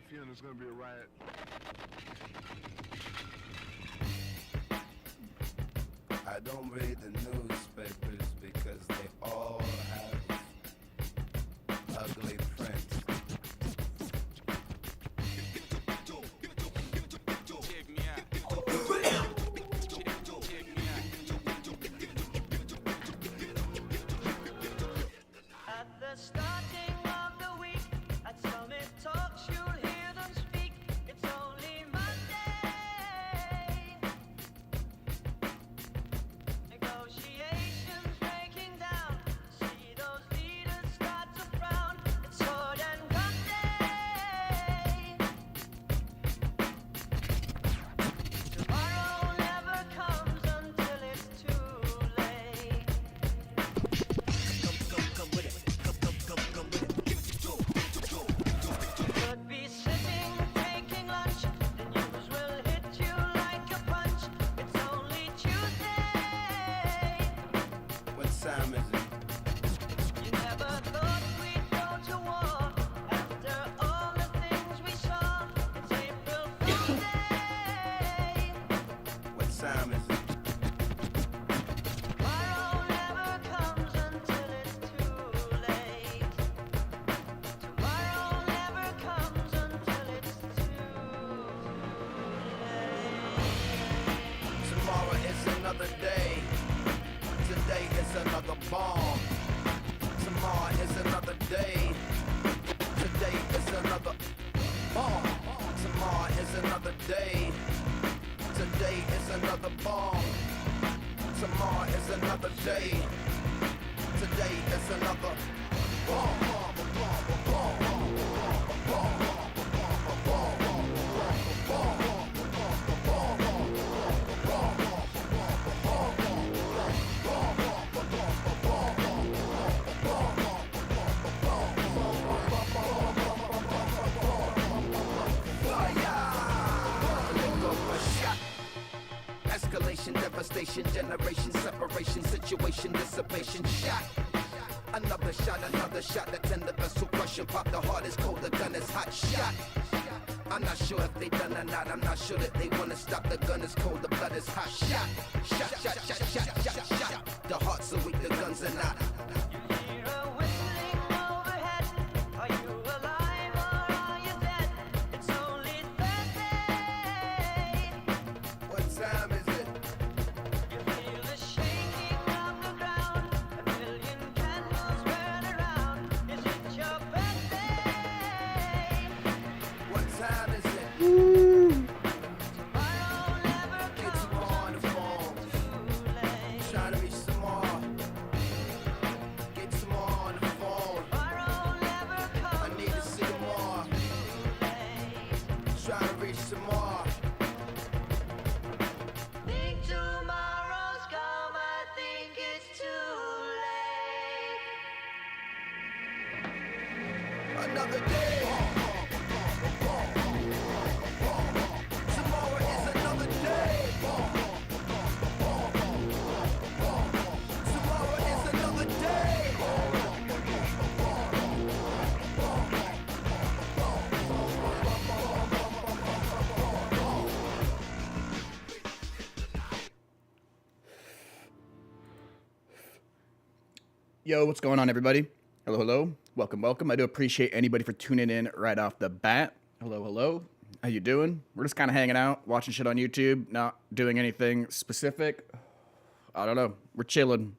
feeling there's gonna be a riot. I don't read the newspapers because they all have ugly prints. At the starting of the week, at Summit Talks, you'll hear them speak. It's only Monday. Negotiations breaking down. See those leaders start to frown. It's sword and gun day. Tomorrow never comes until it's too late. Could be sitting, taking lunch. The news will hit you like a punch. It's only Tuesday. What time is it? You never thought we'd go to war after all the things we saw. It's April Fool's Day. What time is it? Tomorrow never comes until it's too late. Tomorrow never comes until it's too late. Tomorrow is another day. Today is another bomb. Tomorrow is another day. Today is another bomb. Tomorrow is another day. Today is another bomb. Tomorrow is another day. Today is another escalation, devastation, generation, separation, situation, dissipation, shot. Another shot, that's in the vessel crushing, pop the heart is cold, the gun is hot, shot. I'm not sure if they done or not, I'm not sure that they wanna stop, the gun is cold, the blood is hot, shot. The hearts are weak, the guns are not. Hear a whistling overhead. Are you alive or are you dead? It's only Thursday. What time is it? You feel the shaking of the ground. A million candles burn around. Is it your birthday? What time is it? Tomorrow never Get comes some more on the phone. too late. Trying to reach some more. Get some more on the phone. Tomorrow never I comes need to see more. too late. Trying to reach some more. Think tomorrow's come, I think it's too late. Another day. Tomorrow is another day. Tomorrow is another day. Yo, what's going on, everybody? Hello. Welcome. I do appreciate anybody for tuning in right off the bat. Hello. How you doing? We're just kind of hanging out, watching shit on YouTube, not doing anything specific. I don't know. We're chilling.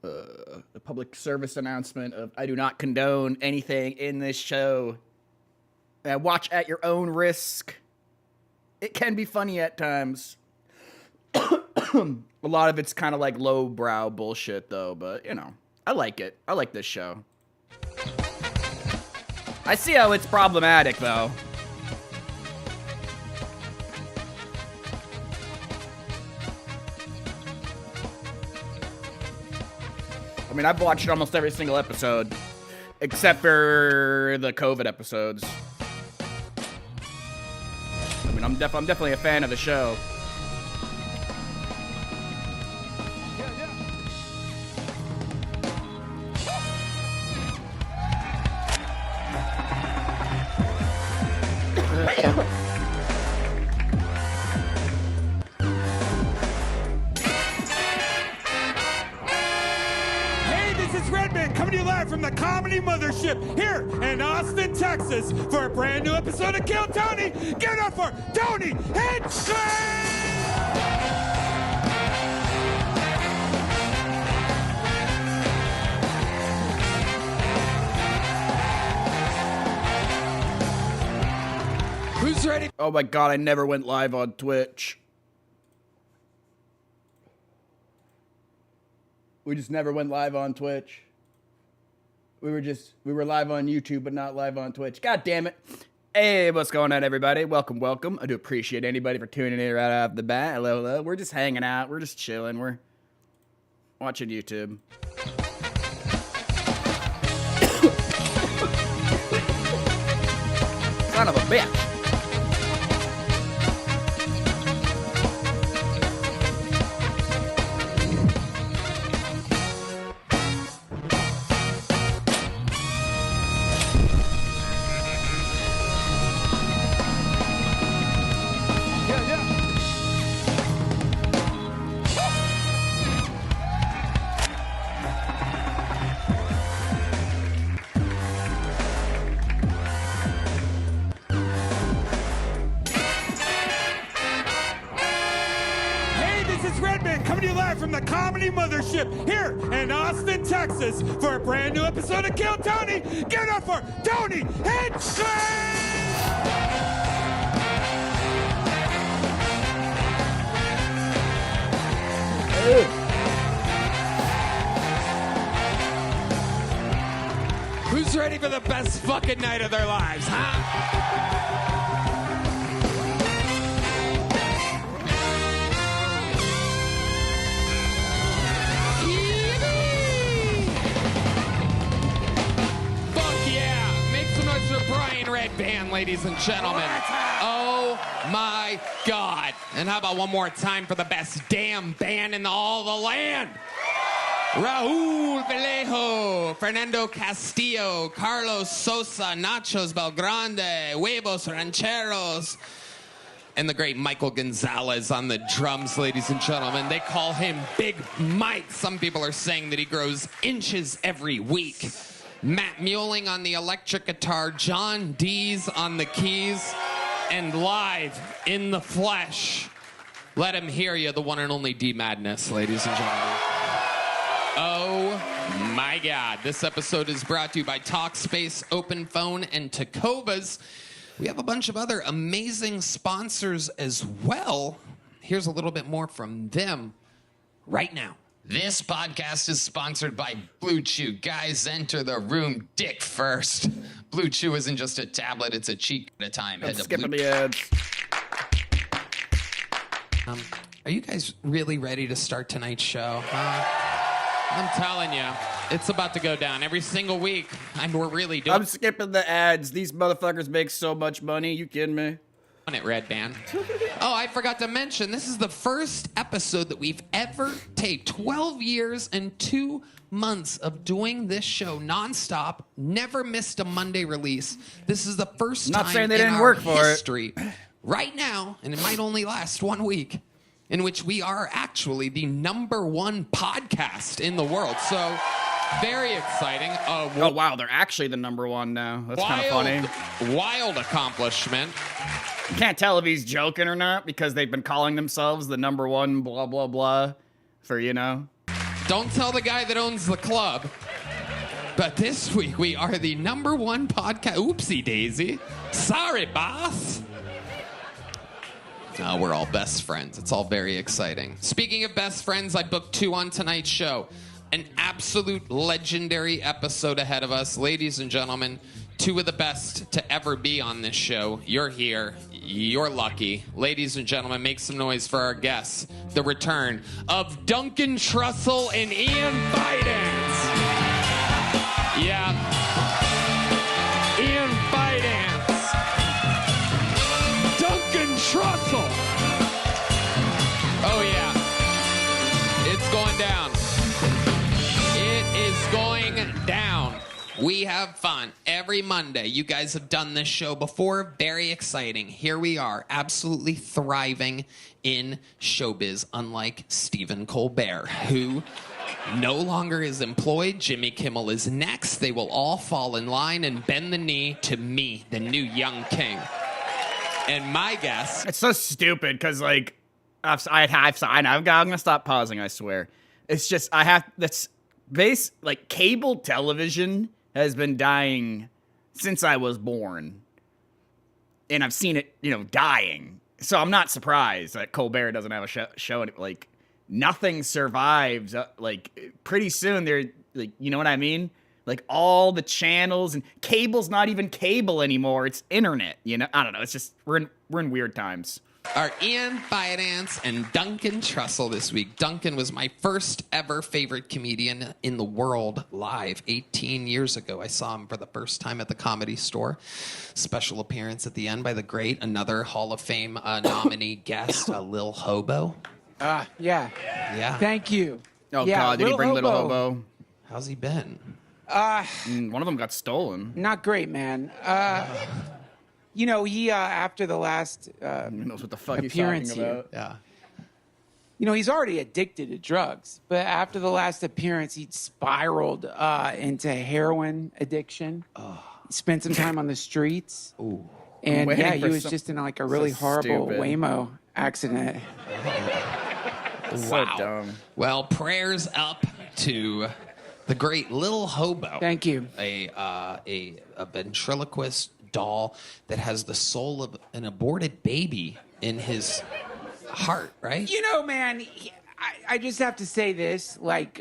The public service announcement of I do not condone anything in this show. Watch at your own risk. It can be funny at times. A lot of it's kind of like lowbrow bullshit, though, but, you know, I like it. I like this show. I see how it's problematic, though. I mean, I've watched almost every single episode, except for the COVID episodes. I mean, I'm definitely a fan of the show. live from the Comedy Mothership here in Austin, Texas for a brand new episode of Kill Tony. Give it up for Tony Hinchcliffe! Who's ready? Oh my god, I never went live on Twitch. We just never went live on Twitch. We were live on YouTube, but not live on Twitch. God damn it. Hey, what's going on, everybody? Welcome, welcome. I do appreciate anybody for tuning in right off the bat. Hello, hello. We're just hanging out. We're just chilling. We're watching YouTube. Son of a bitch. From the Comedy Mothership here in Austin, Texas for a brand new episode of Kill Tony. Give it up for Tony Hinchcliffe! Who's ready for the best fucking night of their lives, huh? Brian Red Band, ladies and gentlemen. Oh my God. And how about one more time for the best damn band in all the land? Raul Vallejo, Fernando Castillo, Carlos Sosa, Nachos Belgrande, Huevos Rancheros, and the great Michael Gonzalez on the drums, ladies and gentlemen. They call him Big Mike. Some people are saying that he grows inches every week. Matt Muelling on the electric guitar, John Dees on the keys, and live in the flesh. Let him hear you, the one and only D Madness, ladies and gentlemen. Oh my God. This episode is brought to you by Talkspace, Open Phone, and Tacovas. We have a bunch of other amazing sponsors as well. Here's a little bit more from them right now. This podcast is sponsored by Blue Chew. Guys, enter the room dick first. Blue Chew isn't just a tablet, it's a cheek at a time. Head to Skipping Blue- the ads. Are you guys really ready to start tonight's show? I'm telling you, it's about to go down every single week. And we're really doing I'm skipping the ads. These motherfuckers make so much money. You kidding me? it, Red Band. Oh, I forgot to mention, this is the first episode that we've ever taken. 12 years and 2 months of doing this show nonstop, never missed a Monday release. This is the first Not time saying they in didn't our work for it. history, right now, and it might only last 1 week, in which we are actually the #1 podcast in the world. So, very exciting. Oh wow, they're actually the #1 now. That's kind of funny. Wild accomplishment. You can't tell if he's joking or not because they've been calling themselves the #1 blah blah blah for, you know. Don't tell the guy that owns the club. But this week we are the #1 podcast. Oopsie daisy. Sorry, boss. We're all best friends. It's all very exciting. Speaking of best friends, I booked 2 on tonight's show. An absolute legendary episode ahead of us. Ladies and gentlemen, 2 of the best to ever be on this show. You're here. You're lucky. Ladies and gentlemen, make some noise for our guests. The return of Duncan Trussell and Ian Fidance. Yeah. Ian Fidance. Duncan Trussell. Oh, yeah. It's going down. It is going down. We have fun every Monday. You guys have done this show before. Very exciting. Here we are, absolutely thriving in showbiz, unlike Stephen Colbert, who no longer is employed. Jimmy Kimmel is next. They will all fall in line and bend the knee to me, the new young king. And my guess... It's so stupid because, like, I'm gonna stop pausing, I swear. It's just, cable television has been dying since I was born. And I've seen it, dying. So I'm not surprised that Colbert doesn't have a show. Like, nothing survives. Pretty soon they're, like, you know what I mean? Like, all the channels, and cable's not even cable anymore. It's internet, I don't know. It's just, we're in weird times. Are Ian Fidance and Duncan Trussell this week. Duncan was my first ever favorite comedian in the world live 18 years ago. I saw him for the first time at the Comedy Store. Special appearance at the end by the great, another Hall of Fame nominee guest, Lil Hobo. Yeah. Yeah. Thank you. Oh, Yeah, God, did he bring Little Hobo? How's he been? One of them got stolen. Not great, man. He after the last Who knows what the fuck he's appearance talking here. about? Yeah. He's already addicted to drugs, but after the last appearance, he spiraled into heroin addiction. He spent some time on the streets. Ooh. And waiting yeah, he for was just in like a really so horrible stupid. Waymo accident. So dumb. Well, prayers up to the great Little Hobo. Thank you. A ventriloquist doll that has the soul of an aborted baby in his heart, right? Man, I just have to say this. Like,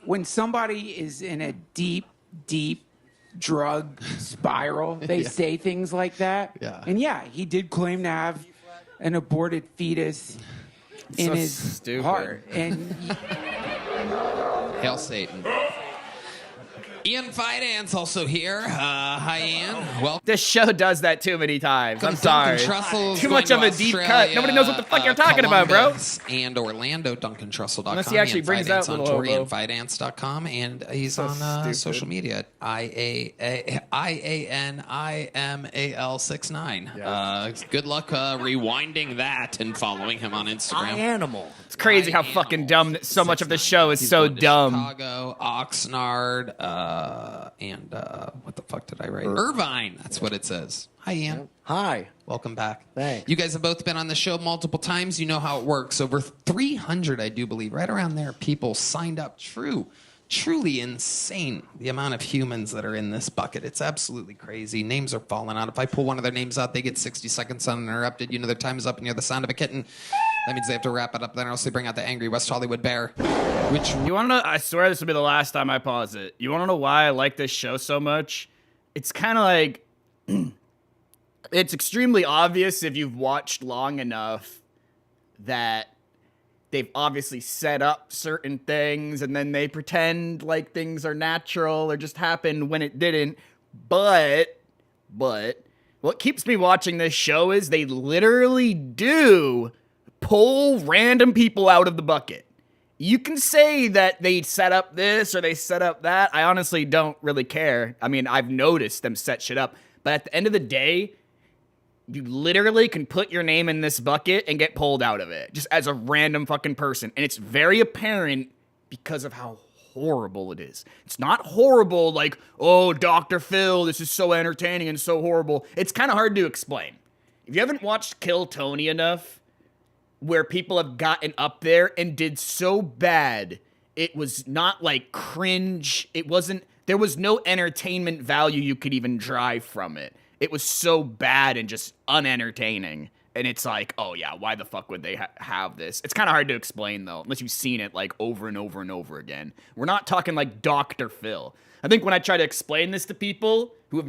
when somebody is in a deep, deep drug spiral, they say things like that. Yeah. And yeah, he did claim to have an aborted fetus in So his stupid. heart. And Hail Satan. Ian Fidance also here. Hi, Ian. Welcome. This show does that too many times. I'm sorry. Duncan Trussell's Too going much of to a deep Australia, cut. Nobody knows what the fuck you're talking about, bro. Columbus and Orlando. DuncanTrussell.com. Unless he actually brings out on Little tour. Hobo. IanFidance.com. And he's So on stupid. social media at IANIMAL69. Good luck rewinding that and following him on Instagram. Animal. It's crazy how fucking dumb that so much of the show is He's so going to dumb. Chicago, Oxnard, and what the fuck did I write? Irvine. That's what it says. Hi, Ian. Hi. Welcome back. Thanks. You guys have both been on the show multiple times. You know how it works. Over 300, I do believe, right around there, people signed up. Truly insane, the amount of humans that are in this bucket. It's absolutely crazy. Names are falling out. If I pull one of their names out, they get 60 seconds uninterrupted. Their time is up and you're the sound of a kitten. That means they have to wrap it up. Then else they bring out the angry West Hollywood bear. Which You want to know? I swear this will be the last time I pause it. You want to know why I like this show so much? It's kind of like it's extremely obvious if you've watched long enough that they've obviously set up certain things and then they pretend like things are natural or just happened when it didn't. But what keeps me watching this show is they literally do pull random people out of the bucket. You can say that they set up this or they set up that. I honestly don't really care. I mean, I've noticed them set shit up. But at the end of the day, you literally can put your name in this bucket and get pulled out of it just as a random fucking person. And it's very apparent because of how horrible it is. It's not horrible like, oh, Dr. Phil, this is so entertaining and so horrible. It's kind of hard to explain. If you haven't watched Kill Tony enough, where people have gotten up there and did so bad, it was not like cringe. There was no entertainment value you could even drive from it. It was so bad and just unentertaining. And it's like, oh yeah, why the fuck would they have this? It's kind of hard to explain though, unless you've seen it like over and over and over again. We're not talking like Dr. Phil. I think when I try to explain this to people who have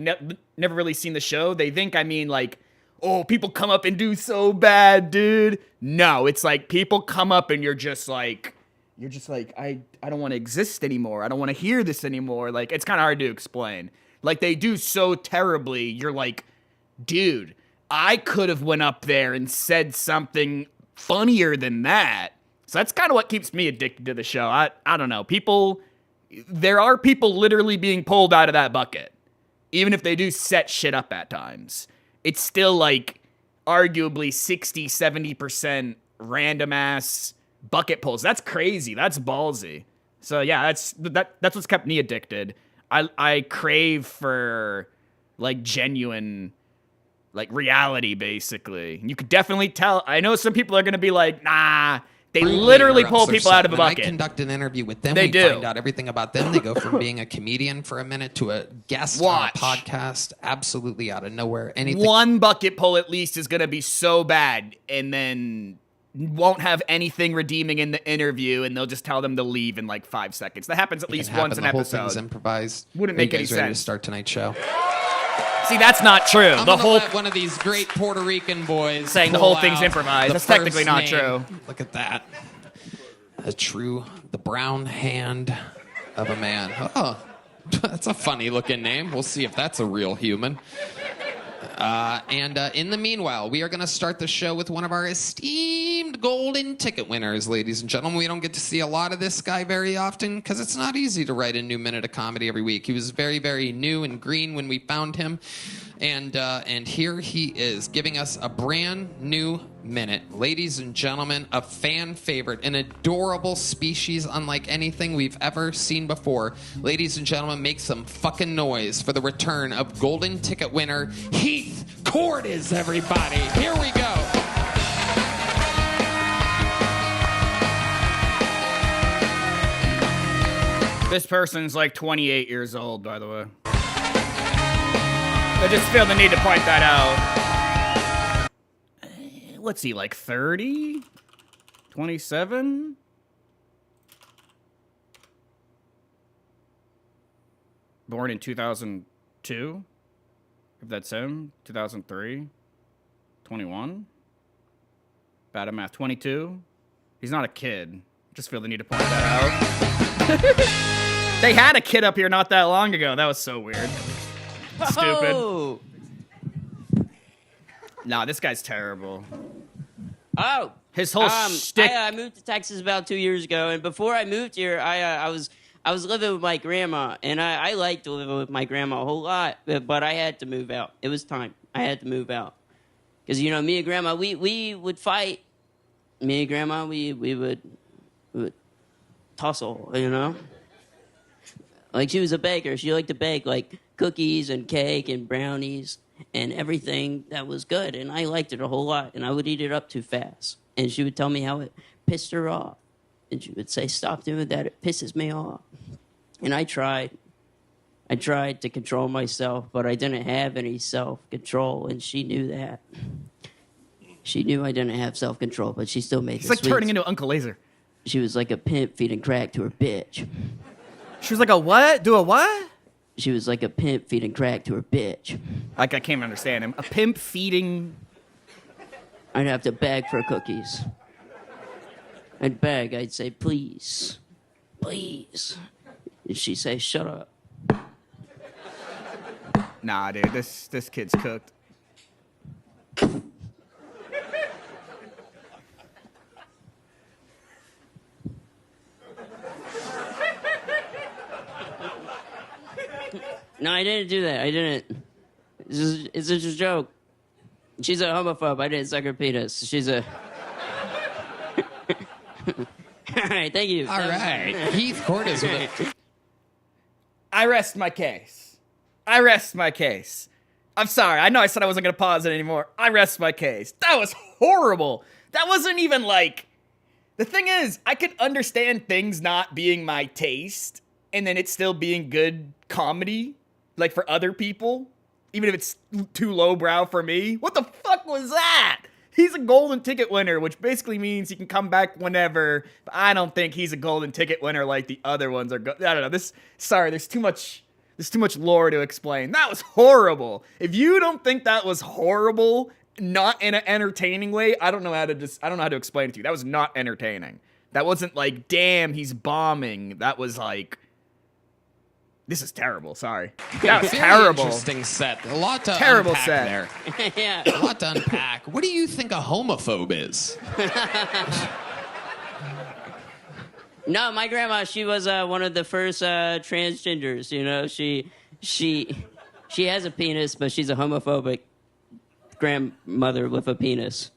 never really seen the show, they think I mean like, oh, people come up and do so bad, dude. No, it's like people come up and you're just like, I don't want to exist anymore. I don't want to hear this anymore. Like, it's kind of hard to explain. Like, they do so terribly. You're like, dude, I could have went up there and said something funnier than that. So that's kind of what keeps me addicted to the show. I don't know. There are people literally being pulled out of that bucket. even if they do set shit up at times, it's still like arguably 60, 70% random ass bucket pulls. That's crazy. That's ballsy. So yeah, that's what's kept me addicted. I crave for like genuine like reality, basically. You could definitely tell. I know some people are gonna be like, nah. They literally pull people out of a bucket. I conduct an interview with them. They we do. Find out everything about them. They go from being a comedian for a minute to a guest Watch. on a podcast, absolutely out of nowhere. Anything. One bucket pull at least is gonna be so bad, and then won't have anything redeeming in the interview, and they'll just tell them to leave in like 5 seconds. That happens at least once an The whole episode. thing's improvised. Wouldn't Are you make any guys ready sense. to start tonight's show? See, that's not true. I'm gonna let one of these great Puerto Rican boys Saying the pull whole thing's out improvised. the That's technically first not name. true. Look at that. The brown hand of a man. Oh, that's a funny looking name. We'll see if that's a real human. And in the meanwhile, we are going to start the show with one of our esteemed golden ticket winners, ladies and gentlemen. We don't get to see a lot of this guy very often because it's not easy to write a new minute of comedy every week. He was very, very new and green when we found him. And here he is giving us a brand new minute. Ladies and gentlemen, a fan favorite, an adorable species unlike anything we've ever seen before. Ladies and gentlemen, make some fucking noise for the return of golden ticket winner Heath Cordes, everybody. Here we go. This person's like 28 years old, by the way. I just feel the need to point that out. What's he, like 30? 27? Born in 2002? If that's him. 2003? 21? Bad at math. 22? He's not a kid. Just feel the need to point that out. They had a kid up here not that long ago. That was so weird. Stupid. Oh. Nah, this guy's terrible. Oh. His whole shtick. I moved to Texas about 2 years ago, and before I moved here, I was living with my grandma, and I liked living with my grandma a whole lot, but I had to move out. It was time. I had to move out. Because, you know, me and grandma, we would fight. Me and grandma, we would tussle, you know? Like, she was a baker. She liked to bake, like, cookies and cake and brownies and everything that was good, and I liked it a whole lot, and I would eat it up too fast. And she would tell me how it pissed her off. And she would say, stop doing that, it pisses me off. And I tried to control myself, but I didn't have any self-control, and she knew that. She knew I didn't have self-control, but she still made He's like turning into Uncle Laser. She was like a pimp feeding crack to her bitch. She was like a what? Do a what? She was like a pimp feeding crack to her bitch. Like, I can't understand him. A pimp feeding... I'd have to beg for cookies. I'd beg. I'd say, please. Please. And she'd say, shut up. Nah, dude, this kid's cooked. No, I didn't do that. I didn't. It's just a joke. She's a homophobe. I didn't suck her penis. She's a... All right, thank you. All right. Heath Cordes with it. I rest my case. I rest my case. I'm sorry. I know I said I wasn't going to pause it anymore. I rest my case. That was horrible. That wasn't even like... The thing is, I could understand things not being my taste and then it still being good comedy, like for other people, even if it's too lowbrow for me. What the fuck was that? He's a golden ticket winner, which basically means he can come back whenever. But I don't think he's a golden ticket winner like the other ones are. I don't know. There's too much lore to explain. That was horrible. If you don't think that was horrible, not in an entertaining way, I don't know how to explain it to you. That was not entertaining. That wasn't like, damn, he's bombing. That was like, this is terrible. Sorry. That was Very terrible. Interesting set. A lot to Terrible unpack set. there. Yeah. A lot to unpack. What do you think a homophobe is? No, my grandma, she was one of the first transgenders, you know. She She has a penis, but she's a homophobic grandmother with a penis.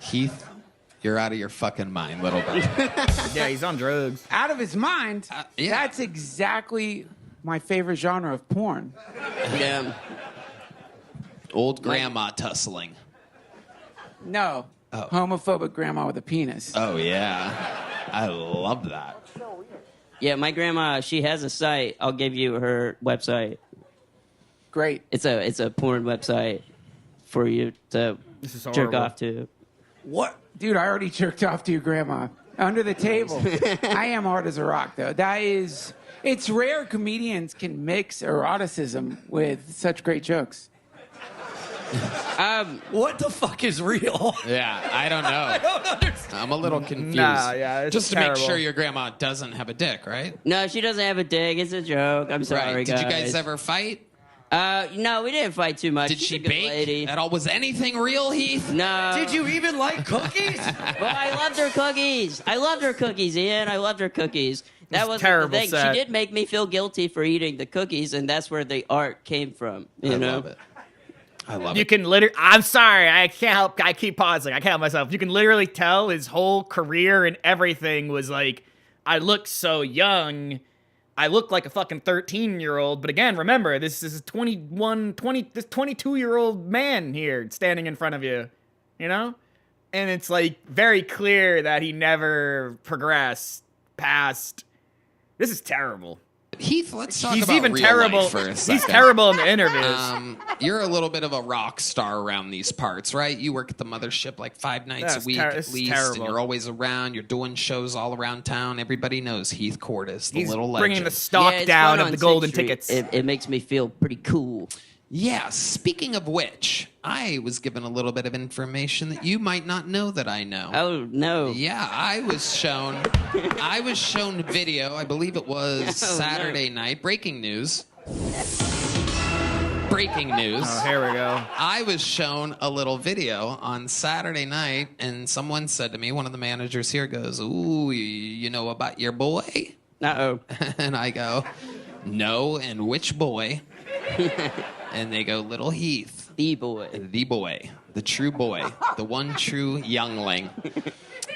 Heath, you're out of your fucking mind, little bit. Yeah, he's on drugs. Out of his mind. Yeah. That's exactly my favorite genre of porn. Yeah. Old grandma tussling. No. Oh. Homophobic grandma with a penis. Oh, yeah. I love that. Yeah, my grandma, she has a site. I'll give you her website. Great. It's a porn website for you to This is jerk horrible. off to. What? Dude, I already jerked off to your grandma. Under the table. I am hard as a rock, though. It's rare comedians can mix eroticism with such great jokes. What the fuck is real? Yeah, I don't know. I don't understand. I'm a little confused. Nah, yeah, it's Just to terrible. make sure your grandma doesn't have a dick, right? No, she doesn't have a dick. It's a joke. I'm sorry, Right. Did you guys ever fight? No, we didn't fight too much. Did She's she a good bake lady. at all? Was anything real, Heath? No. Did you even like cookies? Well, I loved her cookies. I loved her cookies, Ian. I loved her cookies. That It's was terrible the thing. set. She did make me feel guilty for eating the cookies, and that's where the art came from. You I know? love it. I love You it. can literally. I'm sorry, I can't help. I keep pausing. I can't help myself. You can literally tell his whole career and everything was like, I look so young. I look like a fucking 13-year-old. But again, remember, this is 22-year-old man here standing in front of you. You know? And it's like very clear that he never progressed past. This is terrible. Heath, let's talk He's about even real terrible. life for a second. He's terrible in the interviews. You're a little bit of a rock star around these parts, right? You work at the mothership like 5 nights That's a week this at is least, terrible. and you're always around. You're doing shows all around town. Everybody knows Heath Cordes, the He's little legend. bringing the stock Yeah, it's down fun of on the 6th golden Street. tickets. It makes me feel pretty cool. Yeah, speaking of which, I was given a little bit of information that you might not know that I know. Oh no. Yeah, I was shown video, I believe it was Saturday night, breaking news. Breaking news. Oh, here we go. I was shown a little video on Saturday night, and someone said to me, one of the managers here goes, "Ooh, you know about your boy?" Uh-oh. And I go, "No, and which boy?" And they go, "Little Heath, The boy. the boy, the true boy, the one true youngling."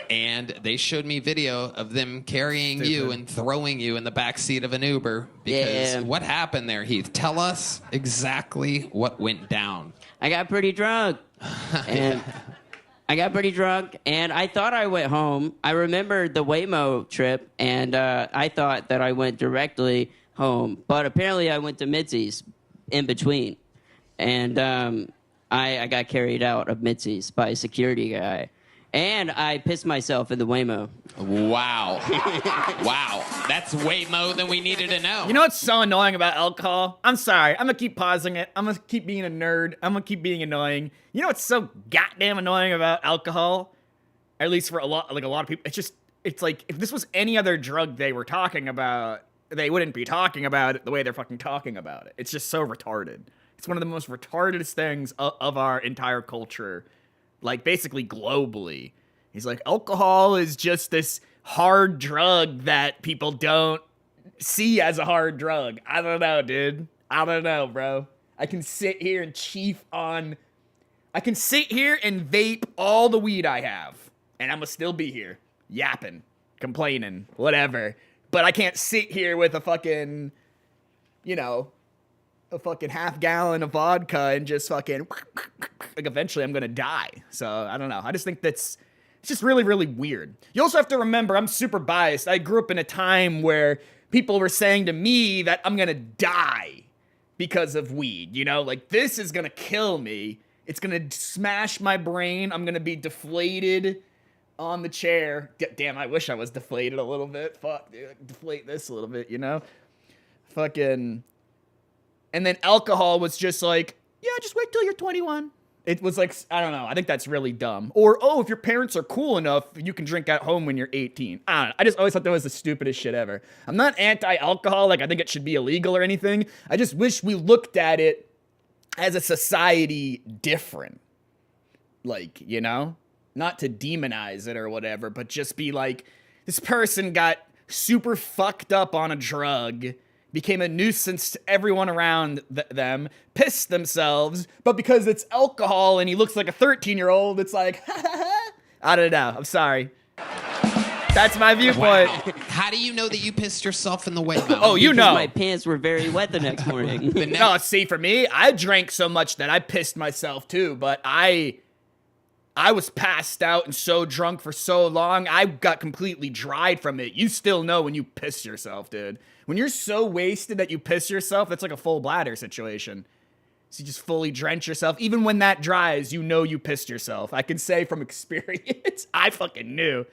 And they showed me video of them carrying you and throwing you in the back seat of an Uber. Because Yeah. what happened there, Heath? Tell us exactly what went down. I got pretty drunk. And I thought I went home. I remembered the Waymo trip, and I thought that I went directly home. But apparently I went to Mitzi's in between. And I got carried out of Mitzi's by a security guy. And I pissed myself in the Waymo. Wow. Wow. That's way more than we needed to know. You know what's so annoying about alcohol? I'm sorry. I'm gonna keep pausing it. I'm gonna keep being a nerd. I'm gonna keep being annoying. You know what's so goddamn annoying about alcohol? At least for a lot of people. It's like if this was any other drug they were talking about, they wouldn't be talking about it the way they're fucking talking about it. It's just so retarded. It's one of the most retardedest things of our entire culture. Like, basically globally. He's like, alcohol is just this hard drug that people don't see as a hard drug. I don't know, dude. I don't know, bro. I can sit here and I can sit here and vape all the weed I have. And I'm gonna still be here. Yapping. Complaining. Whatever. But I can't sit here with a fucking, a fucking half gallon of vodka and just fucking like eventually I'm gonna die. So I don't know. I just think it's just really, really weird. You also have to remember I'm super biased. I grew up in a time where people were saying to me that I'm gonna die because of weed. Like this is gonna kill me. It's gonna smash my brain. I'm gonna be deflated on the chair. Damn, I wish I was deflated a little bit. Fuck, dude. Deflate this a little bit, Fucking. And then alcohol was just like, yeah, just wait till you're 21. It was like, I don't know. I think that's really dumb. Or, oh, if your parents are cool enough, you can drink at home when you're 18. I don't know. I just always thought that was the stupidest shit ever. I'm not anti-alcohol. Like, I think it should be illegal or anything. I just wish we looked at it as a society different. Like, not to demonize it or whatever, but just be like, this person got super fucked up on a drug became a nuisance to everyone around them, pissed themselves, but because it's alcohol and he looks like a 13-year-old, it's like, I don't know. I'm sorry. That's my viewpoint. Wow. How do you know that you pissed yourself in the Waymo? Oh, you Because know. my pants were very wet the next morning. No, see, for me, I drank so much that I pissed myself too, but I was passed out and so drunk for so long, I got completely dried from it. You still know when you piss yourself, dude. When you're so wasted that you piss yourself, that's like a full bladder situation. So you just fully drench yourself. Even when that dries, you know you pissed yourself. I can say from experience, I fucking knew.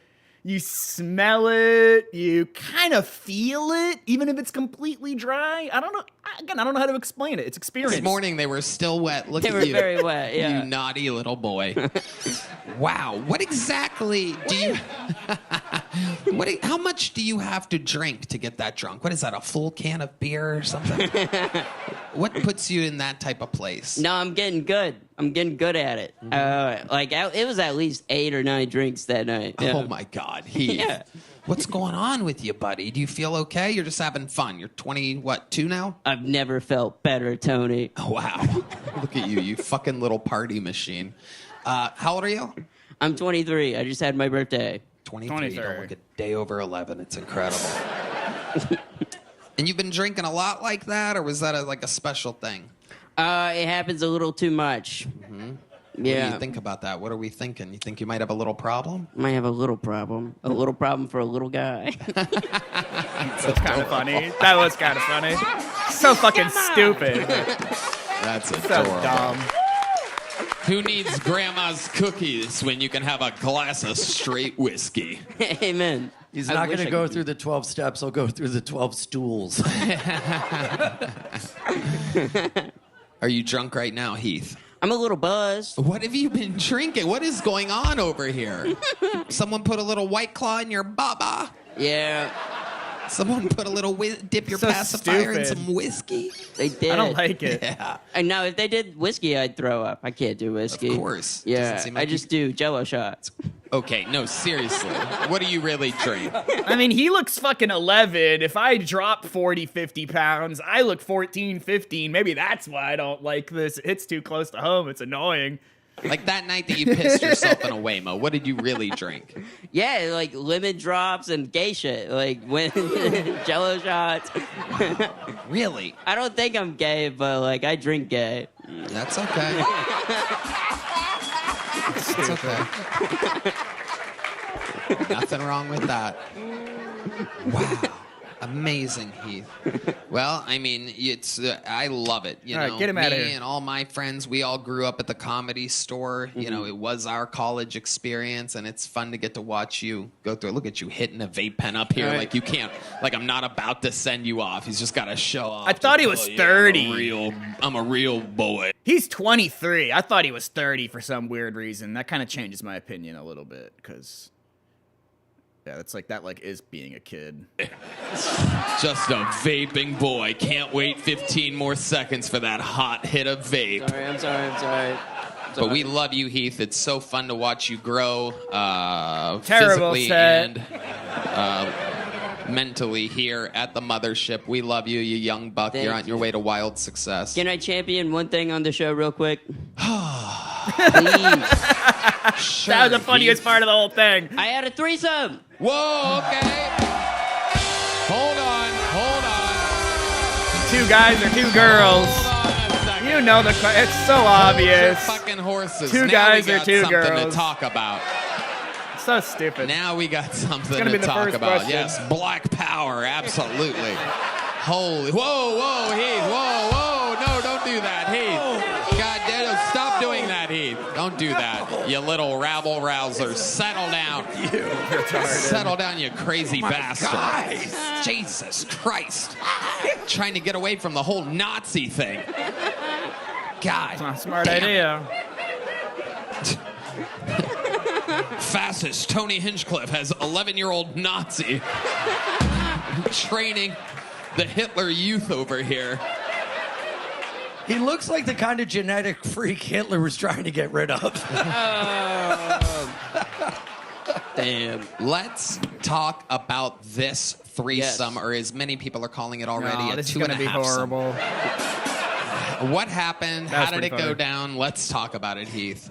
You smell it, you kind of feel it, even if it's completely dry. I don't know. Again, I don't know how to explain it. It's experience. This morning they were still wet. Look They at were you. very wet, yeah. You naughty little boy. Wow. What exactly do you... how much do you have to drink to get that drunk? What is that, a full can of beer or something? What puts you in that type of place? No, I'm getting good. I'm getting good at it. It was at least 8 or 9 drinks that night. Yeah. Oh, my God. Heath. Yeah. What's going on with you, buddy? Do you feel okay? You're just having fun. You're 2 now? I've never felt better, Tony. Oh, wow. Look at you, you fucking little party machine. How old are you? I'm 23. I just had my birthday. 23. You don't 23. look a day over 11. It's incredible. And you've been drinking a lot like that, or was that a special thing? It happens a little too much. Mm-hmm. Yeah. What do you think about that? What are we thinking? You think you might have a little problem? Might have a little problem. A little problem for a little guy. That's kind of funny. That was kind of funny. So fucking stupid. That's So adorable. dumb. Who needs grandma's cookies when you can have a glass of straight whiskey? Amen. He's I not wish going to I go could through the 12 steps. He'll go through the 12 stools. Are you drunk right now, Heath? I'm a little buzzed. What have you been drinking? What is going on over here? Someone put a little White Claw in your baba. Yeah, Someone put a little dip your So pacifier in stupid. some whiskey. they did. I don't like it. Yeah. And now, if they did whiskey, I'd throw up. I can't do whiskey. Of course. Yeah, Doesn't seem like I just do Jello shots. Okay, no, seriously. What do you really drink? I mean, he looks fucking 11. If I drop 40, 50 pounds, I look 14, 15. Maybe that's why I don't like this. It's too close to home. It's annoying. Like that night that you pissed yourself in a Waymo, what did you really drink? Yeah, like lemon drops and gay shit. Like when Jello shots. Really? I don't think I'm gay, but like I drink gay. That's okay. It's okay. Nothing wrong with that. Wow. Amazing, Heath. Well, I mean, it's I love it. You All right, know, get him me outta here. and all my friends, we all grew up at the Comedy Store. You Mm-hmm. know, it was our college experience, and it's fun to get to watch you go through it. Look at you hitting a vape pen up here, All right. like you can't. Like I'm not about to send you off. He's just got to show off. I thought he was 30. I'm a real boy. He's 23. I thought he was 30 for some weird reason. That kind of changes my opinion a little bit because, yeah, that's like that is being a kid. Just a vaping boy. Can't wait 15 more seconds for that hot hit of vape. I'm sorry. But we love you, Heath. It's so fun to watch you grow Terrible physically set. and mentally here at the mothership. We love you, you young buck. Thank You're on your way to wild success. Can I champion one thing on the show real quick? Please. Sure, That was the funniest Heath. part of the whole thing. I had a threesome. Whoa, okay. Hold on. 2 guys or 2 girls. Hold on a second. You know it's so Hold your obvious. fucking horses. 2 Now guys we or got 2 something girls. to talk about. So stupid. Now we got something gonna to be the talk first about. question. Yes, Black Power, absolutely. Holy, whoa, Heath, whoa, no, don't do that, Heath. God damn, stop doing that, Heath. Don't do that, you little rabble rouser. Settle down. Settle down, you crazy bastard. Jesus Christ. Trying to get away from the whole Nazi thing. God. Not a smart damn it. idea. Fascist Tony Hinchcliffe has 11-year-old Nazi training the Hitler Youth over here. He looks like the kind of genetic freak Hitler was trying to get rid of. Damn. Let's talk about this threesome, or as many people are calling it already, No, a this is 2.5 gonna be horrible. What happened? That was How did it pretty go funny. down? Let's talk about it, Heath.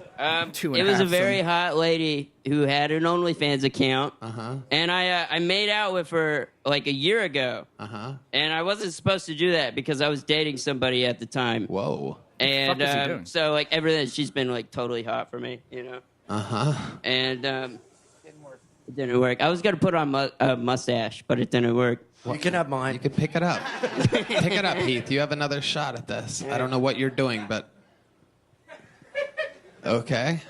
Two It and a was a half, very some- hot lady who had an OnlyFans account. Uh-huh. And I made out with her like a year ago. Uh-huh. And I wasn't supposed to do that because I was dating somebody at the time. Whoa. And fuck is he doing? so like everything, she's been like totally hot for me, you know. Uh-huh. And it didn't work. I was gonna put on a mustache, but it didn't work. You can have mine. You could pick it up. Pick it up, Heath. You have another shot at this. I don't know what you're doing, but... Okay.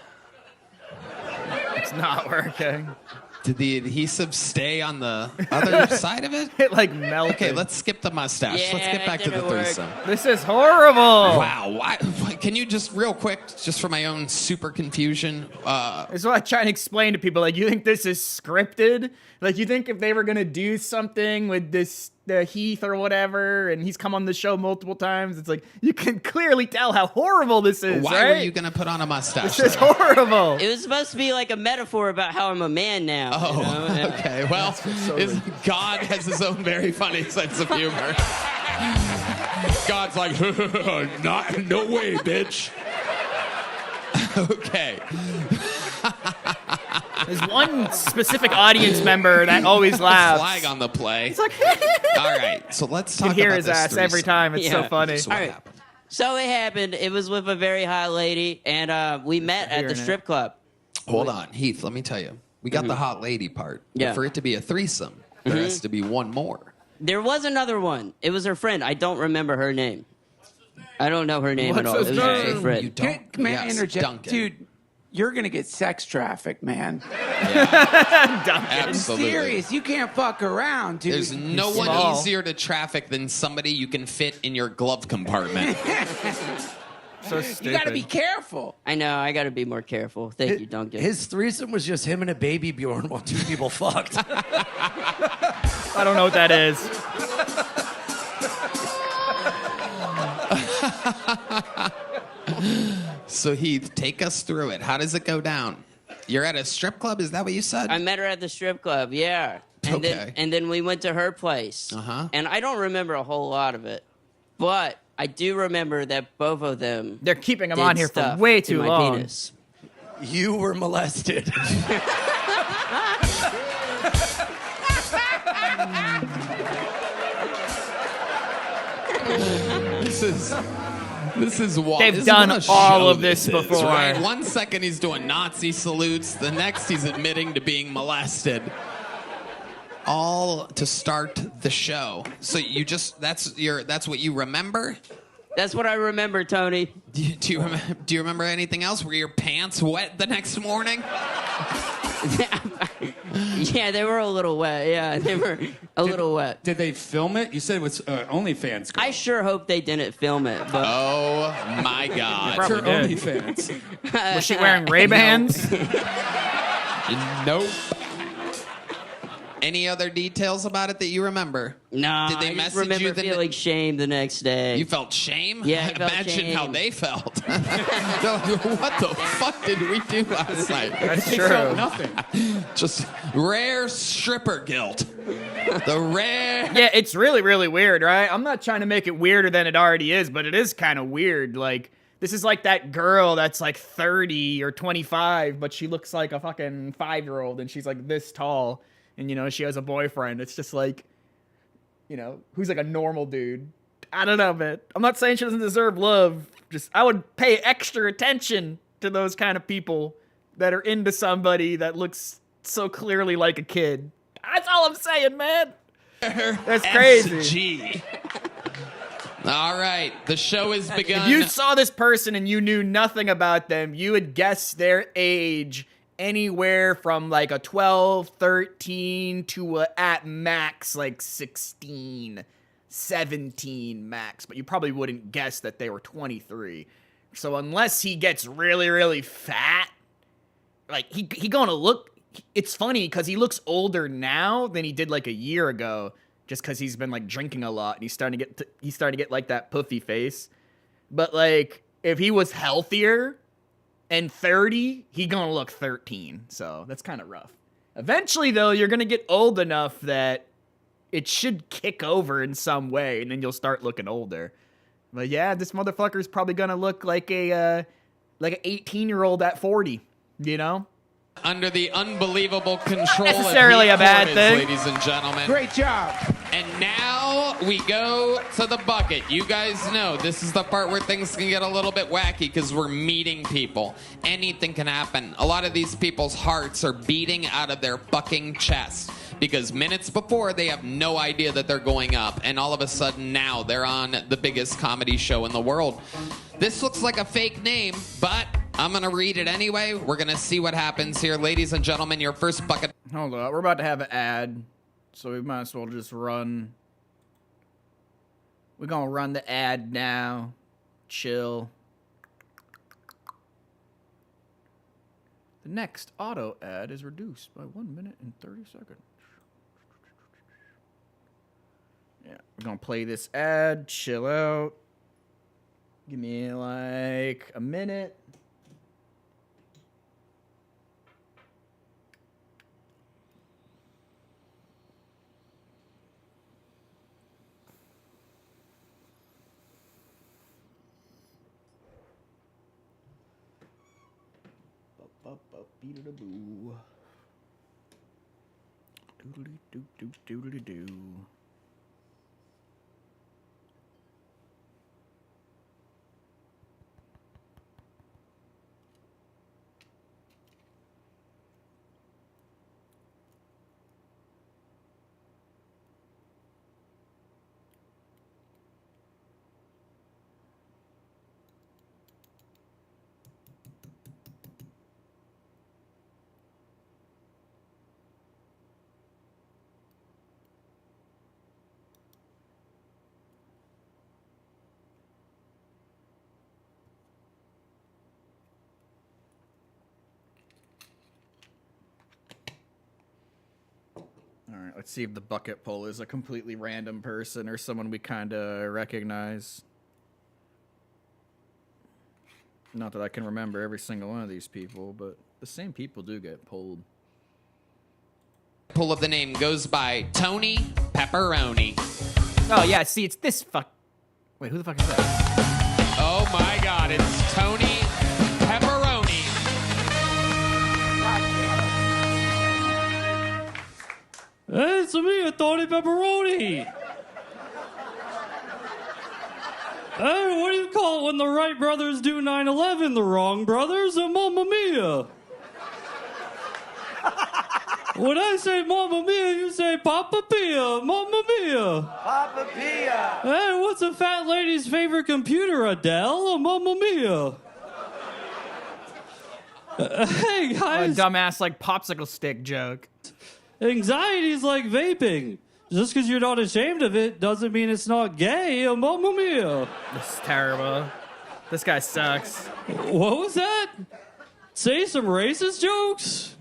It's not working. Did the adhesive stay on the other side of it? It like melted. Okay, let's skip the mustache. Let's Yeah, get back it to the didn't work. threesome. This is horrible. Wow. Why, can you just real quick, just for my own super confusion, This is what I try and explain to people. Like, you think this is scripted? Like, you think if they were gonna do something with this Heath or whatever, and he's come on the show multiple times, it's like you can clearly tell how horrible this is. why right? were you going to put on a mustache? This is then? horrible. It was supposed to be like a metaphor about how I'm a man now. Oh, you know? Yeah. okay. Well, God has his own very funny sense of humor. God's like, no way, bitch. Okay. There's one specific audience member that always laughs. Flag on the play. It's like All right, so let's you talk hear about his this ass every threesome. time. It's so Yeah. funny. So what All right. happened? So it happened. It was with a very hot lady, and we met at Hearing the it. strip club. Hold on, Heath. Let me tell you. We got the hot lady part. But Yeah. for it to be a threesome, there has to be one more. There was another one. It was her friend. I don't remember her name. I don't know her name What's at all. his It was just name? her friend. You don't. May I yes, interject? Duncan. Dude, you're going to get sex trafficked, man. Duncan. I'm Absolutely. serious. You can't fuck around, dude. There's no one small. easier to traffic than somebody you can fit in your glove compartment. So stupid. You got to be careful. I know. I got to be more careful. Thank you, Duncan. His threesome was just him and a baby Bjorn while two people fucked. I don't know what that is. So Heath, take us through it. How does it go down? You're at a strip club? Is that what you said? I met her at the strip club. Yeah. And Okay. then we went to her place. Uh-huh. And I don't remember a whole lot of it, but I do remember that both of them. They're keeping him did on here for stuff way to too my long. Penis. You were molested. This is why They've this is done what a all show of this is, before. Right? 1 second he's doing Nazi salutes, the next he's admitting to being molested. All to start the show. So you just that's what you remember? That's what I remember, Tony. Do you remember anything else? Were your pants wet the next morning? Yeah, they were a little wet. Yeah, they were a little wet. Did they film it? You said it was OnlyFans. Girl. I sure hope they didn't film it, but Oh my God. Probably Her did. OnlyFans. Was she wearing Ray-Bans? Nope. Any other details about it that you remember? no, Did they I just message remember you the feeling shame the next day. You felt shame? Yeah, I felt Imagine how shame. they felt. They're like, what the fuck did we do last night? That's They true. felt nothing. Just rare stripper guilt. The rare. Yeah, it's really, really weird, right? I'm not trying to make it weirder than it already is, but it is kind of weird. Like, this is like that girl that's like 30 or 25, but she looks like a fucking 5-year-old and she's like this tall. And, you know, she has a boyfriend. It's just like, you know, who's like a normal dude. I don't know, man. I'm not saying she doesn't deserve love. Just, I would pay extra attention to those kind of people that are into somebody that looks so clearly like a kid. That's all I'm saying, man. That's crazy. SG. All right, the show has begun. If you saw this person and you knew nothing about them, you would guess their age anywhere from like a 12, 13 to a, at max like 16, 17 max. But you probably wouldn't guess that they were 23. So unless he gets really, really fat, like he gonna look. It's funny because he looks older now than he did like a year ago, just because he's been like drinking a lot and he's starting to get like that puffy face. But like if he was healthier and 30, he gonna look 13. So that's kind of rough. Eventually though, you're gonna get old enough that it should kick over in some way, and then you'll start looking older. But yeah, this motherfucker's probably gonna look like an 18-year-old at 40, you know? Under the unbelievable control necessarily of a bad Cordes, thing. ladies and gentlemen. Great job. And now we go to the bucket. You guys know this is the part where things can get a little bit wacky because we're meeting people. Anything can happen. A lot of these people's hearts are beating out of their fucking chest because minutes before they have no idea that they're going up, and all of a sudden now they're on the biggest comedy show in the world. This looks like a fake name, but I'm going to read it anyway. We're going to see what happens here. Ladies and gentlemen, your first bucket. Hold on, we're about to have an ad, so we might as well just run. We're gonna run the ad now. Chill. The next auto ad is reduced by 1 minute and 30 seconds. Yeah, we're gonna play this ad. Chill out. Give me like a minute. Beat-a-da-boo. Doodly-doo-doo-doodly-doo. All right, let's see if the bucket pull is a completely random person or someone we kind of recognize. Not that I can remember every single one of these people, but the same people do get pulled. Pull of the name goes by Tony Pepperoni. Oh, yeah, see, it's this fuck... Wait, who the fuck is that? Oh my God, it's Tony Pepperoni. Hey, it's me, Tony Pepperoni. Hey, what do you call it when the Wright brothers do 9/11? The wrong brothers? Mamma mia. When I say Mamma mia, you say Papa Pia. Mamma mia. Papa Pia. Hey, what's a fat lady's favorite computer, Adele? Mamma mia. Hey, guys. A dumbass, like, popsicle stick joke. Anxiety's like vaping. Just because you're not ashamed of it doesn't mean it's not gay. Mamma mia. This is terrible. This guy sucks. What was that? Say some racist jokes?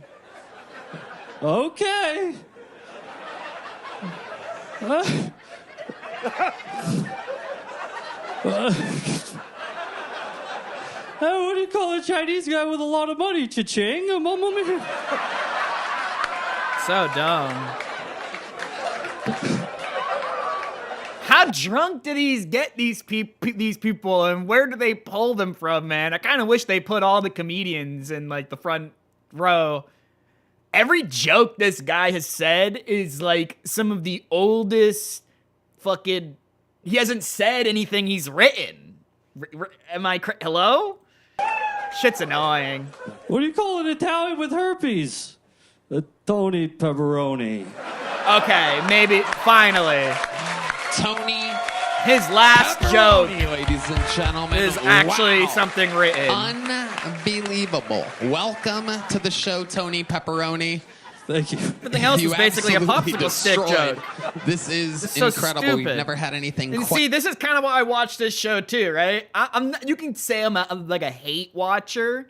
Okay. What do you call a Chinese guy with a lot of money? Cha-ching? Mamma mia. So dumb. How drunk do these get these people, and where do they pull them from, man? I kind of wish they put all the comedians in like the front row. Every joke this guy has said is like some of the oldest fucking... He hasn't said anything he's written. Am I... Hello? Shit's annoying. What do you call an Italian with herpes? Tony Pepperoni. Okay, maybe... Finally. Tony His last joke, ladies and gentlemen, is actually wow. something written. Unbelievable. Welcome to the show, Tony Pepperoni. Thank you. Everything else You was basically a absolutely popsicle stick destroyed. joke. This is It's so incredible. We've stupid. never had anything And quite... see, this is kind of why I watch this show too, right? I'm not, you can say I'm like a hate watcher.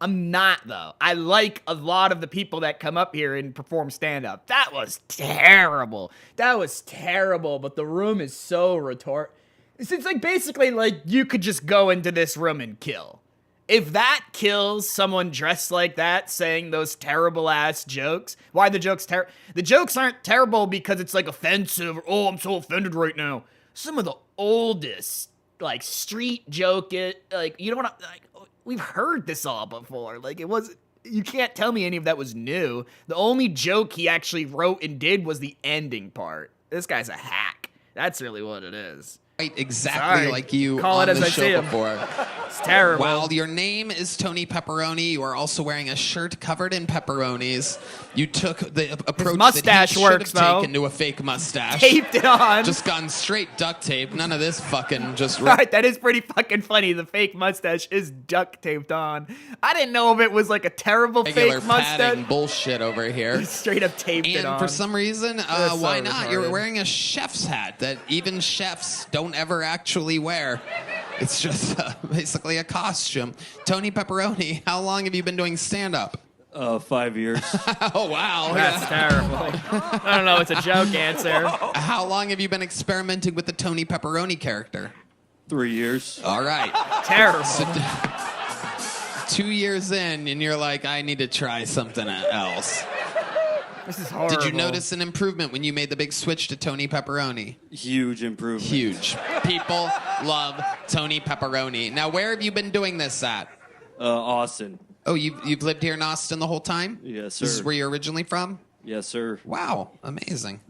I'm not, though. I like a lot of the people that come up here and perform stand-up. That was terrible. That was terrible, but the room is so retort. It's like basically like you could just go into this room and kill. If that kills someone dressed like that saying those terrible ass jokes, why the jokes the jokes aren't terrible because it's like offensive or, oh, I'm so offended right now. Some of the oldest like street joke like you don't want to, like, we've heard this all before. Like you can't tell me any of that was new. The only joke he actually wrote and did was the ending part. This guy's a hack. That's really what it is. Right, exactly. Sorry. Like you Call on it as the I see show 'em. before. It's terrible. While your name is Tony Pepperoni, you are also wearing a shirt covered in pepperonis. You took the approach mustache that he should works, have though. taken to a fake mustache. Taped it on. Just gone straight duct tape. None of this fucking just... Right, that is pretty fucking funny. The fake mustache is duct taped on. I didn't know if it was like a terrible regular fake mustache. padding bullshit over here. Straight up taped it And on. for some reason, That's so why not? You're retarded. wearing a chef's hat that even chefs don't ever actually wear. It's just basically a costume. Tony Pepperoni, how long have you been doing stand-up? 5 years. Oh, wow. That's terrible. I don't know. It's a joke answer. How long have you been experimenting with the Tony Pepperoni character? 3 years. All right. Terrible. So, 2 years in, and you're like, I need to try something else. This is horrible. Did you notice an improvement when you made the big switch to Tony Pepperoni? Huge improvement. Huge. People love Tony Pepperoni. Now, where have you been doing this at? Austin. Oh, you've lived here in Austin the whole time? Yes, This is sir. where you're originally from? Yes, sir. Wow. Amazing.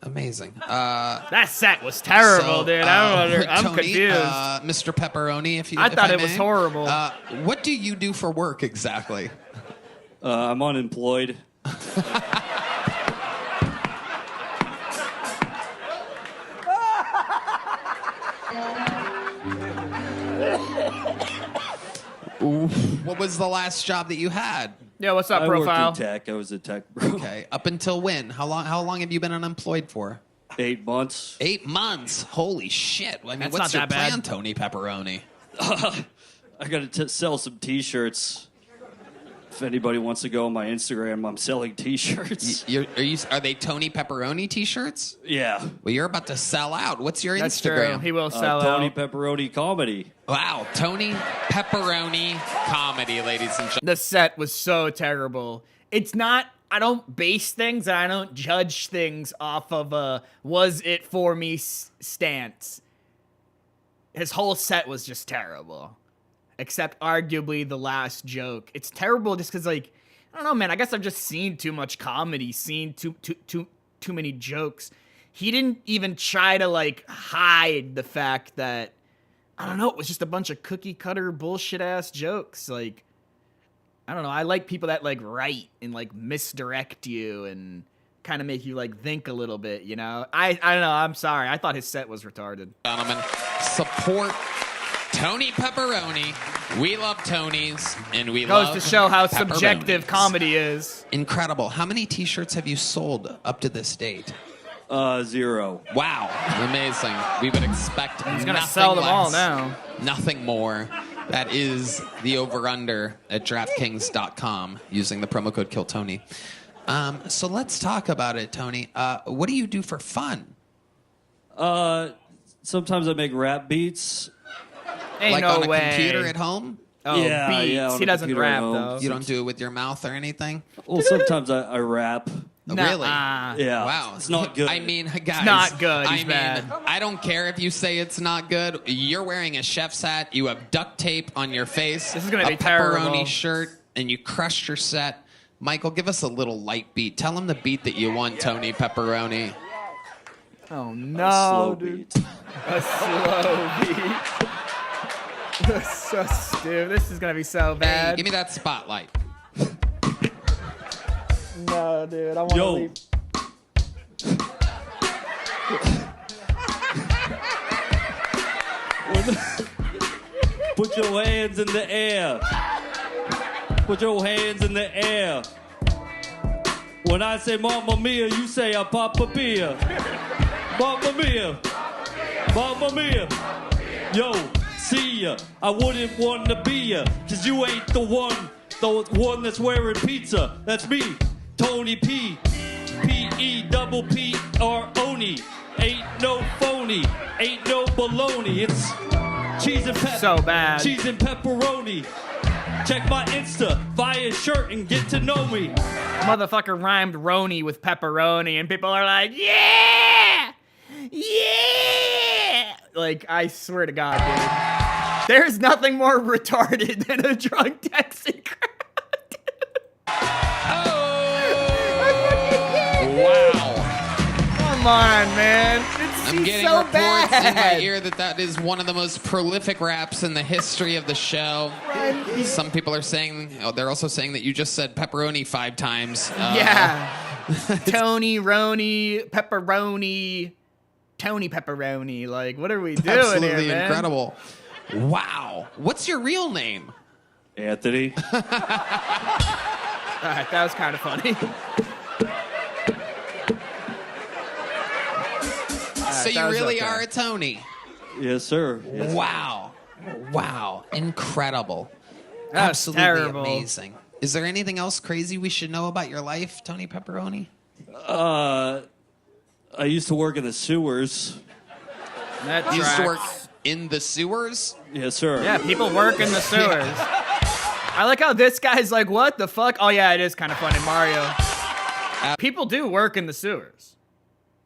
Amazing. That set was terrible, dude. I don't know. I'm Tony, confused. Mr. Pepperoni, if I thought if it was may. horrible. What do you do for work exactly? I'm unemployed. What was the last job that you had? Yeah, what's up, I profile? worked in tech. I was a tech bro. Okay. Up until when? How long have you been unemployed for? 8 months. 8 months. Holy shit. I mean, That's what's not your that bad. plan, Tony Pepperoni? I got to sell some T-shirts. If anybody wants to go on my Instagram, I'm selling T-shirts. Are they Tony Pepperoni t-shirts? Yeah. Well, you're about to sell out. What's your That's Instagram? true. He will sell Tony out. Pepperoni Comedy. Wow, Tony Pepperoni comedy, ladies and gentlemen. The set was so terrible. It's not. I don't base things and I don't judge things off of a was it for me stance. His whole set was just terrible. Except arguably the last joke. It's terrible just because, like, I don't know, man. I guess I've just seen too much comedy, seen too many jokes. He didn't even try to, like, hide the fact that, I don't know, it was just a bunch of cookie cutter bullshit ass jokes. Like, I don't know. I like people that, like, write and, like, misdirect you and kind of make you, like, think a little bit, you know? I don't know. I'm sorry. I thought his set was retarded. Gentlemen, support Tony Pepperoni. We love Tonys, and we Goes love to show how pepperonis. subjective comedy is. Incredible. How many T-shirts have you sold up to this date? 0. Wow, amazing. We would expect He's gonna nothing sell them all less, now. Nothing more. That is the over-under at DraftKings.com using the promo code KillTony. So let's talk about it, Tony. What do you do for fun? Sometimes I make rap beats. Ain't Like no on a way. computer at home? Oh, Yeah, beats. yeah, on He a doesn't computer at rap, home. though. You don't do it with your mouth or anything? Well, sometimes I rap. Oh, really? Nuh-uh. Yeah. Wow. It's not good. I mean, guys. not good. I He's mean, bad. I don't care if you say it's not good. You're wearing a chef's hat. You have duct tape on your face. This is gonna a be pepperoni terrible. shirt, and you crushed your set. Michael, give us a little light beat. Tell him the beat that you want, Tony Pepperoni. Oh, no, Slow dude. beat. A slow beat. That's so stupid. This is going to be so Hey, bad. give me that spotlight. No, dude. I want to Yo. leave. Put your hands in the air. Put your hands in the air. When I say Mamma Mia, you say a Papa Pia. Mamma Mia. Mamma Mia. Yo, see ya. I wouldn't want to be ya, cause you ain't the one that's wearing pizza. That's me, Tony P. P-E-double-P-R-O-N-Y. Ain't no phony, ain't no baloney. It's cheese and pepper. So bad. Cheese and pepperoni. Check my Insta, buy a shirt and get to know me. Motherfucker rhymed Roni with pepperoni, and people are like, yeah! Yeah! Like, I swear to God, dude. There's nothing more retarded than a drunk taxi crowd. Wow. Come on, man. I'm getting so reports bad. in my ear that is one of the most prolific raps in the history of the show. Some people are saying, they're also saying that you just said pepperoni 5 times. Yeah. Tony, Roni, pepperoni, Tony pepperoni. Like, what are we doing Absolutely here, man? incredible. Wow. What's your real name? Anthony. All right, that was kind of funny. So you that was really okay. are a Tony. Yes, sir. Yes. Wow. Wow. Incredible. That's Absolutely terrible. amazing. Is there anything else crazy we should know about your life, Tony Pepperoni? I used to work in the sewers. That You used to work tracks. in the sewers? Yes, sir. Yeah, people work in the sewers. I like how this guy's like, what the fuck? Oh, yeah, it is kind of funny, Mario. People do work in the sewers.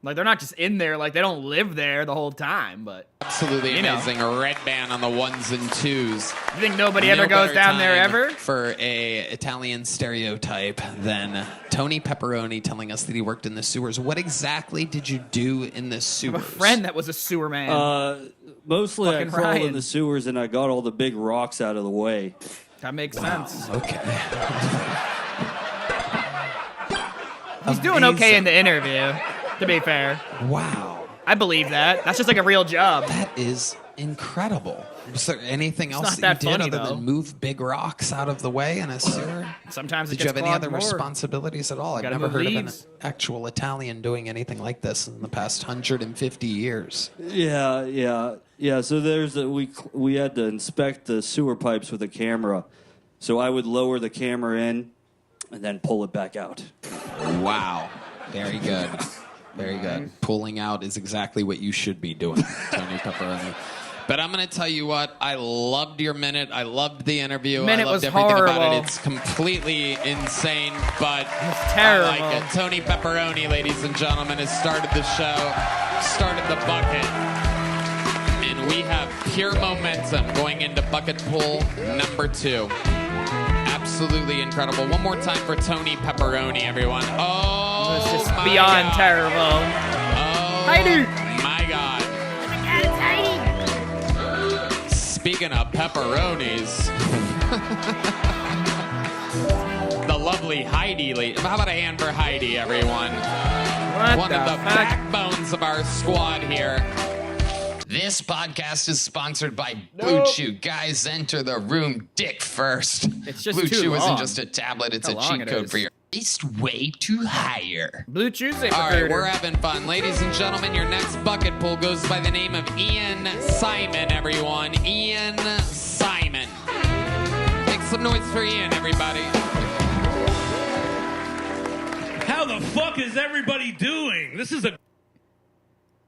Like, they're not just in there, like, they don't live there the whole time, but... Absolutely You know. amazing. A red band on the 1s and 2s. You think nobody ever No goes better down there time ever? For a Italian stereotype than Tony Pepperoni telling us that he worked in the sewers. What exactly did you do in the I sewers? have a friend that was a sewer man. Mostly I Fucking crawled Ryan. in the sewers and I got all the big rocks out of the way. That makes sense. Okay. He's doing okay in the interview, to be fair. Wow. I believe that. That's just like a real job. That is incredible. Was there anything else not that that you did funny, other though. than move big rocks out of the way in a sewer? Sometimes it Did you gets have any other clogged more. responsibilities at all? I've Gotta never move heard of leaves. an actual Italian doing anything like this in the past 150 years. Yeah. So we had to inspect the sewer pipes with a camera. So I would lower the camera in and then pull it back out. Wow. Very good. Very good. Pulling out is exactly what you should be doing, Tony Pepperoni. But I'm going to tell you what, I loved your minute. I loved the interview. Minute I loved was everything about horrible. it. It's completely insane, but terrible. I like it. Tony Pepperoni, ladies and gentlemen, has started the show, started the bucket, and we have pure momentum going into bucket pool number 2. Absolutely incredible. One more time for Tony Pepperoni, everyone. Oh, It's just my beyond God. terrible. Oh, Heidi. my God. Speaking of pepperonis, the lovely Heidi. How about a hand for Heidi, everyone? What One the of the fuck? backbones of our squad here. This podcast is sponsored by Blue Nope. Chew. Guys, enter the room dick first. It's just Blue too Chew isn't long. just a tablet, it's How a long cheat it code is. for your least way to hire. Blue Tuesday All right, recruiter. we're having fun. Ladies and gentlemen, your next bucket pool goes by the name of Ian Simon, everyone. Ian Simon. Make some noise for Ian, everybody. How the fuck is everybody doing? This is a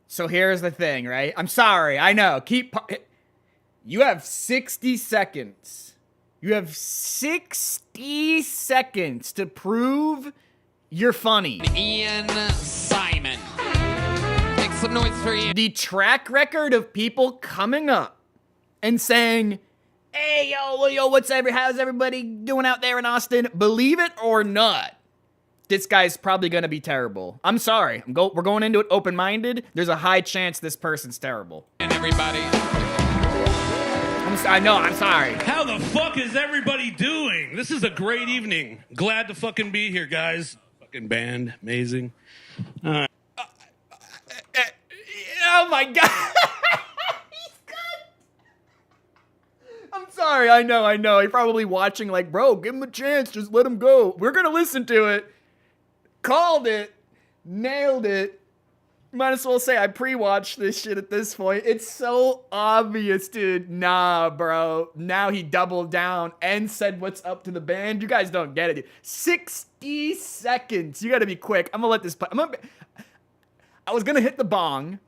So here's the thing, right? I'm sorry. I know. You have 60 seconds. You have 60 seconds to prove you're funny. Ian Simon. Make some noise for Ian. The track record of people coming up and saying, hey, yo, how's everybody doing out there in Austin? Believe it or not, this guy's probably going to be terrible. I'm sorry. We're going into it open-minded. There's a high chance this person's terrible. And everybody. I'm sorry. How the fuck is everybody doing? This is a great evening. Glad to fucking be here, guys. Fucking band, amazing. Oh my god. He's good. I'm sorry. I know. You're probably watching like, bro, give him a chance. Just let him go. We're going to listen to it. Called it. Nailed it. Might as well say I pre-watched this shit at this point. It's so obvious, dude. Nah, bro. Now he doubled down and said what's up to the band. You guys don't get it, dude. 60 seconds. You got to be quick. I'm going to let this play. I was going to hit the bong,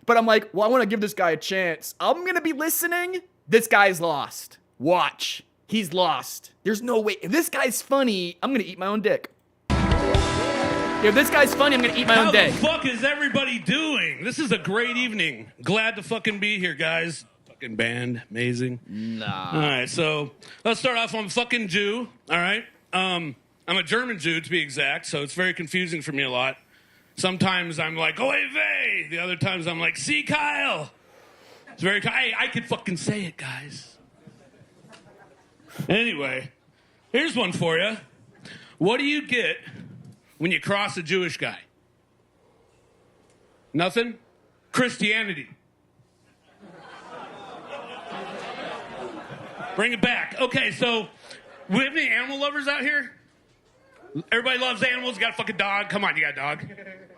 but I'm like, well, I want to give this guy a chance. I'm going to be listening. This guy's lost. Watch. he's lost. There's no way. If this guy's funny, I'm gonna eat my own dick. If this guy's funny, I'm gonna eat my own dick. How the fuck is everybody doing? This is a great evening. Glad to fucking be here, guys. Fucking band, amazing. Nah. All right, so let's start off. I'm a fucking Jew. All right, I'm a German Jew to be exact. So it's very confusing for me a lot. Sometimes I'm like, "Oy vey." The other times I'm like, "See Kyle." It's very. Hey, I could fucking say it, guys. Anyway, here's one for you. What do you get when you cross a Jewish guy? Nothing? Christianity. Bring it back. Okay, so we have any animal lovers out here? Everybody loves animals. You got a fucking dog. Come on, you got a dog.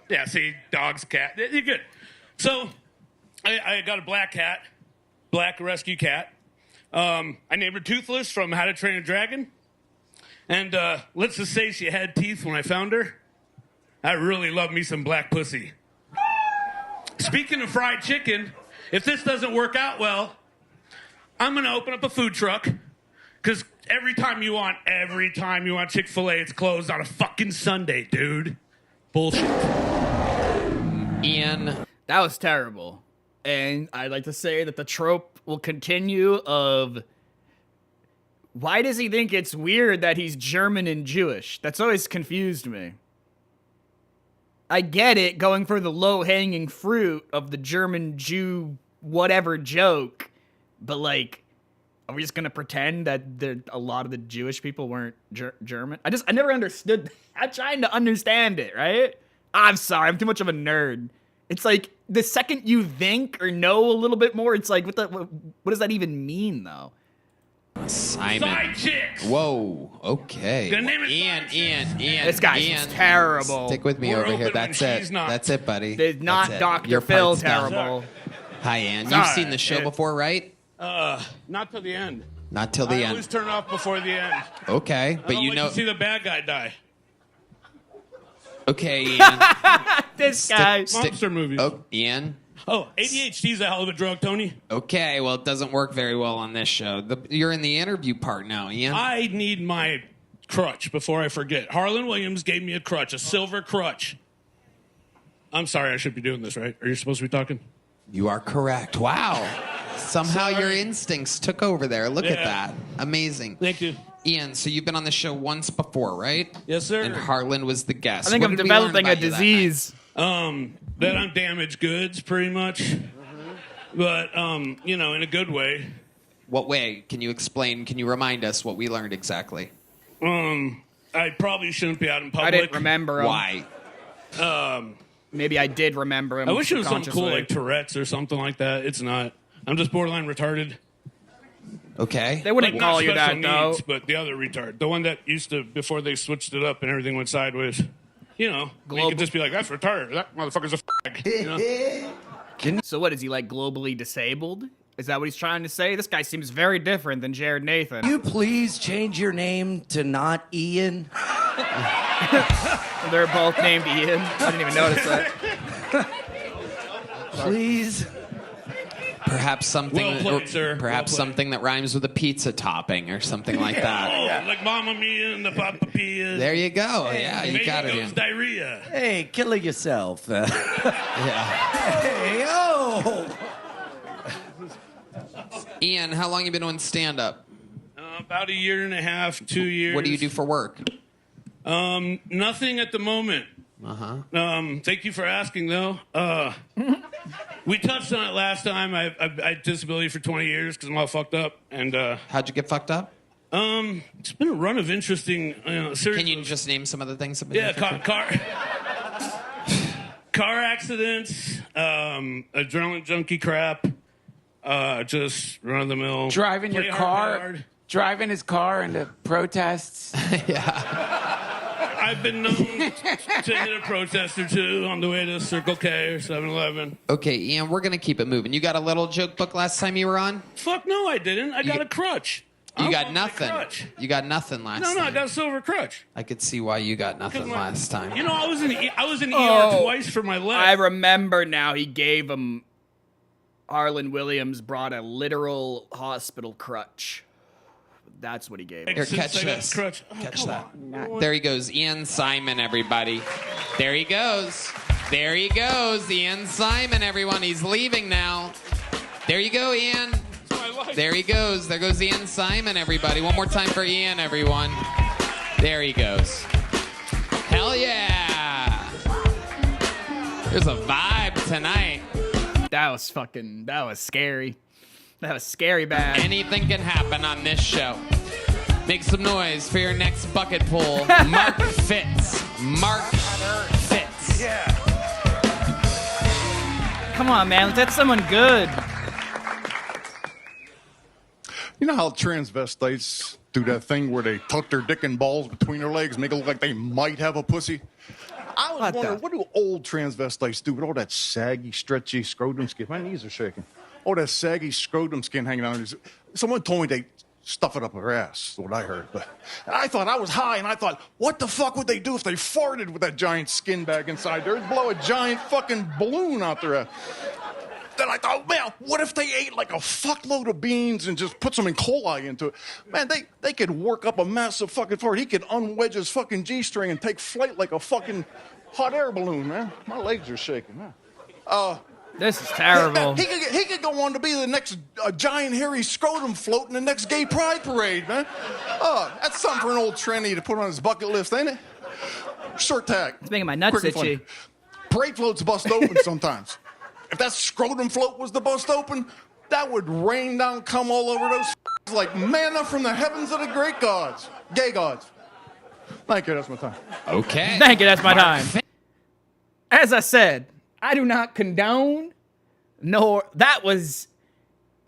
Yeah, see, dogs, cat. You're good. So I got a black cat, black rescue cat. I named her Toothless from How to Train a Dragon. And let's just say she had teeth when I found her. I really love me some black pussy. Speaking of fried chicken, if this doesn't work out well, I'm going to open up a food truck. Because every time you want Chick-fil-A, it's closed on a fucking Sunday, dude. Bullshit. Ian. That was terrible. And I'd like to say that the trope will continue of why does he think it's weird that he's German and Jewish? That's always confused me. I get it, going for the low-hanging fruit of the German Jew whatever joke, but like, are we just gonna pretend that a lot of the Jewish people weren't German? I never understood. I'm trying to understand it, right? I'm sorry, I'm too much of a nerd. It's like the second you think or know a little bit more, it's like, what does that even mean, though? Simon. Side chicks. Whoa. Okay. The name is Ian. This guy's Ian. terrible. Stick with me We're over here. open when That's she's it. not. That's it, buddy. There's not That's it. Dr. Your Phil part's done. terrible. Hi, Ian. Sorry. You've seen the show before, right? Not till the end. Not till the I end. always turn off before the end. Okay, I but don't you like know. to see the bad guy die. Okay, Ian. This guy. Monster movies. Oh, Ian. Oh, ADHD's a hell of a drug, Tony. Okay, well, it doesn't work very well on this show. You're in the interview part now, Ian. I need my crutch before I forget. Harlan Williams gave me a crutch, a silver crutch. I'm sorry, I should be doing this, right? Are you supposed to be talking? You are correct. Wow. Somehow your instincts took over there. Look at Yeah. that. Amazing. Thank you. Ian, so you've been on the show once before, right? Yes, sir. And Harlan was the guest. I think What I'm did we learn developing a about you that disease. That I'm damaged goods, pretty much. But, in a good way. night? What way? Can you explain? Can you remind us what we learned exactly? I probably shouldn't be out in public. I didn't remember him. Why? Maybe I did remember him. I wish it was something cool subconsciously. like Tourette's or something like that. It's not. I'm just borderline retarded. Okay. They wouldn't Like, call not you that, special though. needs, but the other retard. The one that used to, before they switched it up and everything went sideways. You could just be like, that's retarded. That motherfucker's a fag. So what, is he like globally disabled? Is that what he's trying to say? This guy seems very different than Jared Nathan. Can you please change your name to not Ian? They're both named Ian. I didn't even notice that. Please. Perhaps something. Well played, sir. Perhaps Well played. something that rhymes with a pizza topping or something like that. Oh, like Mamma Mia and the Papa Pia. There you go. Yeah, you Maybe got it. goes Ian. diarrhea. Hey, killing yourself. Yeah. Hey, oh. Ian, how long you been doing stand up? About a year and a half, 2 years. What do you do for work? Nothing at the moment. Thank you for asking, though. We touched on it last time. I had disability for 20 years because I'm all fucked up. And How'd you get fucked up? it's been a run of interesting series. Can you just name some of the things? Yeah, car accidents, adrenaline junkie crap, just run of the mill. Driving Play your hard, car, hard. driving his car into protests. I've been known to hit a protest or two on the way to Circle K or 7-Eleven. Okay, Ian, we're gonna keep it moving. You got a little joke book last time you were on? Fuck no, I didn't. I got a crutch. You I got want my nothing. crutch. You got nothing last No, time. I got a silver crutch. I could see why you got nothing 'Cause my- last time. I was in ER Oh, twice for my leg. I remember now. He gave him. Harlan Williams brought a literal hospital crutch. That's what he gave. Here, catch this. Catch that. There he goes. Ian Simon, everybody. There he goes. There he goes. Ian Simon, everyone. He's leaving now. There you go, Ian. There he goes. There goes Ian Simon, everybody. One more time for Ian, everyone. There he goes. Hell yeah. There's a vibe tonight. That was scary. That was scary bad. Anything can happen on this show. Make some noise for your next bucket pool. Mark Fitz. Mark Fitz. Yeah. Come on, man. That's someone good. You know how transvestites do that thing where they tuck their dick and balls between their legs, make it look like they might have a pussy? I was wondering, what do old transvestites do with all that saggy, stretchy scrotum skin? My knees are shaking. All that saggy scrotum skin hanging out. Someone told me they stuff it up their ass, what I heard. But I thought I was high, and I thought, what the fuck would they do if they farted with that giant skin bag inside there? It'd blow a giant fucking balloon out their ass. Then I thought, man, what if they ate like a fuckload of beans and just put some E. coli into it? Man, they could work up a massive fucking fart. He could unwedge his fucking G-string and take flight like a fucking hot air balloon, man. My legs are shaking, man. This is terrible. He could go on to be the next giant hairy scrotum float in the next gay pride parade, man. That's something for an old tranny to put on his bucket list, ain't it? Short tag. It's making my nuts Quick and funny. itchy. Parade floats bust open sometimes. If that scrotum float was to bust open, that would rain down cum all over those like manna from the heavens of the great gods. Gay gods. Thank you, that's my time. Okay. Thank you, that's my time. As I said, I do not condone, nor that was.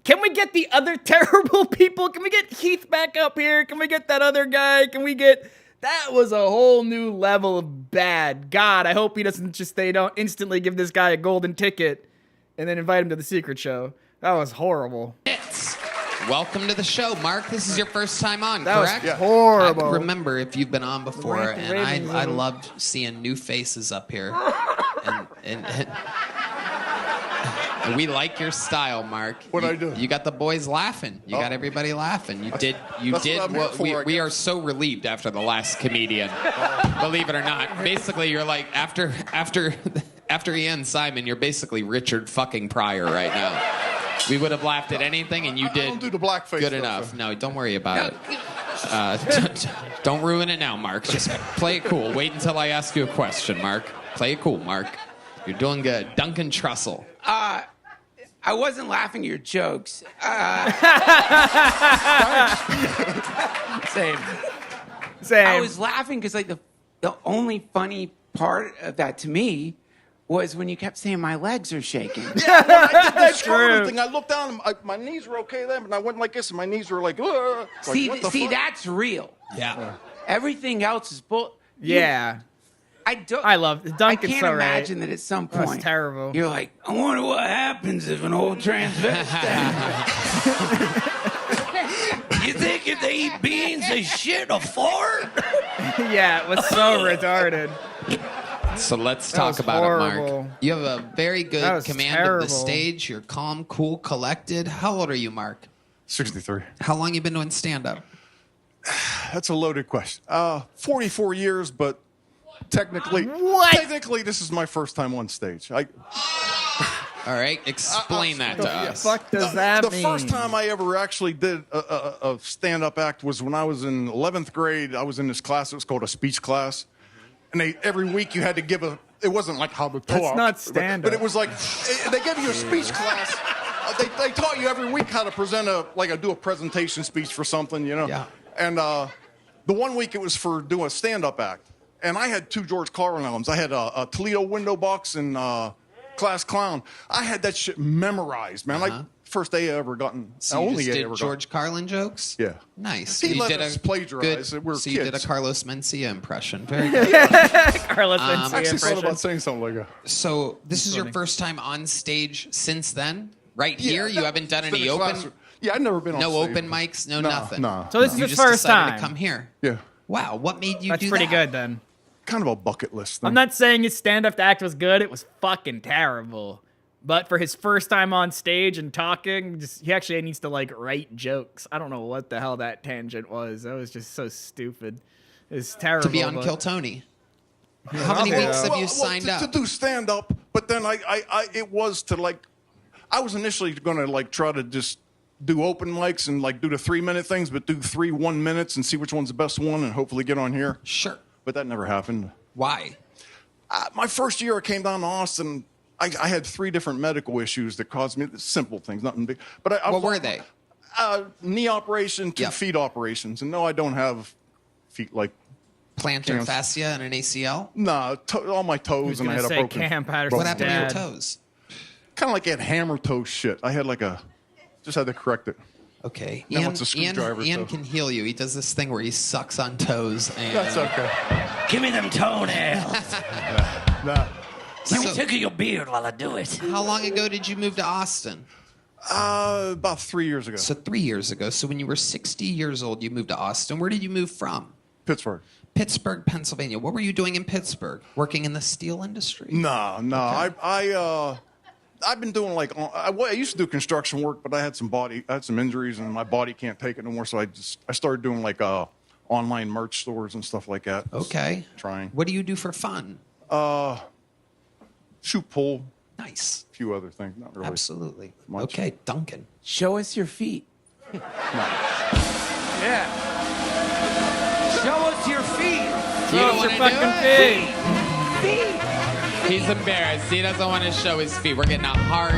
Can we get the other terrible people? Can we get Heath back up here? Can we get that other guy? Can we get. That was a whole new level of bad. God, I hope he doesn't just, they don't instantly give this guy a golden ticket and then invite him to the secret show. That was horrible. Welcome to the show, Mark. This is your first time on, That correct? was horrible. I remember if you've been on before, Right, and ratings I are- loved seeing new faces up here. and we like your style, Mark. What'd I do? You got the boys laughing. You got everybody laughing. You did That's what what I'm here for, I we guess. are so relieved after the last comedian. Believe it or not. Basically, you're like after Ian Simon, you're basically Richard fucking Pryor right now. We would have laughed at anything, and you did don't do the blackface good stuff, enough. so. No, don't worry about it. Don't ruin it now, Mark. Just play it cool. Wait until I ask you a question, Mark. Play it cool, Mark. You're doing good. Duncan Trussell. I wasn't laughing at your jokes. Same. Same. I was laughing because like the only funny part of that to me was when you kept saying my legs are shaking. Yeah, when I did the scrotum True. thing, I looked down, and my knees were okay then, but I went like this, and my knees were like, ugh. See, what the see, fuck? that's real. Yeah. Everything else is bull. Yeah. I love I Duncan's can't so right. imagine that at some That's point terrible. you're like, I wonder what happens if an old transvestite. You think if they eat beans, they shit a fart? Yeah, it was so retarded. So let's That talk was about it, horrible. Mark. You have a very That good was command of terrible. the stage. You're calm, cool, collected. How old are you, Mark? 63. How long you been doing stand-up? That's a loaded question. 44 years, but technically, this is my first time on stage. All right, explain that to us. Fuck does that the mean? first time I ever actually did a stand-up act was when I was in 11th grade. I was in this class. It was called a speech class. And every week you had to give it wasn't like how to talk. That's not stand-up. But it was like, they gave you a speech class. They taught you every week how to present do a presentation speech for something, you know? Yeah. And the one week it was for doing a stand-up act. And I had 2 George Carlin albums. I had a Toledo Window Box and Class Clown. I had that shit memorized, man. Like, first day I ever gotten. So you only just day I did ever George Carlin jokes? Yeah. Nice. He you let did us plagiarize it. We're so you did a kids. Carlos Mencia impression. Very good. Carlos I Mencia actually thought impression. about saying something like that. So this is your funny. first time on stage since then? Right here? You haven't done It's been any a open? class- Yeah, I've never been on No stage. open mics? No, No, nothing? no. So this is You his just first decided time. to come here? Yeah. Wow, what made you That's do pretty that? good then. Kind of a bucket list thing. I'm not saying his stand-up act was good. It was fucking terrible. But for his first time on stage and talking, he actually needs to like write jokes. I don't know what the hell that tangent was. That was just so stupid. It's terrible. To be on Kill Tony. How many weeks have you signed up? To do stand up, but then it was to like, I was initially going to like try to just do open mics and like do the 3-minute things, but do 3 1 minutes and see which one's the best one and hopefully get on here. Sure. But that never happened. Why? My first year I came down to Austin, I had 3 different medical issues that caused me simple things, nothing big. But what were they? Knee operation, 2 feet operations, and no, I don't have feet like plantar fascia and an ACL. No, all my toes, and I had a broken. What happened to your toes? Kind of like I had hammer toe shit. I had like just had to correct it. Okay. Then once a screwdriver. Ian can heal you. He does this thing where he sucks on toes. And That's okay. Give me them toenails. Nah. Let me tickle your beard while I do it. How long ago did you move to Austin? About 3 years ago. So 3 years ago. So when you were 60 years old, you moved to Austin. Where did you move from? Pittsburgh. Pittsburgh, Pennsylvania. What were you doing in Pittsburgh? Working in the steel industry? No. Okay. I've been doing like I used to do construction work, but I had some injuries and my body can't take it no more. So I started doing like online merch stores and stuff like that. Okay. Trying. What do you do for fun? Shoot pool. Nice. A few other things. Not really. Absolutely. Much. Okay, Duncan. Show us your feet. Yeah. Show us your feet. You don't your wanna do fucking it? feet. He's embarrassed. He doesn't want to show his feet. We're getting a hard.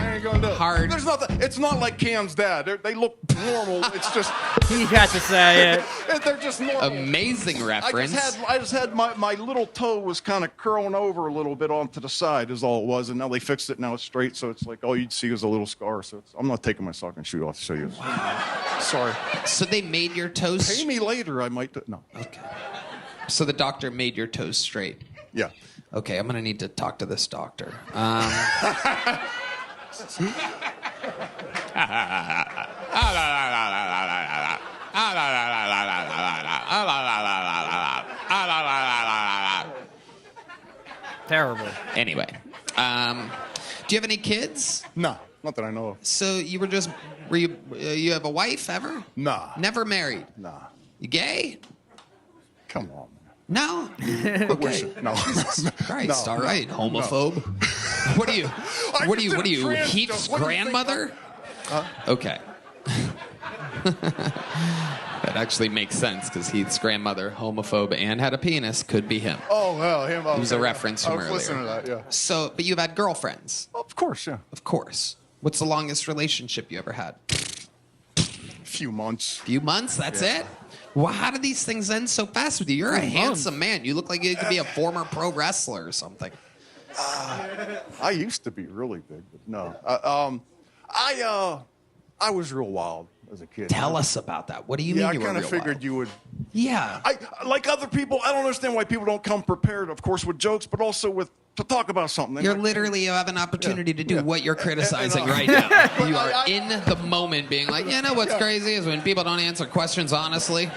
There's nothing. It's not like Cam's dad. They look normal. It's just. He had to say it. They're just normal. Amazing reference. I just had my little toe was kind of curling over a little bit onto the side is all it was, and now they fixed it. Now it's straight, so it's like all you'd see is a little scar. So I'm not taking my sock and shoe off to show you. Wow. Sorry. So they made your toes. Pay me later. I might. No. Okay. So the doctor made your toes straight. Yeah. Okay, I'm gonna need to talk to this doctor. Terrible. Anyway, do you have any kids? No, not that I know of. So you have a wife ever? Nah. Never married? Nah. You gay? Come on. No. Okay. No. Christ, No, all right, no. homophobe. What are you? What are you? Heath's grandmother? Okay. That actually makes sense because Heath's grandmother, homophobe, and had a penis, could be him. Oh well, him. It was a reference from I was earlier. listening to that. Yeah. So, but you've had girlfriends. Of course, yeah. Of course. What's the longest relationship you ever had? Few months. Few months? That's it? Well, how do these things end so fast with you? You're a handsome man. You look like you could be a former pro wrestler or something. I used to be really big, but no. I was real wild as a kid. Tell us about that. What do you mean you were I kind of real figured wild? you would. Yeah. Like other people, I don't understand why people don't come prepared, of course, with jokes, but also to talk about something. You're literally have an opportunity to do what you're criticizing right now. You are in the moment being like, you know what's crazy is when people don't answer questions honestly.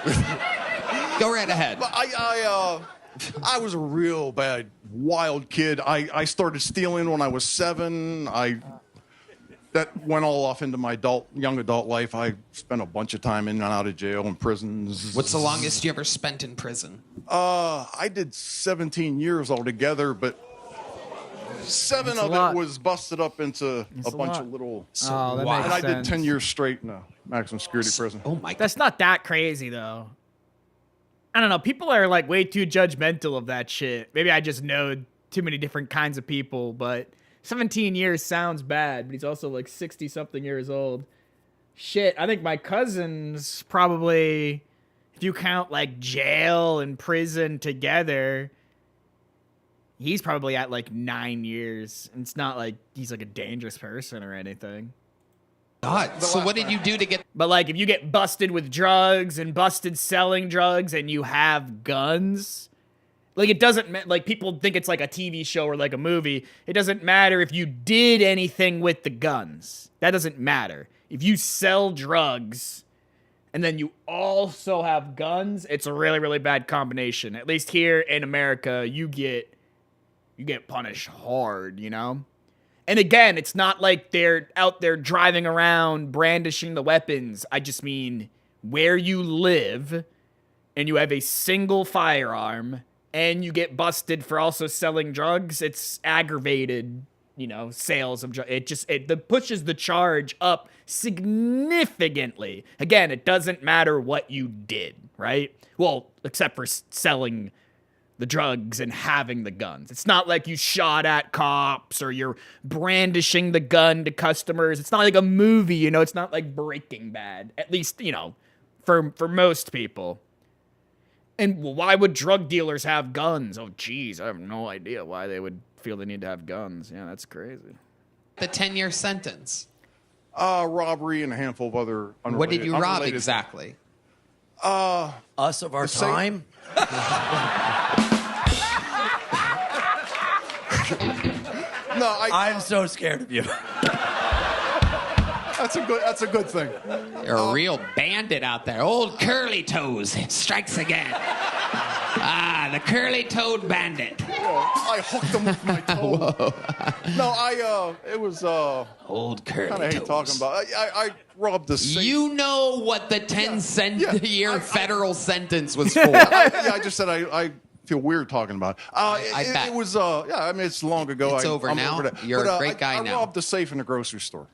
Go right ahead. But I was a real bad, wild kid. I started stealing when I was 7. That went all off into my young adult life. I spent a bunch of time in and out of jail and prisons. What's the longest you ever spent in prison? I did 17 years altogether, but 7 of it was busted up into a bunch of little. Oh, that makes and I did sense. 10 years straight in a maximum security prison. Oh my! That's not that crazy though. I don't know. People are like way too judgmental of that shit. Maybe I just know too many different kinds of people, but 17 years sounds bad, but he's also like 60 something years old. Shit, I think my cousin's probably, if you count like jail and prison together, he's probably at like 9 years. And it's not like he's like a dangerous person or anything. God. So what did you do to get? But like if you get busted with drugs and busted selling drugs and you have guns, like it doesn't like people think it's like a TV show or like a movie. It doesn't matter if you did anything with the guns. That doesn't matter. If you sell drugs and then you also have guns, it's a really, really bad combination. At least here in America, you get punished hard, you know? And again, it's not like they're out there driving around brandishing the weapons. I just mean where you live and you have a single firearm and you get busted for also selling drugs, it's aggravated, sales of drugs. It pushes the charge up significantly. Again, it doesn't matter what you did, right? Well, except for selling the drugs and having the guns. It's not like you shot at cops or you're brandishing the gun to customers. It's not like a movie, it's not like Breaking Bad. At least, for most people. And why would drug dealers have guns? Oh, geez, I have no idea why they would feel the need to have guns. Yeah, that's crazy. The 10-year sentence. Robbery and a handful of other unrelated. What did you rob exactly? Us of our time? No, I'm so scared of you. That's a good thing. You're a real bandit out there. Old Curly Toes strikes again. The curly-toed bandit. I hooked him with my toe. No, it was old curly kind of hate talking about. I robbed the safe. You know what the 10-year federal sentence was for. I just said I feel weird talking about it. I bet. It was, it's long ago. It's over now. Over that. You're a great guy I now. robbed the safe in the grocery store.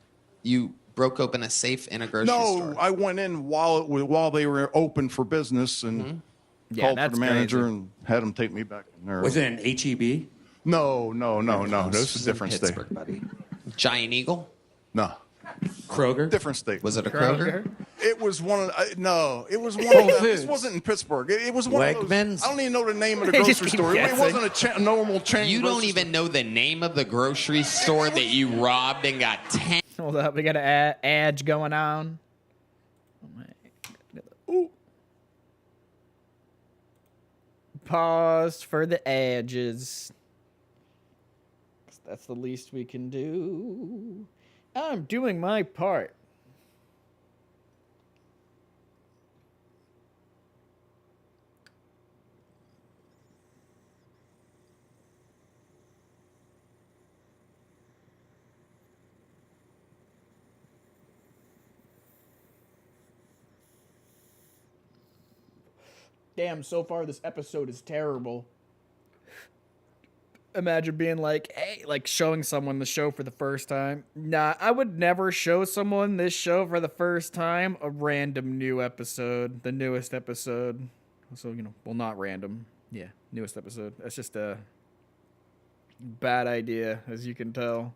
You broke open a safe in a grocery store? No, I went in while they were open for business and called for the manager and had him take me back in there. Was it an H-E-B? No. This is a different state. Buddy. Giant Eagle? No. Kroger? Different state. Was it a Kroger? It was one of it was one Whole of Foods. This wasn't in Pittsburgh. It was one of those. Wegmans? I don't even know the name of the They just grocery keep store. It guessing. wasn't a normal chain. You don't grocery even know the name of the grocery store that you robbed and got 10. Hold up, we got an ad going on. Oh my. Ooh. Pause for the edges. That's the least we can do. I'm doing my part. Damn, so far this episode is terrible. Imagine being like, hey, like showing someone the show for the first time. Nah, I would never show someone this show for the first time. A random new episode, the newest episode. So, well, not random. Yeah, newest episode. That's just a bad idea, as you can tell.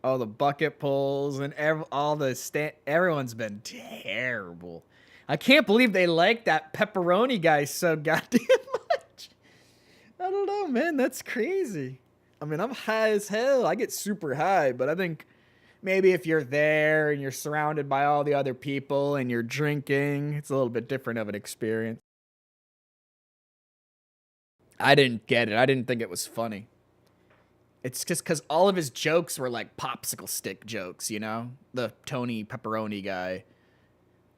All the bucket pulls and everyone's been terrible. I can't believe they like that pepperoni guy so goddamn much. I don't know, man. That's crazy. I mean, I'm high as hell. I get super high, but I think maybe if you're there and you're surrounded by all the other people and you're drinking, it's a little bit different of an experience. I didn't get it. I didn't think it was funny. It's just because all of his jokes were like popsicle stick jokes, The Tony Pepperoni guy.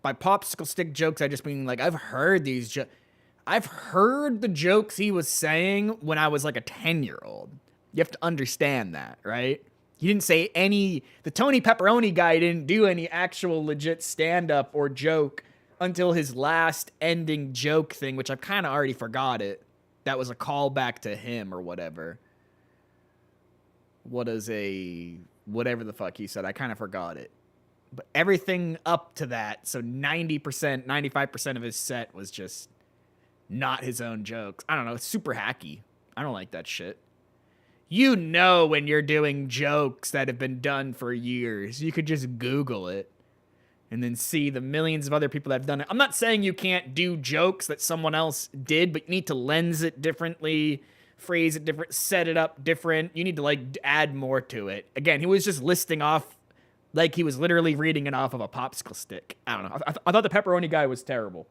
By popsicle stick jokes, I just mean like I've heard these jokes. I've heard the jokes he was saying when I was like a 10-year-old. You have to understand that, right? He didn't say the Tony Pepperoni guy didn't do any actual legit stand-up or joke until his last ending joke thing, which I've kind of already forgot it. That was a callback to him or whatever. Whatever the fuck he said. I kind of forgot it. But everything up to that, so 90%, 95% of his set was just not his own jokes. I don't know, it's super hacky. I don't like that shit. When you're doing jokes that have been done for years. You could just Google it and then see the millions of other people that have done it. I'm not saying you can't do jokes that someone else did, but you need to lens it differently, phrase it different, set it up different. You need to add more to it. Again, he was just listing off like he was literally reading it off of a popsicle stick. I don't know. I thought the pepperoni guy was terrible.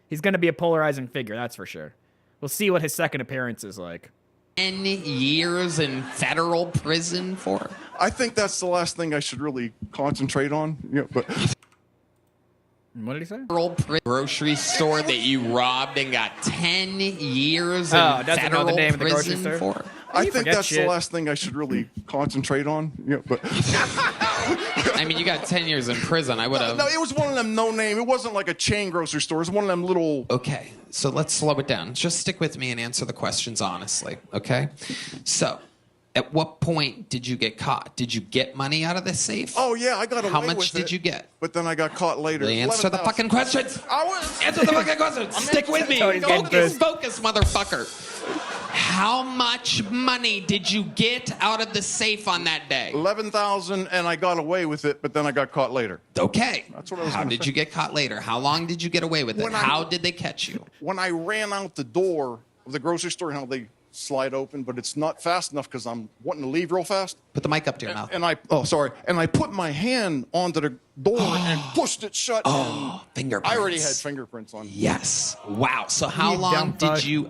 He's going to be a polarizing figure, that's for sure. We'll see what his second appearance is like. 10 years in federal prison for? I think that's the last thing I should really concentrate on. But what did he say? Grocery store that you robbed and got 10 years in doesn't know federal the name of the grocery prison store? for? I think forget that's shit. the last thing I should really concentrate on. Yeah, but I mean, you got 10 years in prison. I would have. no, it was one of them no name. It wasn't like a chain grocery store. It was one of them little. Okay, so let's slow it down. Just stick with me and answer the questions honestly, okay? So, at what point did you get caught? Did you get money out of the safe? Oh yeah, I got away How with much it, did you get? But then I got caught later. Answer the 11,000. fucking questions. Answer the fucking questions. Stick with me. Tony's getting Focus, motherfucker. How much money did you get out of the safe on that day? 11,000, and I got away with it. But then I got caught later. Okay. That's what I was How gonna did say. you get caught later? How long did you get away with it? When I- How did they catch you? When I ran out the door of the grocery store, how they slide open, but it's not fast enough because I'm wanting to leave real fast. Put the mic up to your mouth. And I put my hand onto the door and pushed it shut. Oh, fingerprints. I already had fingerprints on it. Yes. Wow. So how You long dumb did fuck. you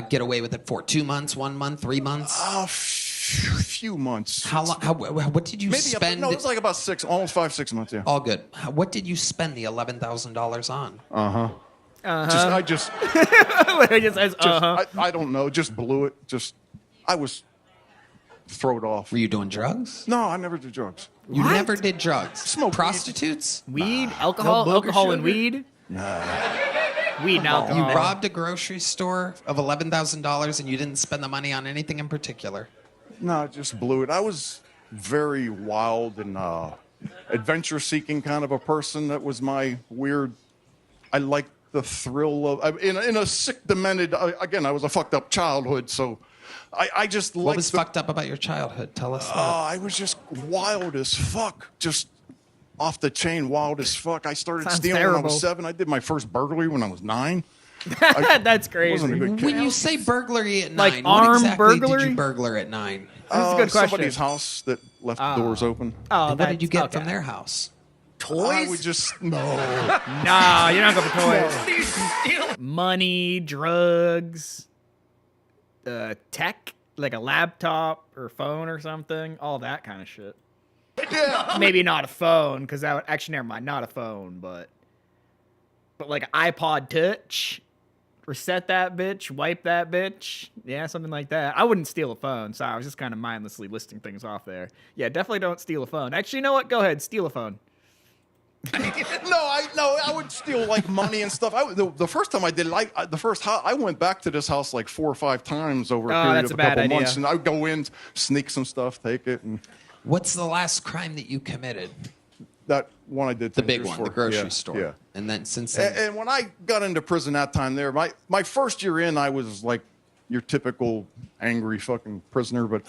get away with it for? 2 months, 1 month, 3 months? A few months. How long? What did you Maybe spend? no, it was like about almost 5-6 months. Yeah. All good. What did you spend the $11,000 on? I just It just says, I don't know. Just blew it. I was thrown off. Were you doing drugs? No, I never did drugs. You never did drugs. Smoked weed. Prostitutes? weed, alcohol, No booger alcohol and sugar? weed. Weed and alcohol. You robbed a grocery store of $11,000 and you didn't spend the money on anything in particular. No, I just blew it. I was very wild and adventure-seeking kind of a person. That was my weird. I liked the thrill of in a sick, demented. Again, I was a fucked up childhood, so I just What liked was fucked up about your childhood? Tell us that. I was just wild as fuck, just off the chain, wild as fuck. I started Sounds stealing when I terrible. was 7. I did my first burglary when I was 9. That's Wasn't a crazy. good kid. When you say burglary at 9, Like what armed exactly did burglary? you burglar at 9? That's a good question. Somebody's house that left the doors open. Oh, And what did you get okay. from their house? I would just no. Nah, you're not going for toys. Money, drugs, tech, like a laptop or phone or something, all that kind of shit. Yeah. Maybe not a phone, because that would actually never mind, not a phone, but like an iPod Touch, reset that bitch, wipe that bitch, yeah, something like that. I wouldn't steal a phone, so I was just kind of mindlessly listing things off there. Yeah, definitely don't steal a phone. Actually, you know what? Go ahead, steal a phone. I would steal like money and stuff. The first time I did it, I went back to this house like 4 or 5 times over a Oh, period that's of a a bad couple idea. months, and I'd go in, sneak some stuff, take it, and What's the last crime that you committed? that one I did. The 10 big years one, for. the grocery Yeah, store. Yeah. And then since then, And when I got into prison that time there, my first year in, I was like your typical angry fucking prisoner. But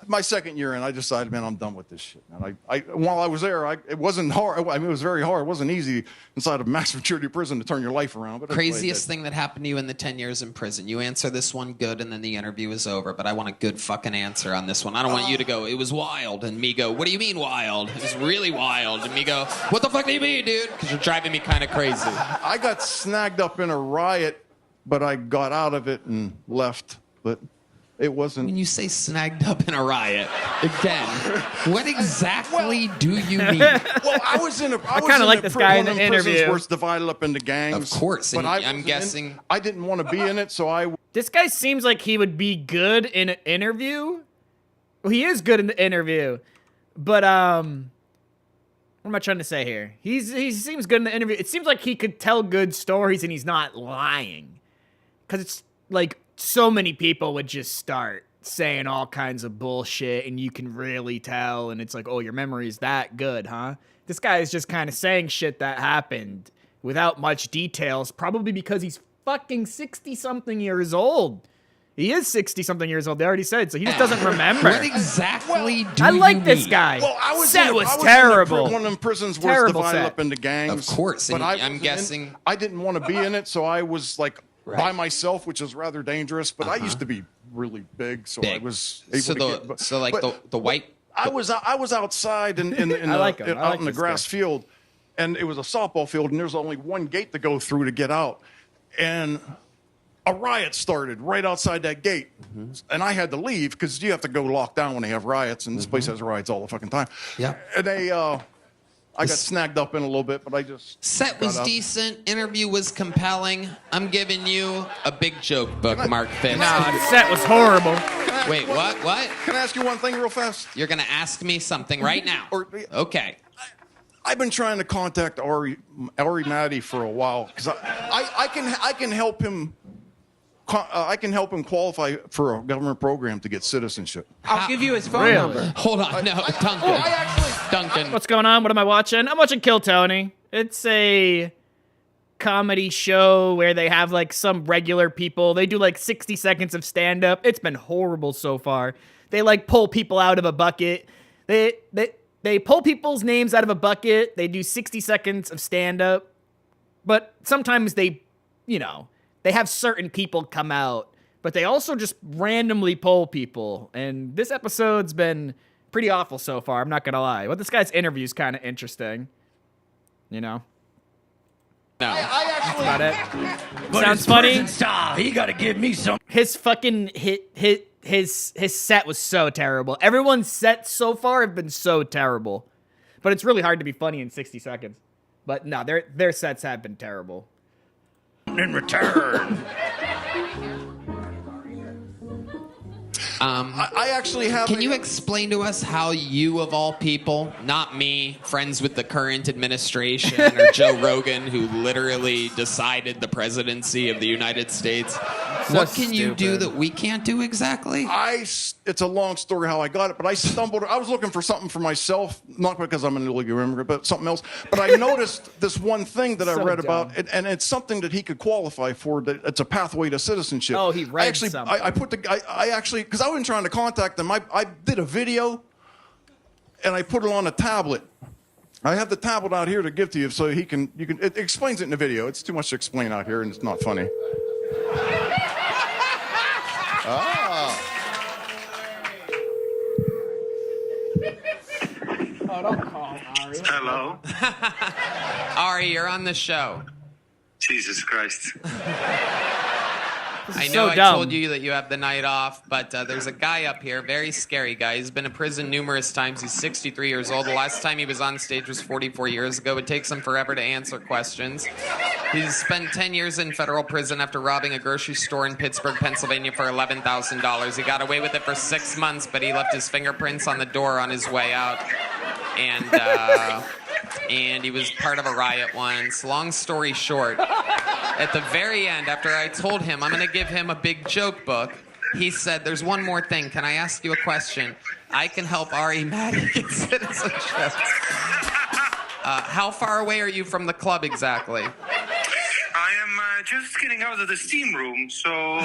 my second year in, I decided, man, I'm done with this shit. And while I was there, it wasn't hard. I mean, it was very hard. It wasn't easy inside a maximum security prison to turn your life around. But that's what I craziest did. thing that happened to you in the 10 years in prison. You answer this one good and then the interview is over, but I want a good fucking answer on this one. I don't want you to go, it was wild, and me go, what do you mean wild? It was really wild. And me go, what the fuck do you mean, dude? Because you're driving me kind of crazy. I got snagged up in a riot, but I got out of it and left. But it wasn't. When you say snagged up in a riot, again, what exactly do you mean? Well, I was in a. I kinda like this guy in the one of them prisons interview. where it's divided up into gangs. Of course, but and I I'm wasn't guessing- I didn't want to be in it, so I. This guy seems like he would be good in an interview. Well, he is good in the interview, but what am I trying to say here? He seems good in the interview. It seems like he could tell good stories and he's not lying, because it's like so many people would just start saying all kinds of bullshit and you can really tell, and it's like, oh, your memory's that good, huh? This guy is just kind of saying shit that happened without much details, probably because he's fucking 60-something years old. He is 60-something years old. They already said, so he just doesn't remember. What exactly do I like you this mean? guy. Well, I was Set in, was I was terrible. in one of them prisons where it's Terrible divided set. up into gangs. Of course, but and I I'm wasn't guessing- I didn't want to be in it, so I was like Right. by myself, which is rather dangerous. But I used to be really big, so I Big. was able So to the- get. But, so like but- the white- I was outside in I like him. I out like in the this grass guy. field, and it was a softball field, and there's only one gate to go through to get out, and a riot started right outside that gate, and I had to leave because you have to go lock down when they have riots, and this place has riots all the fucking time. Yeah. And I got snagged up in a little bit, but I just Set was got up. decent. Interview was compelling. I'm giving you a big joke book, Mark Fitz. Nah, the set was horrible. Wait, what? What? Can I ask you one thing real fast? You're gonna ask me something right now. Okay. I've been trying to contact Ari Maddie for a while because I can help him. I can help him qualify for a government program to get citizenship. I'll give you his phone number. Hold on, no, Duncan. Duncan. What's going on? What am I watching? I'm watching Kill Tony. It's a comedy show where they have like some regular people. They do like 60 seconds of stand-up. It's been horrible so far. They like pull people out of a bucket. They pull people's names out of a bucket. They do 60 seconds of stand-up. But sometimes they have certain people come out, but they also just randomly poll people. And this episode's been pretty awful so far, I'm not gonna lie. But this guy's interview's kind of interesting. No. I That's about it. But Sounds his funny. prison style, he got to give me some. His fucking his set was so terrible. Everyone's sets so far have been so terrible. But it's really hard to be funny in 60 seconds. But no, their sets have been terrible. In return. I actually have. Can you explain to us how you, of all people, not me, friends with the current administration, or Joe Rogan, who literally decided the presidency of the United States, what can you do that we can't do exactly? It's a long story how I got it, but I stumbled. I was looking for something for myself, not because I'm an illegal immigrant, but something else. But I noticed this one thing that I read about, and it's something that he could qualify for. That it's a pathway to citizenship. Oh, he read something. something. I put I actually, because I wasn't trying to contact them. I did a video, and I put it on a tablet. I have the tablet out here to give to you, so you can. It explains it in the video. It's too much to explain out here, and it's not funny. Oh, don't call Ari. Hello. Ari, you're on the show. Jesus Christ. I know so I dumb. told you that you have the night off, but there's a guy up here, very scary guy. He's been in prison numerous times. He's 63 years old. The last time he was on stage was 44 years ago. It takes him forever to answer questions. He's spent 10 years in federal prison after robbing a grocery store in Pittsburgh, Pennsylvania for $11,000. He got away with it for 6 months, but he left his fingerprints on the door on his way out. And he was part of a riot once. Long story short, at the very end, after I told him I'm going to give him a big joke book, he said, "There's one more thing. Can I ask you a question? I can help Ari Maddie get citizenship." How far away are you from the club exactly? I am just getting out of the steam room, so...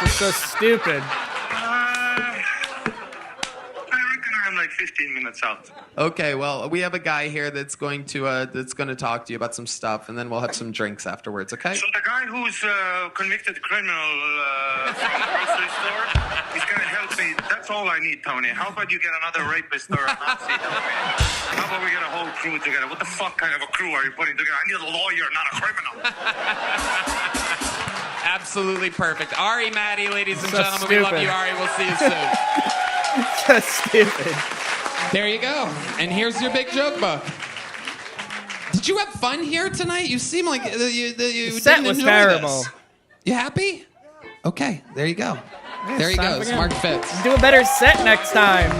This is so stupid. I'm like 15 minutes out. Okay, well, we have a guy here that's going to talk to you about some stuff, and then we'll have some drinks afterwards, okay? So the guy who's convicted criminal from the grocery store, he's going to help me. That's all I need, Tony. How about you get another rapist or a Nazi? How about we get a whole crew together? What the fuck kind of a crew are you putting together? I need a lawyer, not a criminal. Absolutely perfect. Ari Maddie, ladies and So gentlemen, we love stupid. you, Ari. We'll see you soon. So stupid. There you go. And here's your big joke book. Did you have fun here tonight? You seem like you The set didn't was enjoy terrible. this. You happy? Okay, there you go. There he Time goes, for him. Mark Fitz. Do a better set next time.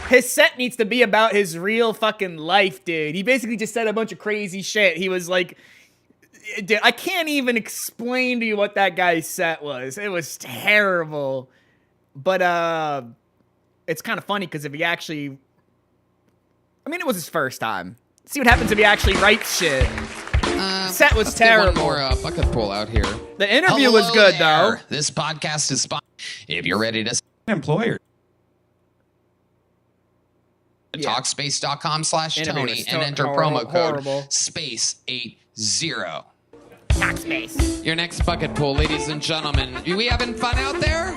His set needs to be about his real fucking life, dude. He basically just said a bunch of crazy shit. He was like, dude, I can't even explain to you what that guy's set was. It was terrible. But it's kind of funny because if he actually, I mean, it was his first time. See what happens if he actually writes shit. Set was Let's terrible. Get one more bucket pull out here. The interview was good, though. This podcast is sponsored. If you're ready to employer. Talkspace.com/Tony and enter horrible. promo code SPACE80. Talkspace. Your next bucket pull, ladies and gentlemen. Are we having fun out there?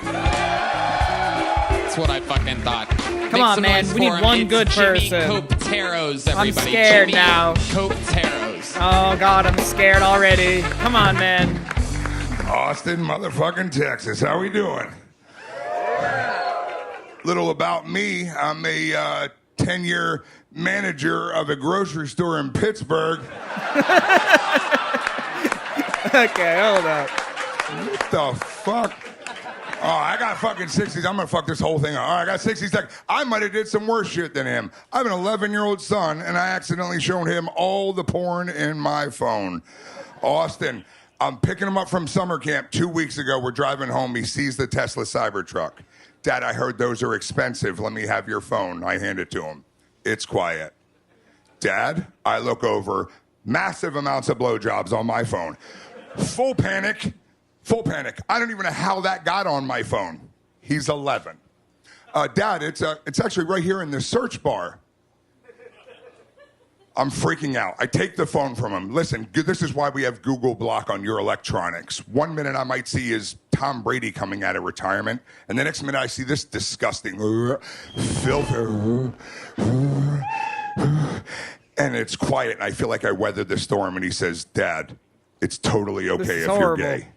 That's what I fucking thought. Come on, man. We need one good person. Jimmy Copeteros, I'm everybody. scared Jimmy now. Copeteros. Oh, God, I'm scared already. Come on, man. Austin, motherfucking Texas. How we doing? Little about me. I'm a 10 10-year manager of a grocery store in Pittsburgh. Okay, hold up. What the fuck? Oh, I got fucking 60s. I'm gonna fuck this whole thing up. All right, I got 60 seconds. I might have did some worse shit than him. I have an 11-year-old son, and I accidentally showed him all the porn in my phone. Austin, I'm picking him up from summer camp 2 weeks ago. We're driving home. He sees the Tesla Cybertruck. Dad, I heard those are expensive. Let me have your phone. I hand it to him. It's quiet. Dad, I look over. Massive amounts of blowjobs on my phone. Full panic. Full panic. I don't even know how that got on my phone. He's 11. Dad, it's actually right here in the search bar. I'm freaking out. I take the phone from him. Listen, this is why we have Google Block on your electronics. 1 minute I might see is Tom Brady coming out of retirement, and the next minute I see this disgusting filter. And it's quiet, and I feel like I weathered the storm, and he says, Dad, it's totally okay if you're gay.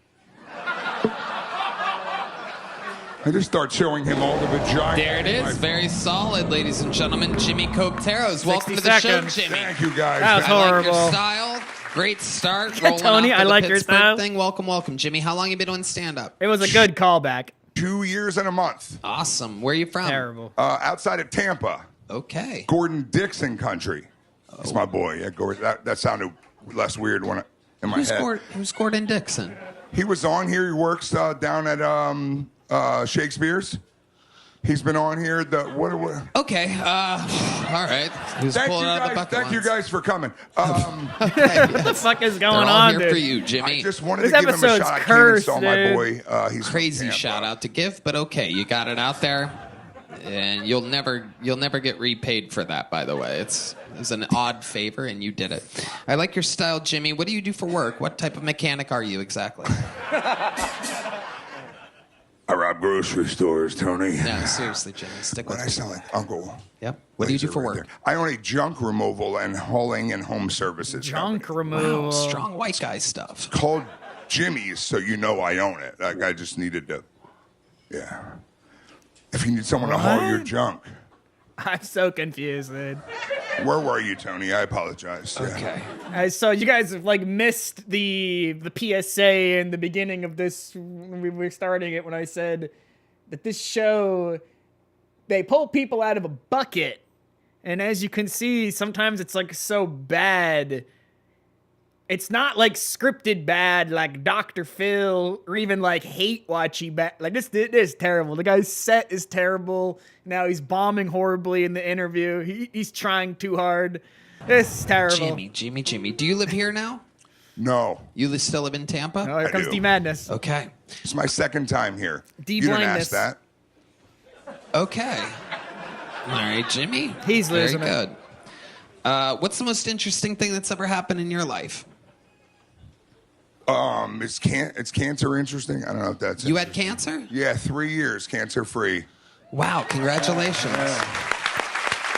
I just start showing him all the vagina. There it is. Very solid, ladies and gentlemen. Jimmy Coteros. Welcome to the show, Jimmy. Thank you, guys. That was I like horrible. your style. Great start. Yeah, Rolling Tony, off I with like the your Pittsburgh style. thing. Welcome, Jimmy. How long you been doing stand-up? It was a good callback. 2 years and a month. Awesome. Where are you from? Terrible. Outside of Tampa. Okay. Gordon Dixon country. That's my boy. Yeah, Gordon. That sounded less weird when in my head. Who's Gordon Dixon? He was on here. He works down at Shakespeare's. He's been on here. Okay. All right. Who's Thank you pulling out the guys. bucket Thank you ones? guys for coming. What the fuck is going They're all on, here dude? for you, Jimmy. I just wanted This to give him a episode's shot. I came and cursed, saw my dude. boy. He's Crazy shout out to give, but okay, you got it out there, and you'll never get repaid for that. By the way, it's an odd favor, and you did it. I like your style, Jimmy. What do you do for work? What type of mechanic are you exactly? I rob grocery stores, Tony. No, seriously, Jimmy, stick with When I it. sound like Uncle. Yep. What do you do for work? I own a junk removal and hauling and home services. Junk company. removal. Wow, strong white guy stuff. It's called Jimmy's, so you know I own it. Like I just needed to. Yeah. If you need someone to haul your junk. I'm so confused, dude. Where were you, Tony? I apologize. Okay. So you guys have like missed the PSA in the beginning of this when we were starting it when I said that this show they pull people out of a bucket, and as you can see, sometimes it's like so bad. It's not like scripted bad like Dr. Phil or even like hate watchy bad. Like this is terrible. The guy's set is terrible. Now he's bombing horribly in the interview. He's trying too hard. This is terrible. Jimmy. Do you live here now? No. You still live in Tampa? Oh, here comes do. D Madness. Okay. It's my second time here. D You didn't blindness. ask that. Okay. All right, Jimmy. He's Very losing it. good. What's the most interesting thing that's ever happened in your life? It's cancer interesting? I don't know if that's You had cancer? Yeah, 3 years cancer free. Wow, congratulations.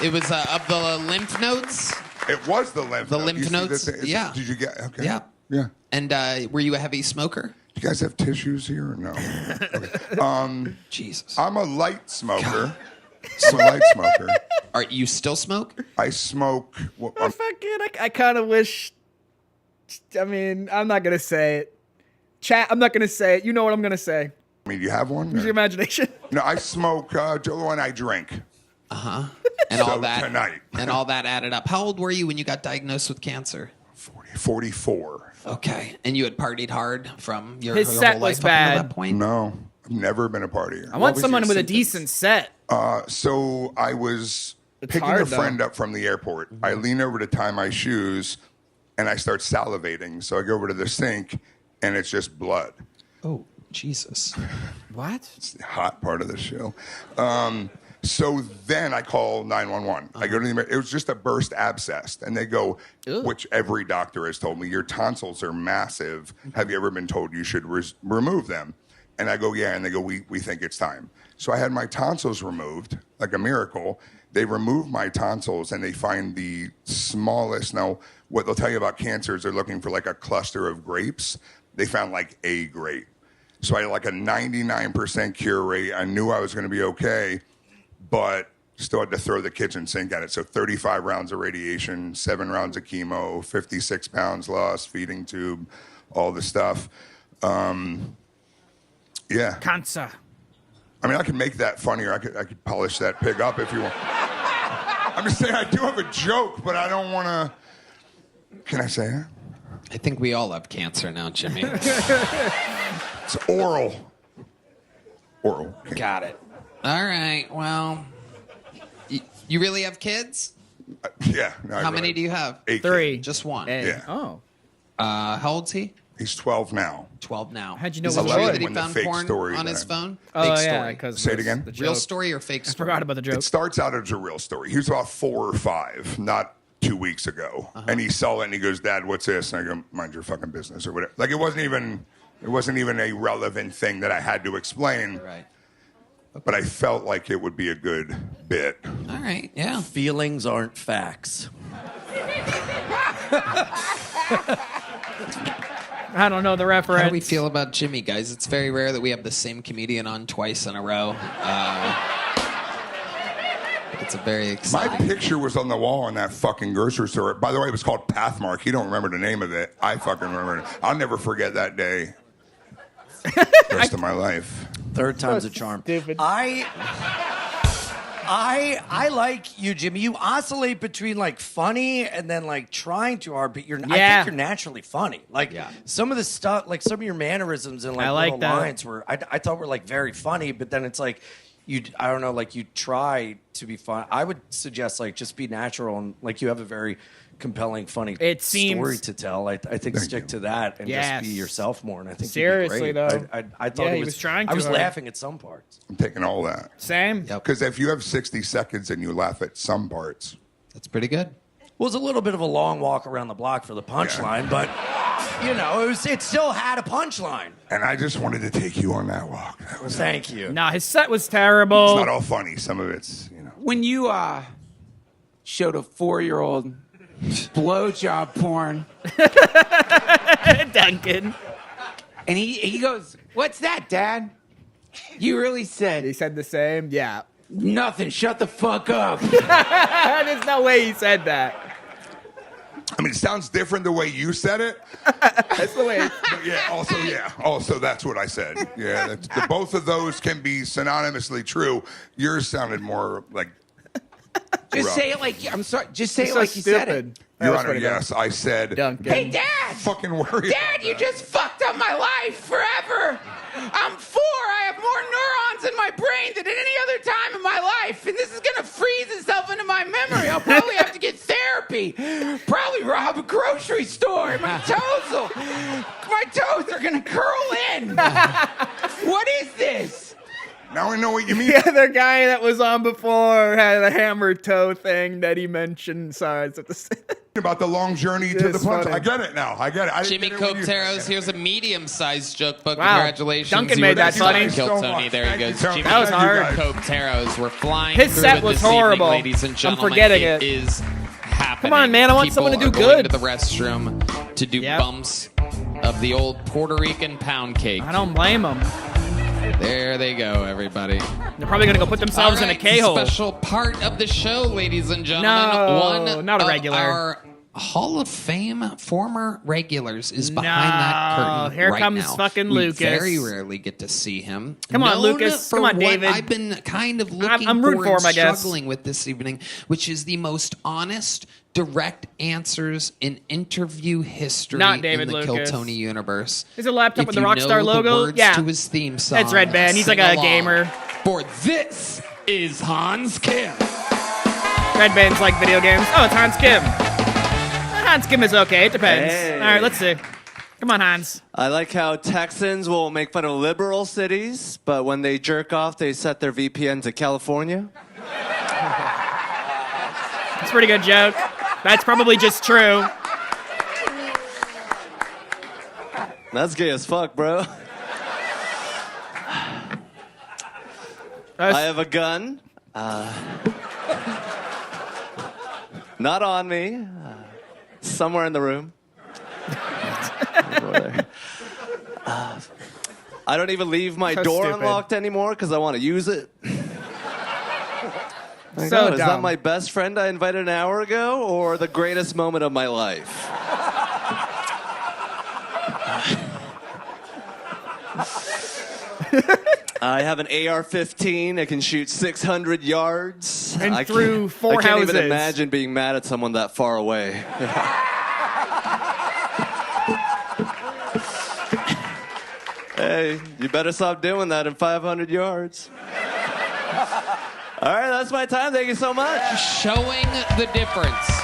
It was of the lymph nodes? It was the lymph The node. lymph You see nodes? this? Yeah. Did you get okay? Yeah. Yeah. And were you a heavy smoker? You guys have tissues here or no? Okay. Jesus. I'm a light smoker. I'm a light smoker. Are you still smoke? I smoke. I kind of wish. I mean, I'm not gonna say it. Chat. I'm not gonna say it. You know what I'm gonna say. I mean, do you have one? Use your imagination. No, I smoke. Jolo and I drink. And all So that tonight. and all that added up. How old were you when you got diagnosed with cancer? 44. Okay. And you had partied hard from your His whole set life was up until bad. that point? No, I've never been a partier. I want someone with a decent set. So I was picking hard, a friend up from the airport. I lean over to tie my shoes, and I start salivating. So I go over to the sink, and it's just blood. Oh, Jesus. What? It's the hot part of the show. So then I call 911. I go to the. It was just a burst abscess, and they go, which every doctor has told me, your tonsils are massive. Have you ever been told you should remove them? And I go, yeah. And they go, we think it's time. So I had my tonsils removed, like a miracle. They remove my tonsils, and they find the smallest. Now, what they'll tell you about cancer is they're looking for like a cluster of grapes. They found like a grape. So I had like a 99% cure rate. I knew I was going to be okay. But Still had to throw the kitchen sink at it. So 35 rounds of radiation, 7 rounds of chemo, 56 pounds lost, feeding tube, all the stuff. Yeah. Cancer. I mean, I can make that funnier. I could polish that pig up if you want. I'm just saying I do have a joke, but I don't want to. Can I say it? I think we all have cancer now, Jimmy. It's oral. Oral. Got it. All right. Well, you really have kids? Yeah. No, How many do you have? 8 3. kids. Just one. Yeah. Oh. How old's he? He's 12 now. 12 now. How'd you know Is it it was true boy? that he When the found fake porn story on that his I- phone? Oh, Fake yeah, story. because Say it again? Real story or fake I story? forgot about the joke. It starts out as a real story. He was about 4 or 5, not 2 weeks ago. And he saw it and he goes, Dad, what's this? And I go, mind your fucking business or whatever. Like it wasn't even a relevant thing that I had to explain. Right. But I felt like it would be a good bit. All right. Yeah. Feelings aren't facts. I don't know the reference. How do we feel about Jimmy, guys? It's very rare that we have the same comedian on twice in a row. It's a very My exciting. picture was on the wall in that fucking grocery store. By the way, it was called Pathmark. He don't remember the name of it. I fucking remember it. I'll never forget that day. The rest of my life. Third time's a charm. Stupid. I like you, Jimmy. You oscillate between like funny and then like trying too hard, but I Yeah. think you're naturally funny. Like some of the stuff, like some of your mannerisms and like I like little that. lines were I thought were like very funny, but then it's like I don't know, like you try to be fun. I would suggest like just be natural and like you have a very compelling, funny story to tell. I think stick to that and just be Yes. yourself more. And I think Seriously, you'd be great. though. I thought Yeah, it he was trying I too was hard. laughing at some parts. I'm taking all that. Same. Because if you have 60 seconds and you laugh at some parts, that's pretty good. Well, it was a little bit of a long walk around the block for the punchline, but you know, it still had a punchline. And I just wanted to take you on that walk. That was Thank you. No, his set was terrible. It's not all funny. Some of it's, you know. When you showed a 4-year-old blowjob porn, Duncan, and he goes, "What's that, Dad?" You really said he said the same. Yeah. nothing. Shut the fuck up. There's no way he said that. I mean, it sounds different the way you said it. That's the way. But also that's what I said. Yeah, both of those can be synonymously true. Yours sounded more like. Just rough. say it like I'm sorry. Just say It's it so like you said it. stupid. Your Honor, yes, I said. Duncan. Hey, Dad! Fucking worry. Dad, you just fucked up my life forever. I'm 4. I have more neurons in my brain than at any other time in my life, and this is gonna freeze itself into my memory. I'll probably have to get therapy. Probably rob a grocery store. My toes are gonna curl in. What is this? Now I know what you mean. The other guy that was on before had a hammer toe thing that he mentioned. Sorry, it's at the About the long journey to the It's punch. funny. I get it now. I get it. I didn't Jimmy get it when you- Copteros, here's a medium-sized joke book. Wow. Congratulations. Duncan You made were that the funny. Kill So Tony. much. There he Thank you, goes. Tony. Jimmy That was hard. Copteros. We're flying His through set it was this horrible. evening, ladies and I'm gentlemen. forgetting It it. is happening. Come on, man, I want People someone to do are going good. to the restroom to do Yep. bumps of the old Puerto Rican pound cake. I don't blame him. There they go, everybody. They're probably gonna go put themselves in a K-hole. Special part of the show, ladies and gentlemen. No, One not a of regular. our Hall of Fame former regulars is behind that curtain. Here right comes now. fucking We Lucas. very rarely get to see him. Come on, Known Lucas. for Come on, what David. I've been kind of looking I'm rooting for him, I and guess. struggling with this evening, which is the most honest, direct answers in interview history Not David in the Lucas. Kill Tony universe. Is it a laptop If with the you Rockstar know the logo? words Yeah. to his theme song. It's Red Band. He's like sing a along. gamer. For this is Hans Kim. Red Band's like video games. Oh, it's Hans Kim. Hans Kim is okay. It depends. Hey. All right, let's see. Come on, Hans. I like how Texans will make fun of liberal cities, but when they jerk off, they set their VPN to California. It's a pretty good joke. That's probably just true. That's gay as fuck, bro. I have a gun. Not on me. Somewhere in the room. Over there. I don't even leave my So door stupid. unlocked anymore because I want to use it. Like, So is that dumb. my best friend I invited an hour ago, or the greatest moment of my life? I have an AR-15. It can shoot 600 yards. And I through can't- four I can't houses. even imagine being mad at someone that far away. Hey, you better stop doing that in 500 yards. All right, that's my time. Thank you so much. Showing the difference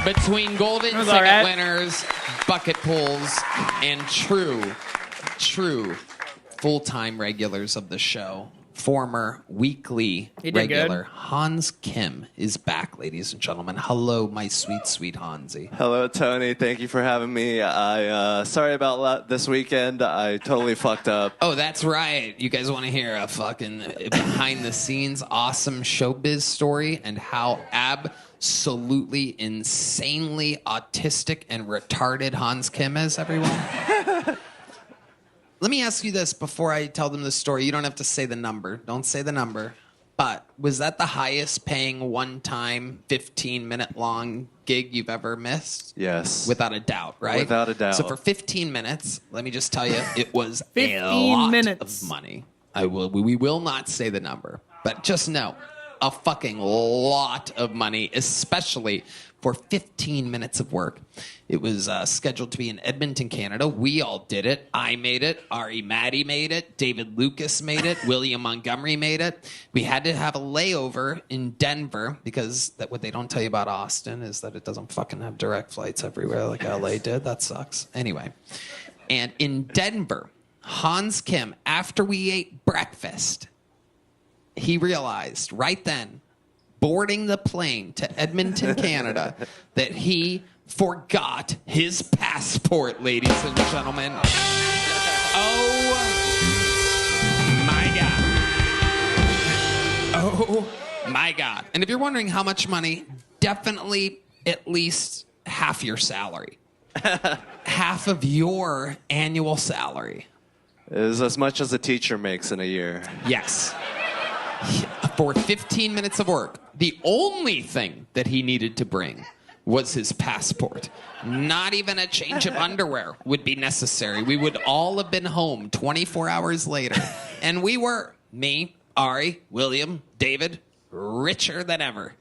between golden That was ticket all right. winners, bucket pulls, and true full-time regulars of the show. Former weekly He did good. regular Hans Kim is back, ladies and gentlemen. Hello, my sweet, sweet Hansi. Hello, Tony. Thank you for having me. I sorry about this weekend. I totally fucked up. Oh, that's right. You guys want to hear a fucking behind-the-scenes awesome showbiz story and how absolutely insanely autistic and retarded Hans Kim is, everyone? Let me ask you this before I tell them the story. You don't have to say the number. Don't say the number. But was that the highest paying one-time 15-minute long gig you've ever missed? Yes. Without a doubt, right? Without a doubt. So for 15 minutes, let me just tell you, it was 15 a lot minutes. of money. We will not say the number, but just know, a fucking lot of money, especially for 15 minutes of work. It was scheduled to be in Edmonton, Canada. We all did it. I made it. Ari Maddie made it. David Lucas made it. William Montgomery made it. We had to have a layover in Denver because what they don't tell you about Austin is that it doesn't fucking have direct flights everywhere like LA did. That sucks. Anyway, and in Denver, Hans Kim, after we ate breakfast, he realized right then, boarding the plane to Edmonton, Canada, that he forgot his passport, ladies and gentlemen. Oh my God. Oh my God. And if you're wondering how much money, definitely at least half your salary. Half of your annual salary. Is as much as a teacher makes in a year. Yes. For 15 minutes of work, the only thing that he needed to bring was his passport. Not even a change of underwear would be necessary. We would all have been home 24 hours later. And we were, me, Ari, William, David, richer than ever.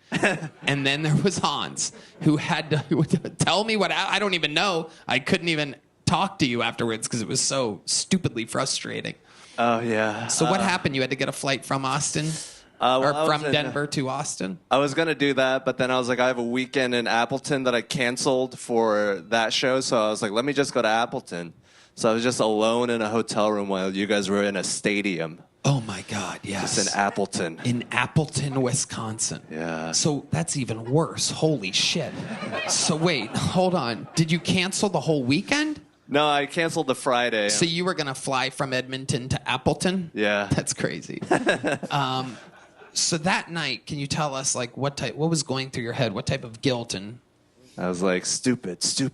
And then there was Hans, who had to tell me what I don't even know. I couldn't even talk to you afterwards because it was so stupidly frustrating. Oh, yeah. So what happened? You had to get a flight from Austin? Well, or I was from in- Denver to Austin? I was going to do that, but then I was like, I have a weekend in Appleton that I canceled for that show. So I was like, let me just go to Appleton. So I was just alone in a hotel room while you guys were in a stadium. Oh, my God, yes. Just in Appleton. In Appleton, Wisconsin. Yeah. So that's even worse. Holy shit. So wait, hold on. Did you cancel the whole weekend? No, I canceled the Friday. So you were going to fly from Edmonton to Appleton? Yeah. That's crazy. So that night, can you tell us like what was going through your head? What type of guilt and I was like, stupid. See,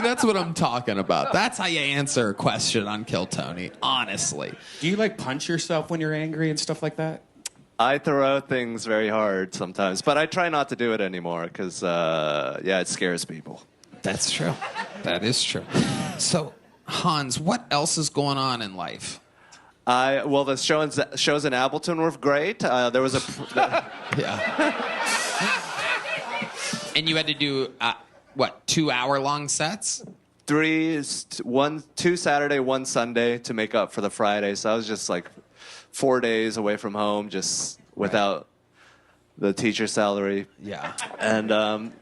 that's what I'm talking about. That's how you answer a question on Kill Tony, honestly. Do you like punch yourself when you're angry and stuff like that? I throw out things very hard sometimes, but I try not to do it anymore because, it scares people. That's true. That is true. So, Hans, what else is going on in life? Well, the shows in Appleton were great. There was Yeah. And you had to do, 2-hour-long sets? 2 Saturday, 1 Sunday to make up for the Friday. So I was just like 4 days away from home, just without the teacher salary. Yeah. And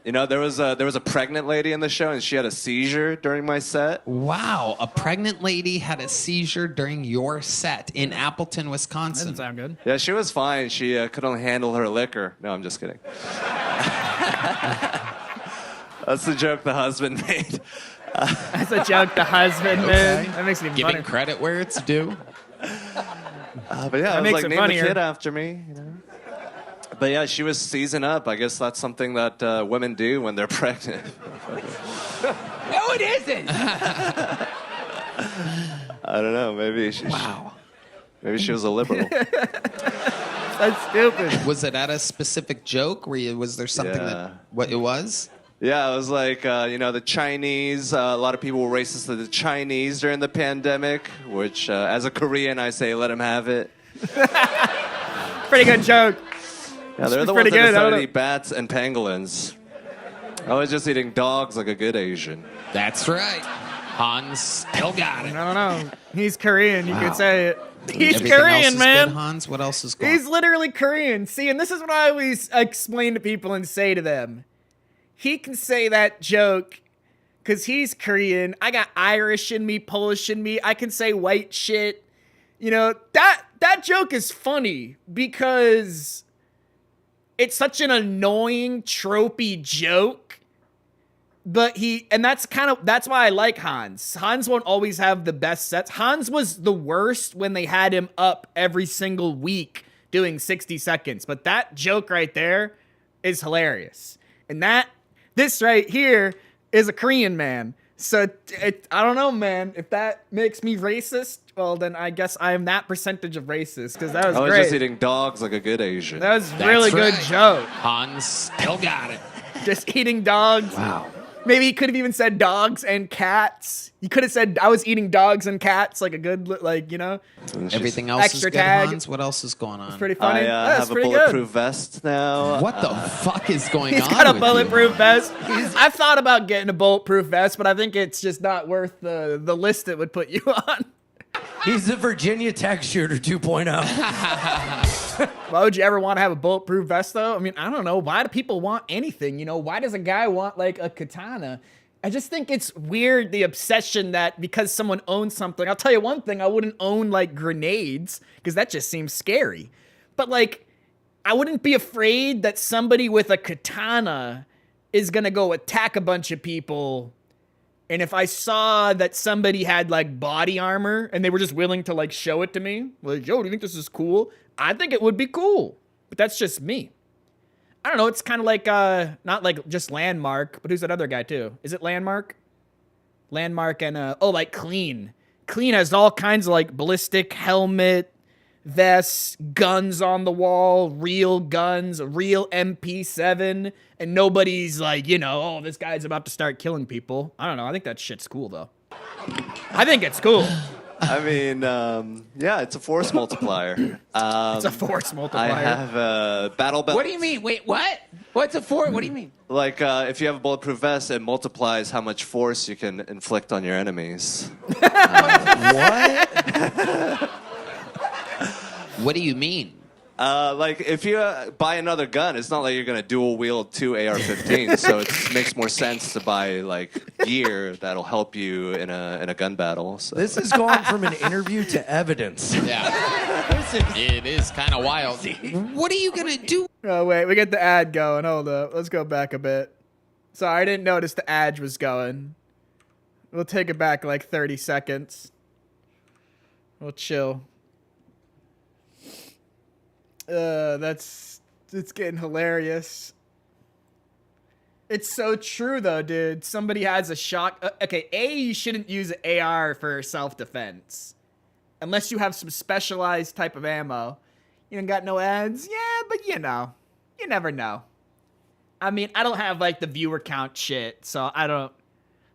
there was a pregnant lady in the show, and she had a seizure during my set. Wow, a pregnant lady had a seizure during your set in Appleton, Wisconsin. Doesn't sound good. Yeah, she was fine. She could only handle her liquor. No, I'm just kidding. That's the joke the husband made. That's a joke the husband made. That makes it even Giving funnier. credit where it's due. But yeah, That I was makes like, it name funnier. the kid after me. But yeah, she was seizing up. I guess that's something that women do when they're pregnant. No, it isn't. I don't know. Maybe she. Wow. Maybe she was a liberal. That's stupid. Was it at a specific joke? Was there something that what it was? Yeah, it was like the Chinese. A lot of people were racist to the Chinese during the pandemic. Which, as a Korean, I say, let them have it. Pretty good joke. Yeah, they're the ones that decided to eat bats and pangolins. I was just eating dogs like a good Asian. That's right. Hans still got it. I don't know. He's Korean. You could say it. He's Everything Korean, else is man. Good, Hans, what else is going on? He's literally Korean. See, and this is what I always explain to people and say to them. He can say that joke because he's Korean. I got Irish in me, Polish in me. I can say white shit. You know, that joke is funny because it's such an annoying, tropey joke. But that's why I like Hans. Hans won't always have the best sets. Hans was the worst when they had him up every single week doing 60 seconds. But that joke right there is hilarious. And this right here is a Korean man. So I don't know, man. If that makes me racist, well, then I guess I am that percentage of racist because that was great. I was just eating dogs like a good Asian. That was really good joke. Hans still got it. Just eating dogs. Wow. Maybe he could have even said dogs and cats. He could have said I was eating dogs and cats, like a good, Everything else extra is good, tag. Hans. What else is going on? It's pretty funny. I have a bulletproof vest now. What the fuck is going He's on? got a with bulletproof you? vest. I've thought about getting a bulletproof vest, but I think it's just not worth the list it would put you on. He's the Virginia Tech shooter 2.0. Why would you ever want to have a bulletproof vest, though? I mean, I don't know. Why do people want anything? You know, why does a guy want, like, a katana? I just think it's weird, the obsession that because someone owns something. I'll tell you one thing. I wouldn't own, like, grenades because that just seems scary. But, like, I wouldn't be afraid that somebody with a katana is going to go attack a bunch of people. And if I saw that somebody had, like, body armor and they were just willing to, like, show it to me, like, yo, do you think this is cool? I think it would be cool. But that's just me. I don't know. It's kind of like, not like just Landmark, but who's that other guy, too? Is it Landmark? Landmark and, like Clean. Clean has all kinds of, like, ballistic helmet, vests, guns on the wall, real guns, a real MP7, and nobody's like, oh, this guy's about to start killing people. I don't know. I think that shit's cool, though. I think it's cool. I mean, yeah, it's a force multiplier. It's a force multiplier. I have a battle belt. What do you mean? Wait, what? What's a force? What do you mean? Like, if you have a bulletproof vest, it multiplies how much force you can inflict on your enemies. What? What do you mean? Like, if you buy another gun, it's not like you're going to dual wield 2 AR-15s, so it makes more sense to buy, like, gear that'll help you in a gun battle. So. This has gone from an interview to evidence. Yeah. It is kind of wild. What are you going to do? Oh, wait. We get the ad going. Hold up. Let's go back a bit. Sorry, I didn't notice the ad was going. We'll take it back like 30 seconds. We'll chill. It's getting hilarious. It's so true though, dude. Somebody has a shot. Okay, you shouldn't use an AR for self-defense. Unless you have some specialized type of ammo. You don't got no ads? Yeah, but you never know. I mean, I don't have like the viewer count shit, so I don't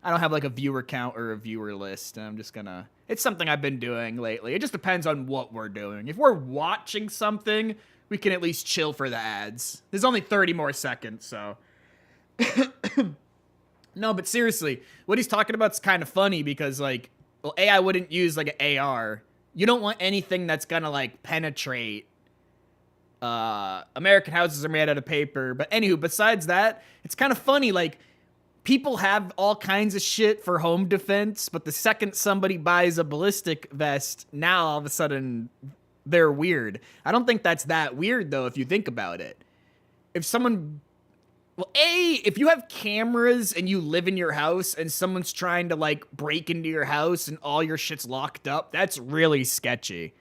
have like a viewer count or a viewer list. I'm just gonna, it's something I've been doing lately. It just depends on what we're doing. If we're watching something, we can at least chill for the ads. There's only 30 more seconds, so. No, but seriously, what he's talking about is kind of funny because, like, well, I wouldn't use, like, an AR. You don't want anything that's gonna, like, penetrate. American houses are made out of paper. But anywho, besides that, it's kind of funny, like, people have all kinds of shit for home defense, but the second somebody buys a ballistic vest, now all of a sudden they're weird. I don't think that's that weird, though, if you think about it. If someone... Well, if you have cameras and you live in your house and someone's trying to, like, break into your house and all your shit's locked up, that's really sketchy.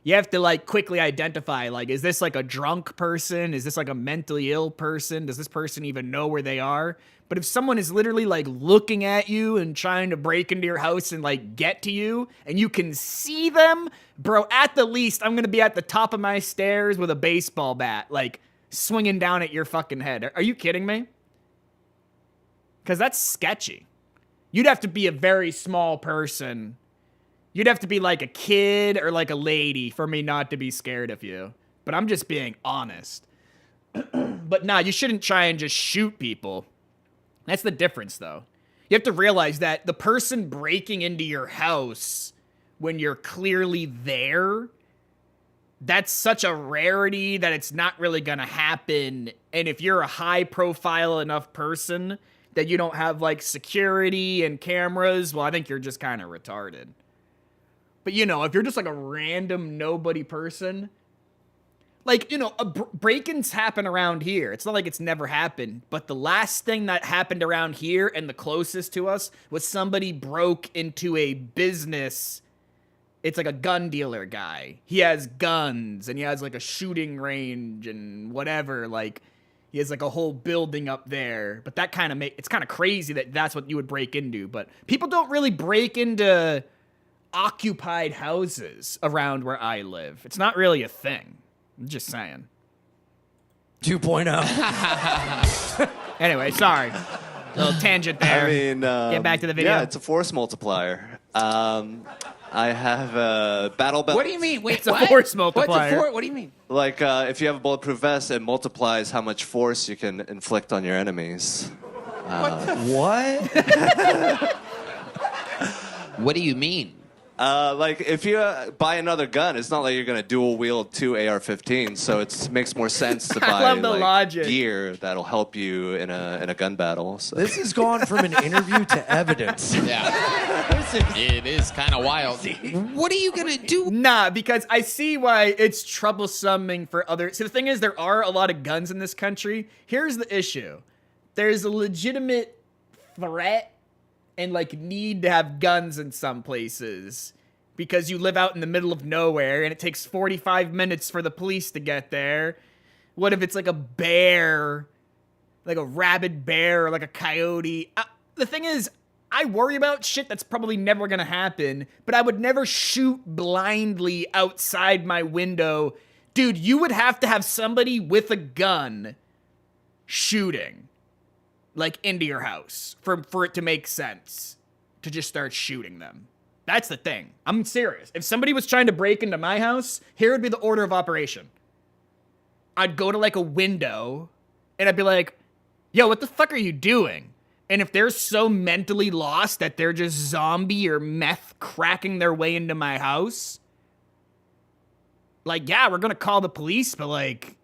You have to like quickly identify, like, is this like a drunk person? Is this like a mentally ill person? Does this person even know where they are? But if someone is literally like looking at you and trying to break into your house and like get to you and you can see them, bro, at the least, I'm going to be at the top of my stairs with a baseball bat, like swinging down at your fucking head. Are you kidding me? Because that's sketchy. You'd have to be a very small person. You'd have to be like a kid or like a lady for me not to be scared of you. But I'm just being honest. But nah, you shouldn't try and just shoot people. That's the difference, though. You have to realize that the person breaking into your house when you're clearly there, that's such a rarity that it's not really going to happen. And if you're a high-profile enough person that you don't have, like, security and cameras, well, I think you're just kind of retarded. But, you know, if you're just, like, a random nobody person... Like, you know, break-ins happen around here. It's not like it's never happened. But the last thing that happened around here and the closest to us was somebody broke into a business. It's like a gun dealer guy. He has guns and he has like a shooting range and whatever. Like, he has like a whole building up there. But that kind of it's kind of crazy that that's what you would break into. But people don't really break into occupied houses around where I live. It's not really a thing. I'm just saying. 2.0. Anyway, sorry. Little tangent there. I mean, get back to the video. Yeah, it's a force multiplier. I have a battle belt. What do you mean? Wait, it's a force multiplier. What do you mean? Like, if you have a bulletproof vest, it multiplies how much force you can inflict on your enemies. What? What do you mean? Like, if you buy another gun, it's not like you're going to dual wield 2 AR-15s, so it makes more sense to buy love the logic. gear that'll help you in a gun battle. So. This has gone from an interview to evidence. Yeah. It is kind of wild. What are you going to do? Nah, because I see why it's troublesoming for others. See, the thing is, there are a lot of guns in this country. Here's the issue. There's a legitimate threat and like need to have guns in some places because you live out in the middle of nowhere and it takes 45 minutes for the police to get there. What if it's like a bear, like a rabid bear or like a coyote? The thing is, I worry about shit that's probably never gonna happen, but I would never shoot blindly outside my window. Dude, you would have to have somebody with a gun shooting. Like, into your house for it to make sense to just start shooting them. That's the thing. I'm serious. If somebody was trying to break into my house, here would be the order of operation. I'd go to, like, a window, and I'd be like, yo, what the fuck are you doing? And if they're so mentally lost that they're just zombie or meth cracking their way into my house, like, yeah, we're gonna call the police, but, like,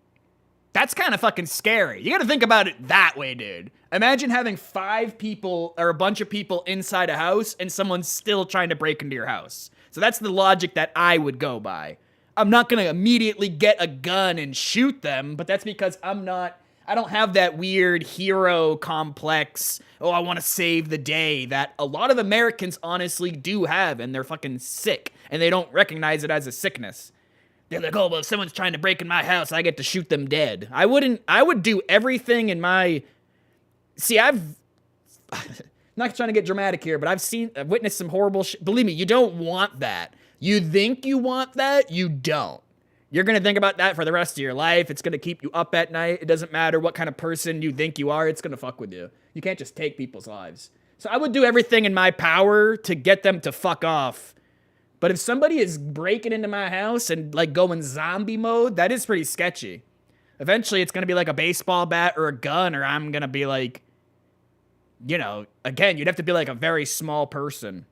that's kind of fucking scary. You gotta think about it that way, dude. Imagine having 5 people or a bunch of people inside a house and someone's still trying to break into your house. So that's the logic that I would go by. I'm not gonna immediately get a gun and shoot them, but that's because I don't have that weird hero complex, oh, I want to save the day, that a lot of Americans honestly do have, and they're fucking sick, and they don't recognize it as a sickness. They're like, oh, well, if someone's trying to break in my house, I get to shoot them dead. I would do everything in my... See, I'm not trying to get dramatic here, but I've witnessed some horrible shit. Believe me, you don't want that. You think you want that, you don't. You're going to think about that for the rest of your life. It's going to keep you up at night. It doesn't matter what kind of person you think you are. It's going to fuck with you. You can't just take people's lives. So I would do everything in my power to get them to fuck off. But if somebody is breaking into my house and like going zombie mode, that is pretty sketchy. Eventually it's going to be like a baseball bat or a gun, or I'm going to be like, you know, again, you'd have to be like a very small person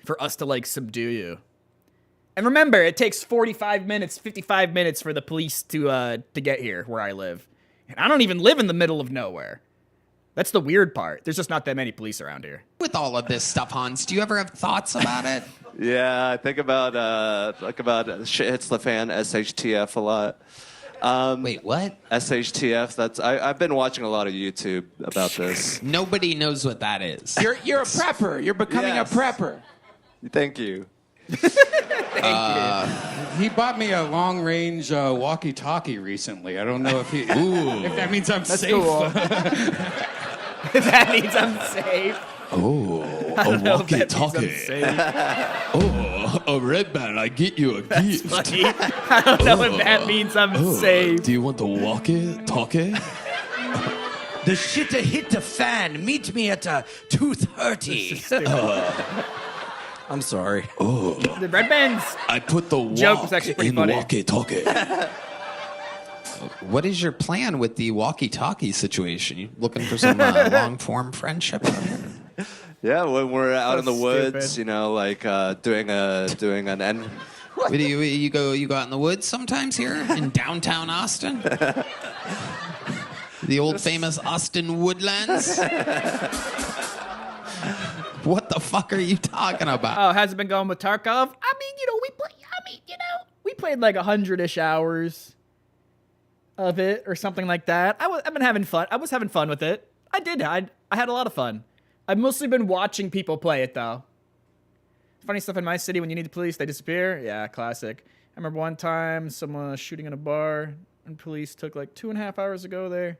for us to like subdue you. And remember, it takes 45 minutes, 55 minutes for the police to get here where I live. And I don't even live in the middle of nowhere. That's the weird part. There's just not that many police around here. With all of this stuff, Hans, do you ever have thoughts about it? Yeah, I think about shit hits the fan, SHTF a lot. Wait, what? SHTF. I've been watching a lot of YouTube about this. Nobody knows what that is. You're a prepper. You're becoming a prepper. Thank you. He bought me a long-range walkie-talkie recently. I don't know if if that means I'm That's safe. cool. That means I'm safe. Oh, I a don't know if that means I'm walkie-talkie. safe. Oh, a red man, I get you a gift. Funny. I don't know if that means I'm safe. Do you want the walkie-talkie? The shitter hit the fan. Meet me at 2:30. I'm sorry. Oh, The red man's I put the joke walk was actually pretty in funny. walkie-talkie. What is your plan with the walkie-talkie situation? You looking for some long-form friendship out here? Yeah, when we're out in the woods, stupid. you know, like doing an end. What do you go out in the woods sometimes here in downtown Austin? The old famous Austin Woodlands? What the fuck are you talking about? Oh, has it been going with Tarkov? I mean, we played like 100-ish hours of it or something like that. I've been having fun. I was having fun with it. I did. I had a lot of fun. I've mostly been watching people play it though. Funny stuff in my city, when you need the police, they disappear. Yeah, classic. I remember one time someone was shooting in a bar and police took like 2.5 hours to go there.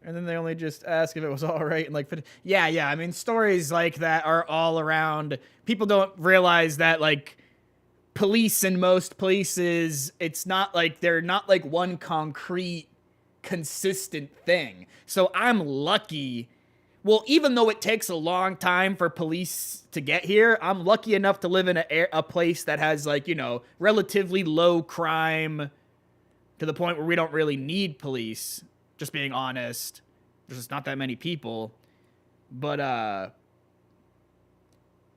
And then they only just ask if it was all right. And like, yeah. I mean, stories like that are all around. People don't realize that like police in most places, it's not like they're not like one concrete, consistent thing. So I'm lucky. Well, even though it takes a long time for police to get here, I'm lucky enough to live in a place that has like, you know, relatively low crime to the point where we don't really need police. Just being honest, there's just not that many people. But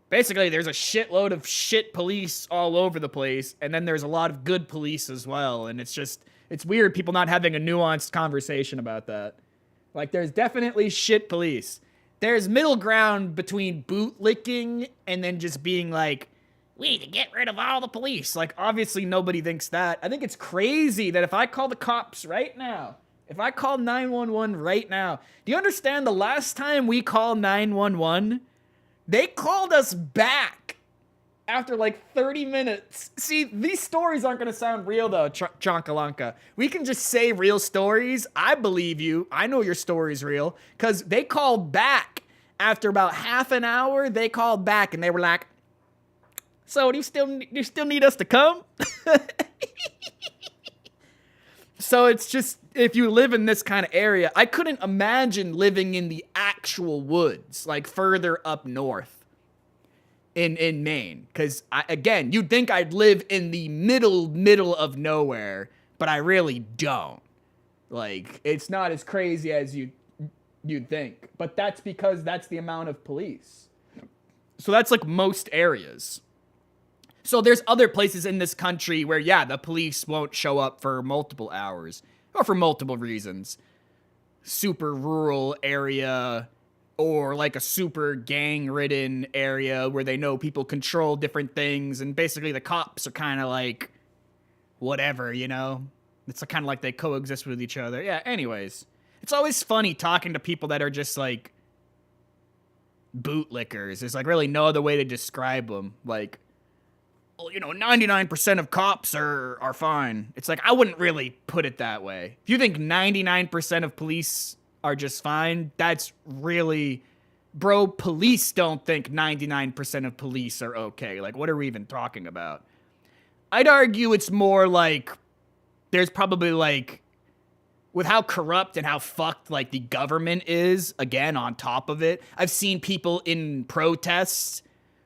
basically, there's a shitload of shit police all over the place, and then there's a lot of good police as well. And it's weird people not having a nuanced conversation about that. Like, there's definitely shit police. There's middle ground between bootlicking and then just being like, we need to get rid of all the police. Like, obviously, nobody thinks that. I think it's crazy that if I call the cops right now, if I call 911 right now, do you understand the last time we called 911, they called us back after like 30 minutes. See, these stories aren't going to sound real though, Chonkalanka. We can just say real stories. I believe you. I know your story's real because they called back after about half an hour. They called back and they were like, so do you still need us to come? So it's just, if you live in this kind of area, I couldn't imagine living in the actual woods, like further up north in Maine. Because, again, you'd think I'd live in the middle of nowhere, but I really don't. Like, it's not as crazy as you'd think. But that's because that's the amount of police. So that's like most areas. So there's other places in this country where, yeah, the police won't show up for multiple hours or for multiple reasons. Super rural area or like a super gang-ridden area where they know people control different things and basically the cops are kind of like whatever, you know? It's kind of like they coexist with each other. Yeah, anyways. It's always funny talking to people that are just like bootlickers. There's like really no other way to describe them. Like, well, you know, 99% of cops are fine. It's like, I wouldn't really put it that way. If you think 99% of police are just fine, that's really... Bro, police don't think 99% of police are okay. Like, what are we even talking about? I'd argue it's more like... There's probably, like... With how corrupt and how fucked, like, the government is, again, on top of it, I've seen people in protests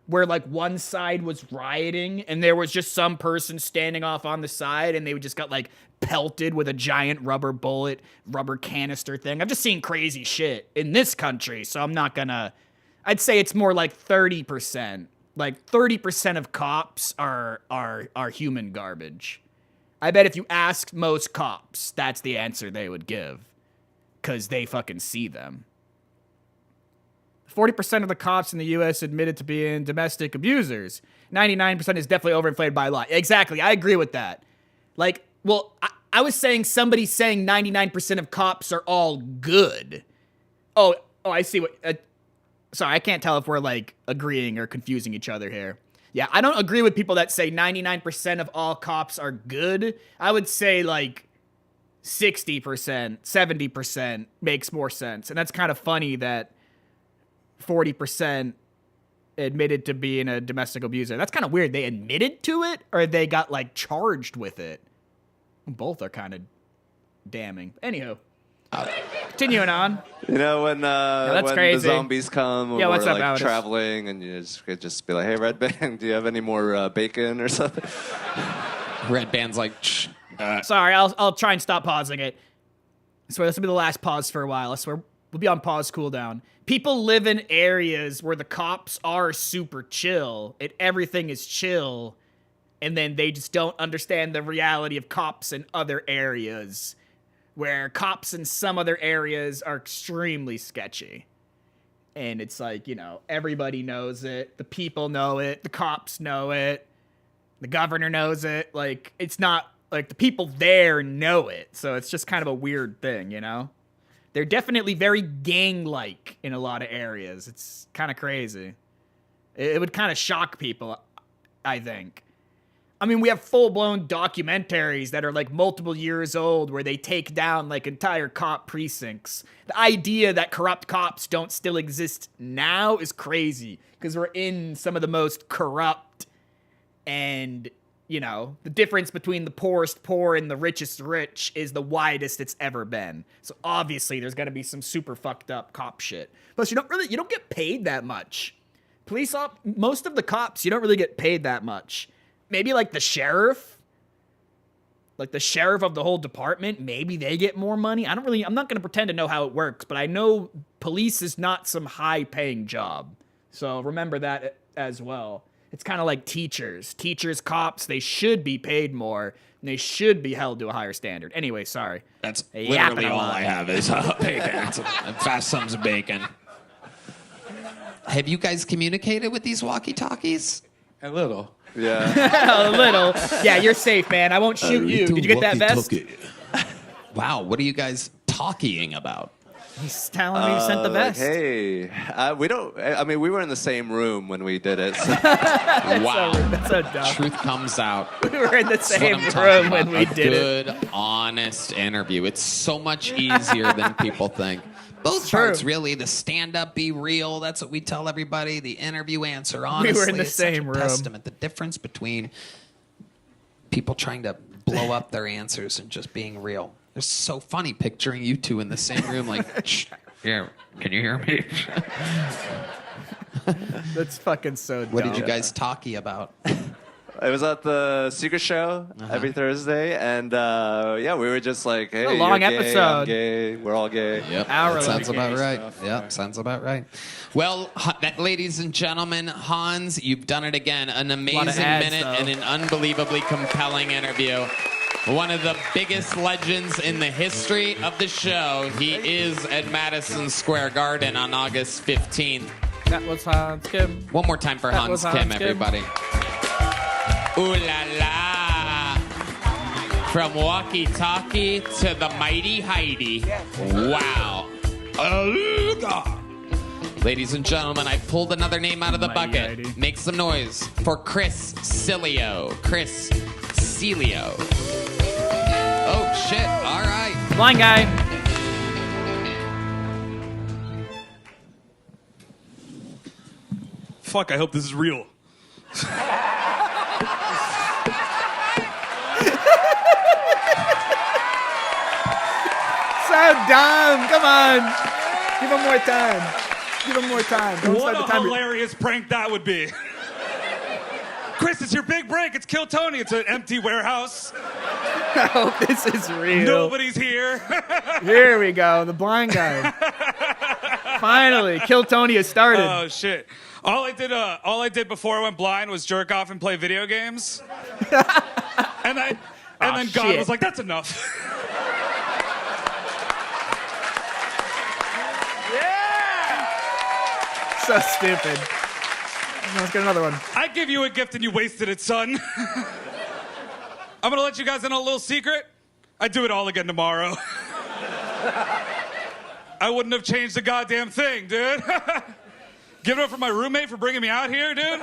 where like one side was rioting and there was just some person standing off on the side and they just got like pelted with a giant rubber bullet, rubber canister thing. I've just seen crazy shit in this country, so I'm not gonna... I'd say it's more like 30%. Like 30% of cops are human garbage. I bet if you asked most cops, that's the answer they would give. 'Cause they fucking see them. 40% of the cops in the U.S. admitted to being domestic abusers. 99% is definitely overinflated by a lot. Exactly, I agree with that. Like, well, I was saying somebody saying 99% of cops are all good. Oh, I see what... sorry, I can't tell if we're, like, agreeing or confusing each other here. Yeah, I don't agree with people that say 99% of all cops are good. I would say like 60%, 70% makes more sense. And that's kind of funny that 40% admitted to being a domestic abuser. That's kind of weird. They admitted to it or they got like charged with it. Both are kind of damning. Anywho, continuing on. You know, when that's when crazy. the zombies come, Yeah, or what's we're up, like Alex? traveling, and you just be like, "Hey, Red Band, do you have any more bacon or something?" Red Band's like, shh. Sorry, I'll try and stop pausing it. I swear this will be the last pause for a while. I swear we'll be on pause cooldown. People live in areas where the cops are super chill and everything is chill, and then they just don't understand the reality of cops in other areas, where cops in some other areas are extremely sketchy. And it's like, you know, everybody knows it. The people know it. The cops know it. The governor knows it. Like, it's not like the people there know it. So it's just kind of a weird thing, you know? They're definitely very gang-like in a lot of areas. It's kind of crazy. It would kind of shock people, I think. I mean, we have full-blown documentaries that are like multiple years old where they take down like entire cop precincts. The idea that corrupt cops don't still exist now is crazy because we're in some of the most corrupt and, you know, the difference between the poorest poor and the richest rich is the widest it's ever been. So obviously there's going to be some super fucked up cop shit. Plus, you don't get paid that much. Most of the cops, you don't really get paid that much. Maybe like the sheriff, like the sheriff of the whole department, maybe they get more money. I'm not going to pretend to know how it works, but I know police is not some high paying job. So remember that as well. It's kind of like teachers. Teachers, cops, they should be paid more and they should be held to a higher standard. Anyway, sorry. That's Yapping literally a all lot. I have is bacon. And fast sums of bacon. Have you guys communicated with these walkie-talkies? A little. Yeah. A little. Yeah, you're safe, man. I won't shoot you. Did you get that vest? Wow, what are you guys talking about? He's telling me you sent the vest. Like, hey, we don't. I mean, we were in the same room when we did it. So. Wow. That's so dumb. Truth comes out. We were in the That's what same I'm talking room about. when we did it. Good, honest interview. It's so much easier than people think. Both parts, really. The stand-up, be real. That's what we tell everybody. The interview, answer honestly. We were in the It's such same a room. Testament. The difference between people trying to blow up their answers and just being real. It's so funny picturing you two in the same room, like, shh, yeah, can you hear me? That's fucking so dumb. What did you guys talkie about? It was at the Secret Show every Thursday, and yeah, we were just like, "Hey, a long you're gay, episode. I'm gay, we're all gay." Yep, that sounds about right. Yep, sounds about right. Well, ladies and gentlemen, Hans, you've done it again. An amazing ads, minute though. and an unbelievably compelling interview. One of the biggest legends in the history of the show. He is at Madison Square Garden on August 15th. That was Hans Kim. One more time for That Hans was Kim, Hans Kim. everybody. Ooh la la. From Walkie Talkie to the Mighty Heidi. Wow. Ladies and gentlemen, I pulled another name out of the Mighty bucket. Heidi. Make some noise for Chris Cilio. Chris Cilio. Oh, shit. All right. Blind guy. Fuck, I hope this is real. So dumb. Come on. Give him more time. Give him more time. Don't What start a the timer. hilarious prank that would be. Chris, it's your big break. It's Kill Tony. It's an empty warehouse. I hope this is real. Nobody's here. Here we go. The blind guy. Finally, Kill Tony has started. Oh shit! All I did before I went blind was jerk off and play video games. and then God shit. was like, "That's enough." So stupid. Let's get another one. I give you a gift and you wasted it, son. I'm gonna let you guys in on a little secret. I'd do it all again tomorrow. I wouldn't have changed a goddamn thing, dude. Give it up for my roommate for bringing me out here, dude.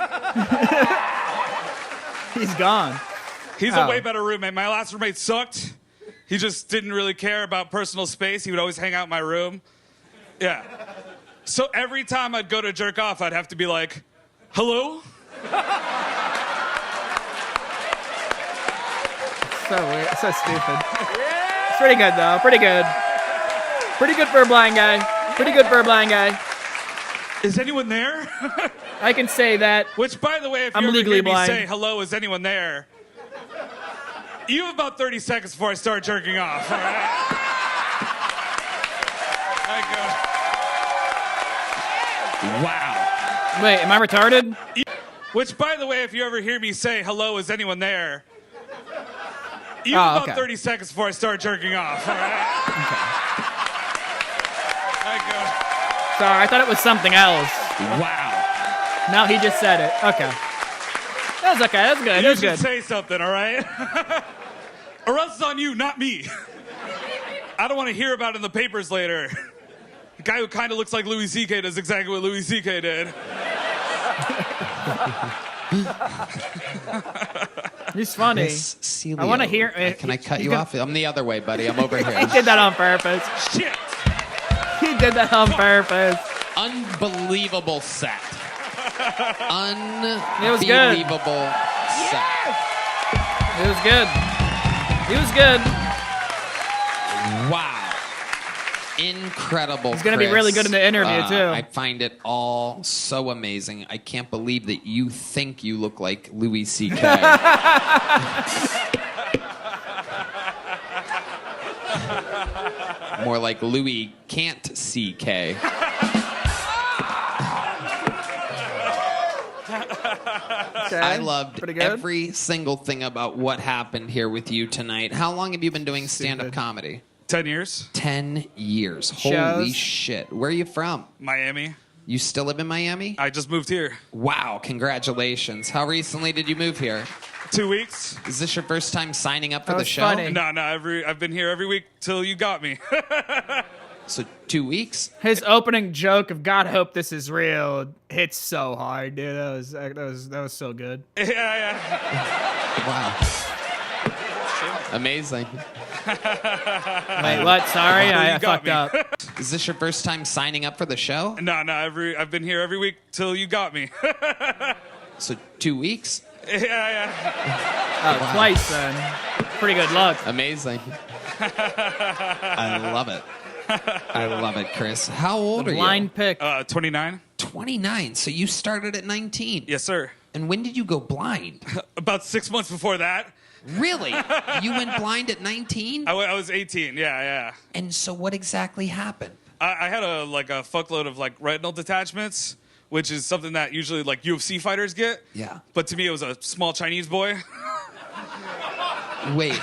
He's gone. He's a way better roommate. My last roommate sucked. He just didn't really care about personal space. He would always hang out in my room. Yeah. So every time I'd go to jerk off, I'd have to be like, hello? So weird. So stupid. It's pretty good, though. Pretty good. Pretty good for a blind guy. Pretty good for a blind guy. Is anyone there? I can say that. Which, by the way, if I'm you ever legally hear me blind. say, hello, is anyone there? You have about 30 seconds before I start jerking off, all right? Wow. Wait, am I retarded? Which, by the way, if you ever hear me say, hello, is anyone there? You have about 30 seconds before I start jerking off, all right? Sorry, I thought it was something else. Wow. No, he just said it. Okay. That was okay. That was good. You That was should good. say something, all right? Or else it's on you, not me. I don't want to hear about it in the papers later. The guy who kind of looks like Louis C.K. does exactly what Louis C.K. did. He's funny. Miss Celio. I want to hear. Can I cut you off? I'm the other way, buddy. I'm over here. He did that on purpose. Shit. He did that on purpose. Unbelievable set. It was good. Unbelievable set. It was good. He was good. Wow. Incredible. He's gonna be really good in the interview, too. I find it all so amazing. I can't believe that you think you look like Louis C.K. More like Louis can't C.K. I loved every single thing about what happened here with you tonight. How long have you been doing stand-up comedy? 10 years. 10 years. Holy Shows. shit. Where are you from? Miami. You still live in Miami? I just moved here. Wow, congratulations. How recently did you move here? 2 weeks. Is this your first time signing up for the show? No, I've been here every week till you got me. So 2 weeks? His opening joke of "God, hope this is real" hits so hard, dude. That was so good. Yeah. Wow. Amazing. Wait, what? Sorry, I fucked up. Is this your first time signing up for the show? No, I've been here every week till you got me. So 2 weeks? Yeah. Oh, twice then. Pretty good luck. Amazing. I love it. I love it, Chris. How old are you? Blind pick. 29. 29. So you started at 19. Yes, sir. And when did you go blind? About 6 months before that. Really? You went blind at 19? I was 18. Yeah. And so what exactly happened? I had a fuckload of retinal detachments, which is something that usually UFC fighters get. Yeah. But to me, it was a small Chinese boy. Wait,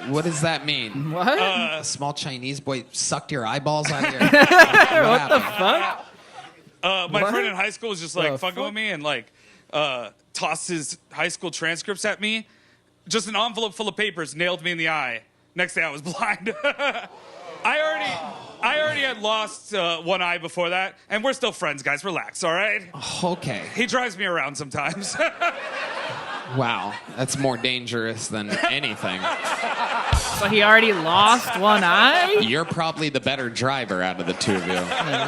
what does that mean? What? A small Chinese boy sucked your eyeballs out of your... What the fuck? My What? friend in high school was just The fucking with me and tossed his high school transcripts at me. Just an envelope full of papers, nailed me in the eye. Next day I was blind. I already had lost one eye before that, and we're still friends, guys. Relax, all right? Okay. He drives me around sometimes. Wow, that's more dangerous than anything. So he already lost one eye? You're probably the better driver out of the two of you.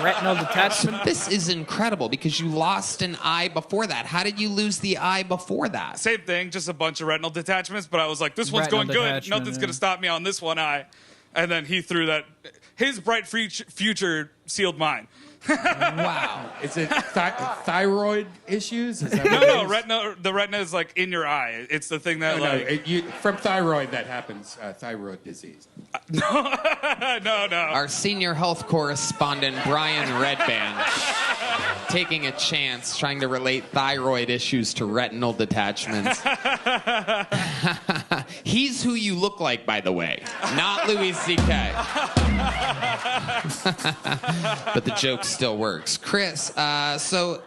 Retinal detachment? This is incredible because you lost an eye before that. How did you lose the eye before that? Same thing, just a bunch of retinal detachments, but I was like, this one's Retinal going good. detachment, Nothing's yeah. going to stop me on this one eye. And then he threw that. His bright future sealed mine. Wow. Is it thyroid issues? Is that what it No, is? the retina is in your eye. It's the thing that from thyroid that happens. Thyroid disease. No. Our senior health correspondent, Brian Redband, taking a chance trying to relate thyroid issues to retinal detachments. He's who you look like, by the way, not Louis C.K. But the joke still works. Chris, so,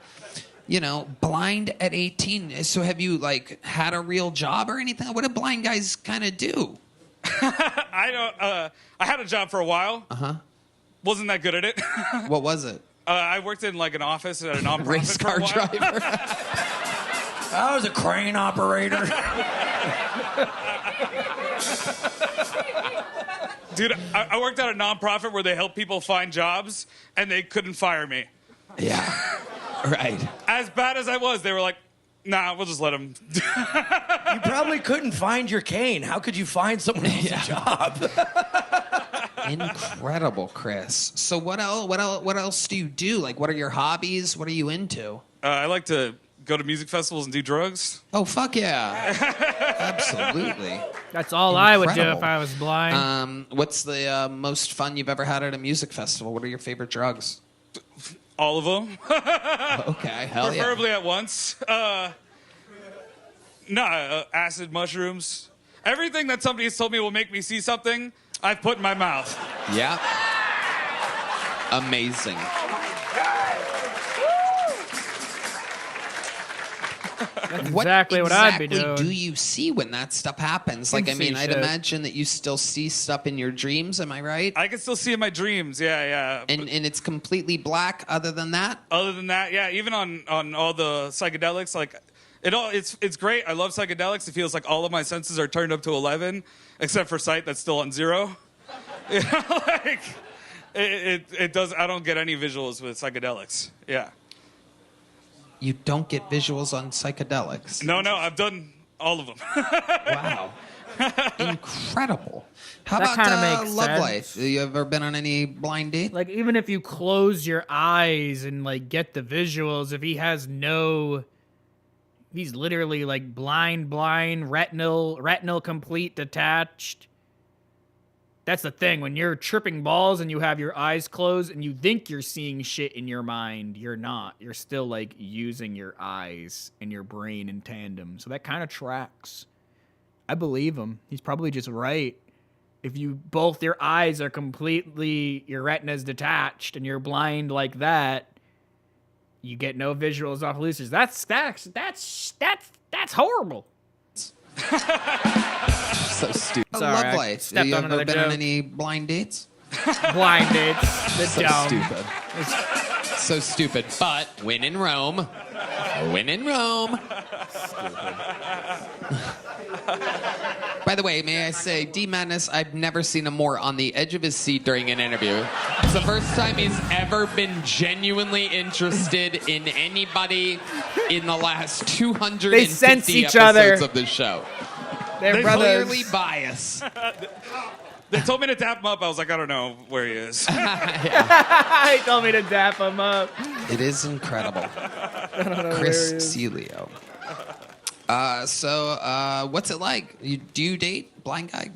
blind at 18. So have you, had a real job or anything? What do blind guys kind of do? I had a job for a while. Uh-huh. Wasn't that good at it. What was it? I worked in like an office at a nonprofit Race for a car while. driver. I was a crane operator. Dude, I worked at a nonprofit where they help people find jobs, and they couldn't fire me. Yeah. Right. As bad as I was, they were like, nah, we'll just let him. You probably couldn't find your cane. How could you find someone else's job? Incredible, Chris. So what else do you do? Like, what are your hobbies? What are you into? I like to go to music festivals and do drugs. Oh, fuck yeah. Absolutely. That's all I would do Incredible. if I was blind. What's the most fun you've ever had at a music festival? What are your favorite drugs? All of them. Okay, hell yeah. Preferably at once. Acid, mushrooms. Everything that somebody has told me will make me see something, I've put in my mouth. Yeah. Amazing. That's exactly what I'd be doing. Do you see when that stuff happens? Like, I Can see mean, I'd shit. imagine that you still see stuff in your dreams. Am I right? I can still see in my dreams. Yeah. And it's completely black. Other than that, yeah. Even on all the psychedelics, like it's great. I love psychedelics. It feels like all of my senses are turned up to 11, except for sight that's still on 0. You know, like it does. I don't get any visuals with psychedelics. Yeah. you don't get visuals on psychedelics. No, I've done all of them. Wow. Incredible. How That about kinda makes Love sense. Life? Have you ever been on any blind date? Like, even if you close your eyes and, like, get the visuals, if he has he's literally, like, blind, retinal complete, detached. That's the thing. When you're tripping balls and you have your eyes closed and you think you're seeing shit in your mind, you're not. You're still, like, using your eyes and your brain in tandem. So that kind of tracks. I believe him. He's probably just right. If both your eyes are completely, your retina's detached and you're blind like that, you get no visuals off Lucy's. That's horrible. So stupid. Sorry, Love I Life. stepped Have you on ever another been on joke. any blind dates? Blind dates. The So dumb. stupid. So stupid. But when in Rome. When in Rome. By the way, may I say, D Madness, I've never seen him more on the edge of his seat during an interview. It's the first time he's ever been genuinely interested in anybody in the last 250 They sense each episodes other. of the show. They're brothers. Clearly biased. They told me to tap him up. I was like, I don't know where he is. He told me to dap him up. It is incredible. don't know where Chris he is. Celio. So, what's it like? Do you date blind guy?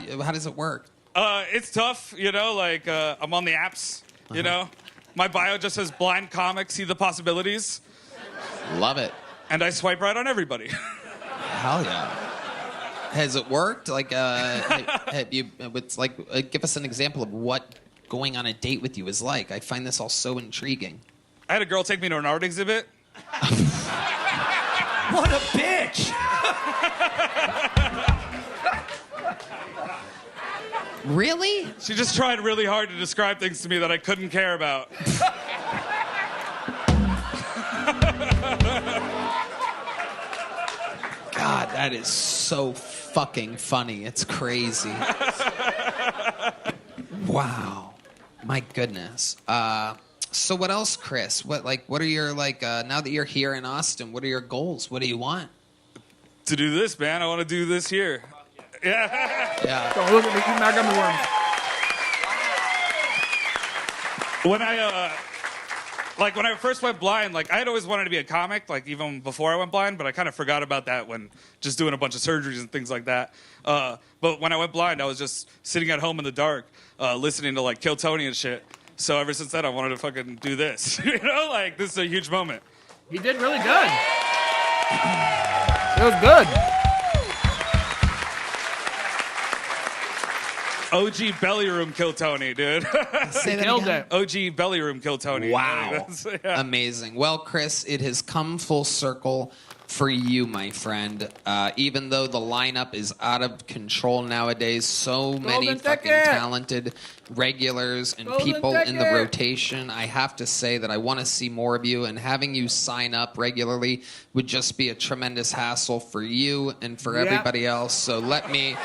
Like, how does it work? It's tough, you know, like I'm on the apps, you know. My bio just says blind comic, see the possibilities. Love it. And I swipe right on everybody. Hell yeah. Has it worked? Like, have you? It's like, give us an example of what going on a date with you is like. I find this all so intriguing. I had a girl take me to an art exhibit. What a bitch! Really? She just tried really hard to describe things to me that I couldn't care about. God, that is so fucking funny. It's crazy. Wow. My goodness. So what else, Chris? What are your now that you're here in Austin, what are your goals? What do you want? To do this, man. I want to do this here. Yeah. Yeah. Don't look at me. Keep knocking me worms. When I first went blind, like I had always wanted to be a comic, like even before I went blind, but I kind of forgot about that when just doing a bunch of surgeries and things like that. But when I went blind, I was just sitting at home in the dark, listening to like Kill Tony and shit. So ever since then, I wanted to fucking do this. You know, like this is a huge moment. He did really good. It was good. OG Belly Room Kill Tony, dude. Say that Killed again. it. OG Belly Room Kill Tony. Wow. Like, that's- yeah. Amazing. Well, Chris, it has come full circle. for you, my friend. Even though the lineup is out of control nowadays, so many fucking talented regulars and people in the rotation. I have to say that I want to see more of you, and having you sign up regularly would just be a tremendous hassle for you and for everybody else. So let me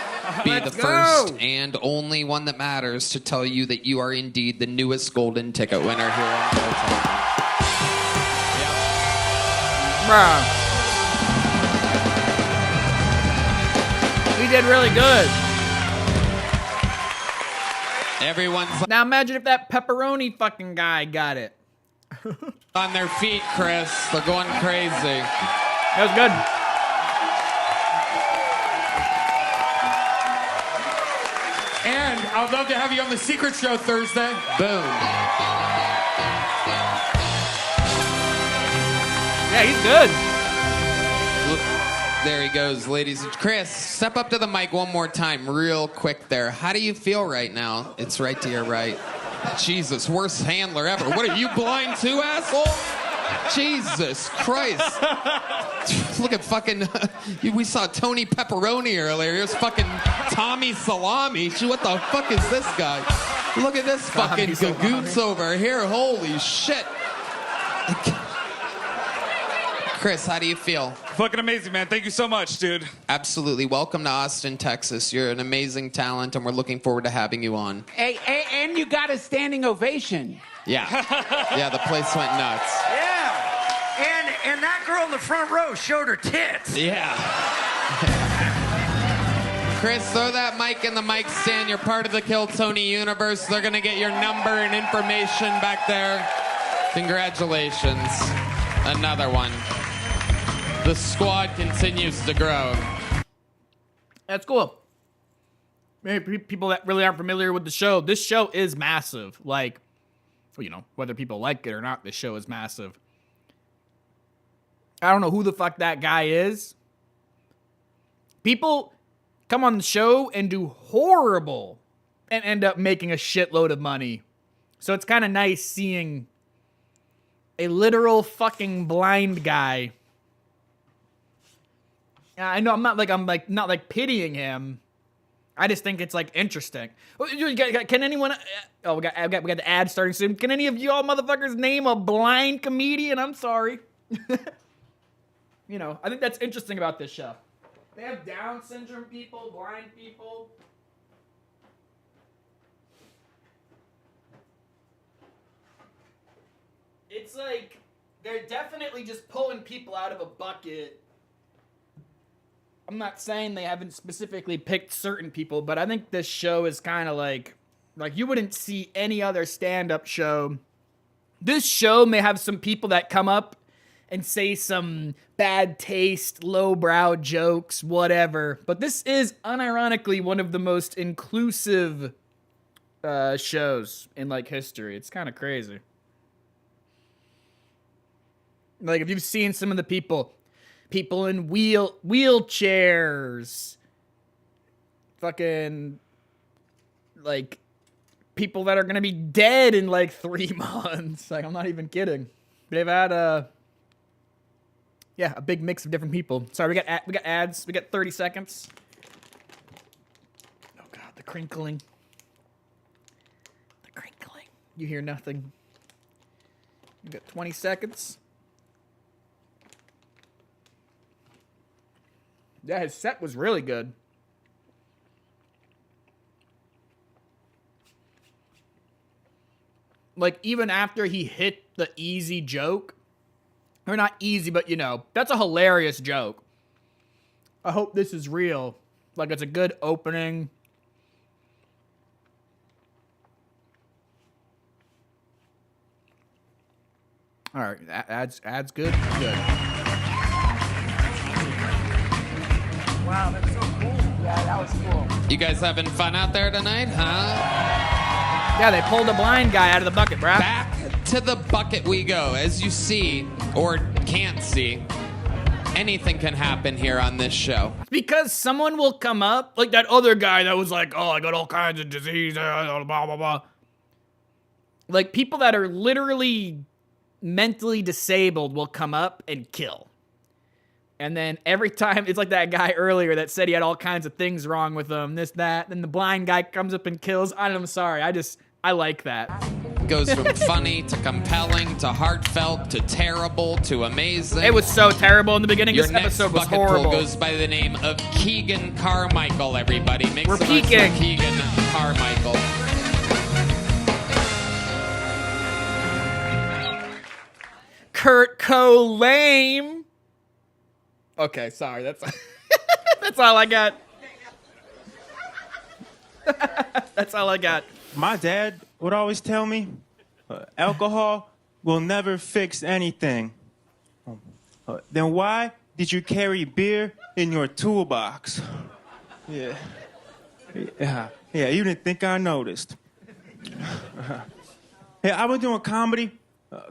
be the first and only one that matters to tell you that you are indeed the newest golden ticket winner here on Gold Time. Bruh. He did really good. Everyone's now imagine if that pepperoni fucking guy got it. on their feet, Chris. They're going crazy. That was good. And I'd love to have you on the Secret Show Thursday. Boom. Yeah, he's good. There he goes, ladies. Chris, step up to the mic one more time, real quick there. How do you feel right now? It's right to your right. Jesus, worst handler ever. What are you, blind too, asshole? Jesus Christ. Look at fucking... we saw Tony Pepperoni earlier. Here's fucking Tommy Salami. What the fuck is this guy? Look at this fucking gagoots over here. Holy shit. Chris, how do you feel? Fucking amazing, man. Thank you so much, dude. Absolutely. Welcome to Austin, Texas. You're an amazing talent, and we're looking forward to having you on. Hey, and you got a standing ovation. Yeah. Yeah, the place went nuts. Yeah. And that girl in the front row showed her tits. Yeah. Chris, throw that mic in the mic stand. You're part of the Kill Tony universe. They're going to get your number and information back there. Congratulations. Another one. The squad continues to grow. That's cool. Maybe people that really aren't familiar with the show, this show is massive. Like, you know, whether people like it or not, this show is massive. I don't know who the fuck that guy is. People come on the show and do horrible and end up making a shitload of money. So it's kind of nice seeing a literal fucking blind guy. I know I'm not pitying him. I just think it's like interesting. Can anyone? Oh, we got the ad starting soon. Can any of y'all motherfuckers name a blind comedian? I'm sorry. You know, I think that's interesting about this show. They have Down syndrome people, blind people. It's like they're definitely just pulling people out of a bucket. I'm not saying they haven't specifically picked certain people, but I think this show is kind of like you wouldn't see any other stand-up show. This show may have some people that come up and say some bad taste, lowbrow jokes, whatever. But this is unironically one of the most inclusive shows in like history. It's kind of crazy. Like if you've seen some of the people in wheelchairs, fucking like people that are gonna be dead in like 3 months. Like I'm not even kidding. They've had a big mix of different people. Sorry, we got ads. We got 30 seconds. Oh god, the crinkling. The crinkling. You hear nothing. We got 20 seconds. Yeah, his set was really good. Like, even after he hit the easy joke, or not easy, but, you know, that's a hilarious joke. I hope this is real. Like, it's a good opening. All right, ad's good? Good. Wow, that's so cool. Yeah, that was cool. You guys having fun out there tonight, huh? Yeah, they pulled a blind guy out of the bucket, bruh. Back to the bucket we go. As you see, or can't see, anything can happen here on this show. Because someone will come up, like that other guy that was like, oh, I got all kinds of disease, blah, blah, blah. Like, people that are literally mentally disabled will come up and kill. And then every time, it's like that guy earlier that said he had all kinds of things wrong with him, this, that. Then the blind guy comes up and kills. I'm sorry. I like that. Goes from funny to compelling to heartfelt to terrible to amazing. It was so terrible in the beginning. Your This next episode was bucket pull horrible. goes by the name of Keegan Carmichael, everybody. Make We're some noise for peaking. Keegan Carmichael. Kurt Colame. Okay, sorry. That's that's all I got. That's all I got. My dad would always tell me, alcohol will never fix anything. Then why did you carry beer in your toolbox? Yeah, you didn't think I noticed. Hey, I've been doing comedy.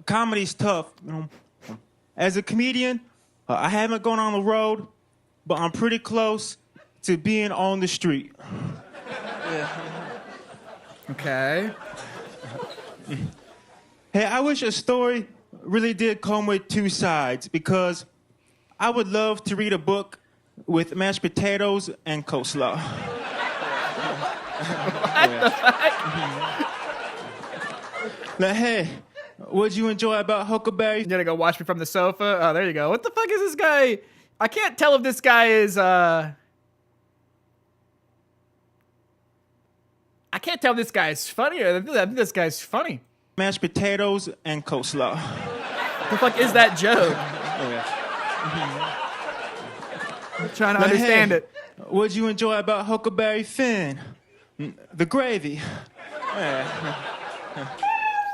Comedy's tough. As a comedian, I haven't gone on the road, but I'm pretty close to being on the street. Okay. Hey, I wish a story really did come with two sides, because I would love to read a book with mashed potatoes and coleslaw. Now, hey, what'd you enjoy about Huckleberry? You gotta go watch me from the sofa. Oh, there you go. What the fuck is this guy? I can't tell if this guy is, I can't tell if this guy's funny or I think this guy's funny. Mashed potatoes and coleslaw. What the fuck is that joke? I'm trying to understand it. What'd you enjoy about Huckleberry Finn? The gravy.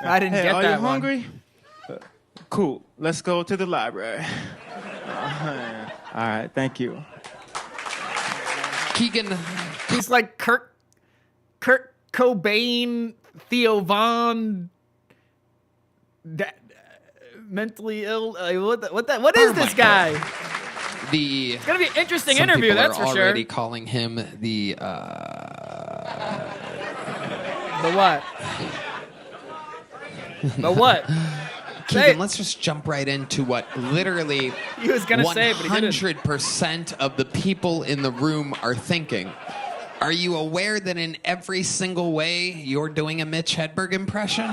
I didn't get are that you one. hungry? Cool. Let's go to the library. All right, thank you. Keegan. He's like Kurt Cobain, Theo Von, mentally ill. What is this guy? It's gonna be an interesting some interview, people that's are for sure. already calling him the what? The what? Keegan, let's just jump right into what literally He was gonna say it, but he didn't. 100% of the people in the room are thinking. Are you aware that in every single way you're doing a Mitch Hedberg impression?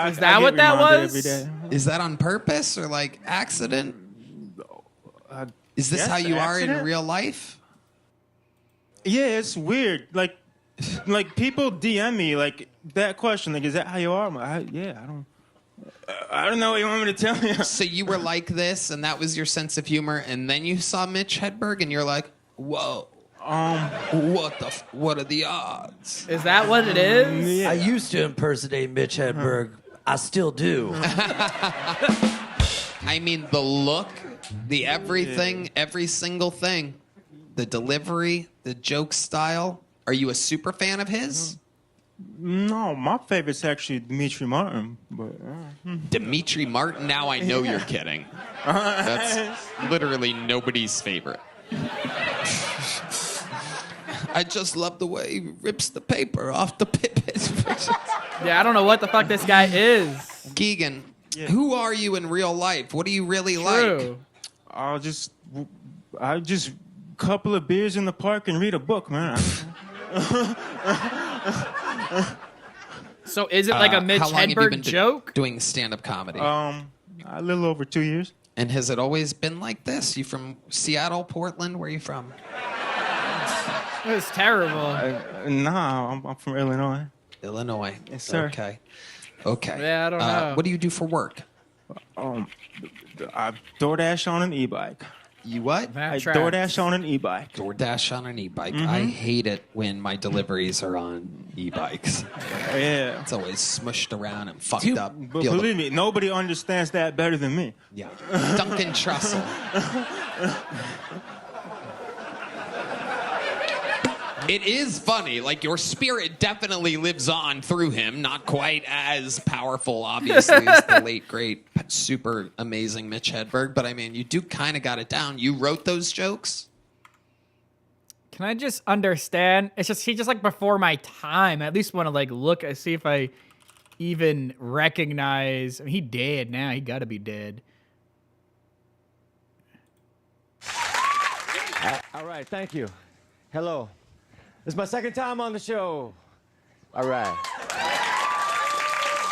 Is that what that was? Is that on purpose or like accident? Is this Yes, how you are in accident. real life? Yeah, it's weird. Like people DM me like that question. Like, is that how you are? I'm like, I don't know what you want me to tell you. So you were like this, and that was your sense of humor, and then you saw Mitch Hedberg, and you're like, "Whoa, what are the odds?" Is that what it is? I used to impersonate Mitch Hedberg. I still do. I mean, the look, the everything, every single thing, the delivery, the joke style. Are you a super fan of his? No, my favorite's actually Dimitri Martin. But Dimitri Martin? Now I know you're kidding. That's literally nobody's favorite. I just love the way he rips the paper off the pipet. Yeah, I don't know what the fuck this guy is. Keegan, who are you in real life? What do you really True. like? I just couple of beers in the park and read a book, man. So is it like a Mitch how long have you been Hedberg joke? doing stand-up comedy? A little over 2 years. And has it always been like this? You from Seattle, Portland? Where are you from? It was terrible. Nah, I'm from Illinois. Illinois. Yes, sir. Okay. Yeah, I don't know. What do you do for work? I DoorDash on an e-bike. You what? I DoorDash on an e-bike. DoorDash on an e-bike. Mhm. I hate it when my deliveries are on e-bikes. Yeah. It's always smushed around and fucked Dude, up. but Feel the- believe me, nobody understands that better than me. Yeah. Duncan Trussell. It is funny. Like, your spirit definitely lives on through him. Not quite as powerful, obviously, as the late, great, super amazing Mitch Hedberg. But, I mean, you do kind of got it down. You wrote those jokes? Can I just understand? It's just he's just like before my time. I at least want to like look and see if I even recognize. I mean, he dead now. He got to be dead. All right, thank you. Hello. This is my second time on the show. All right.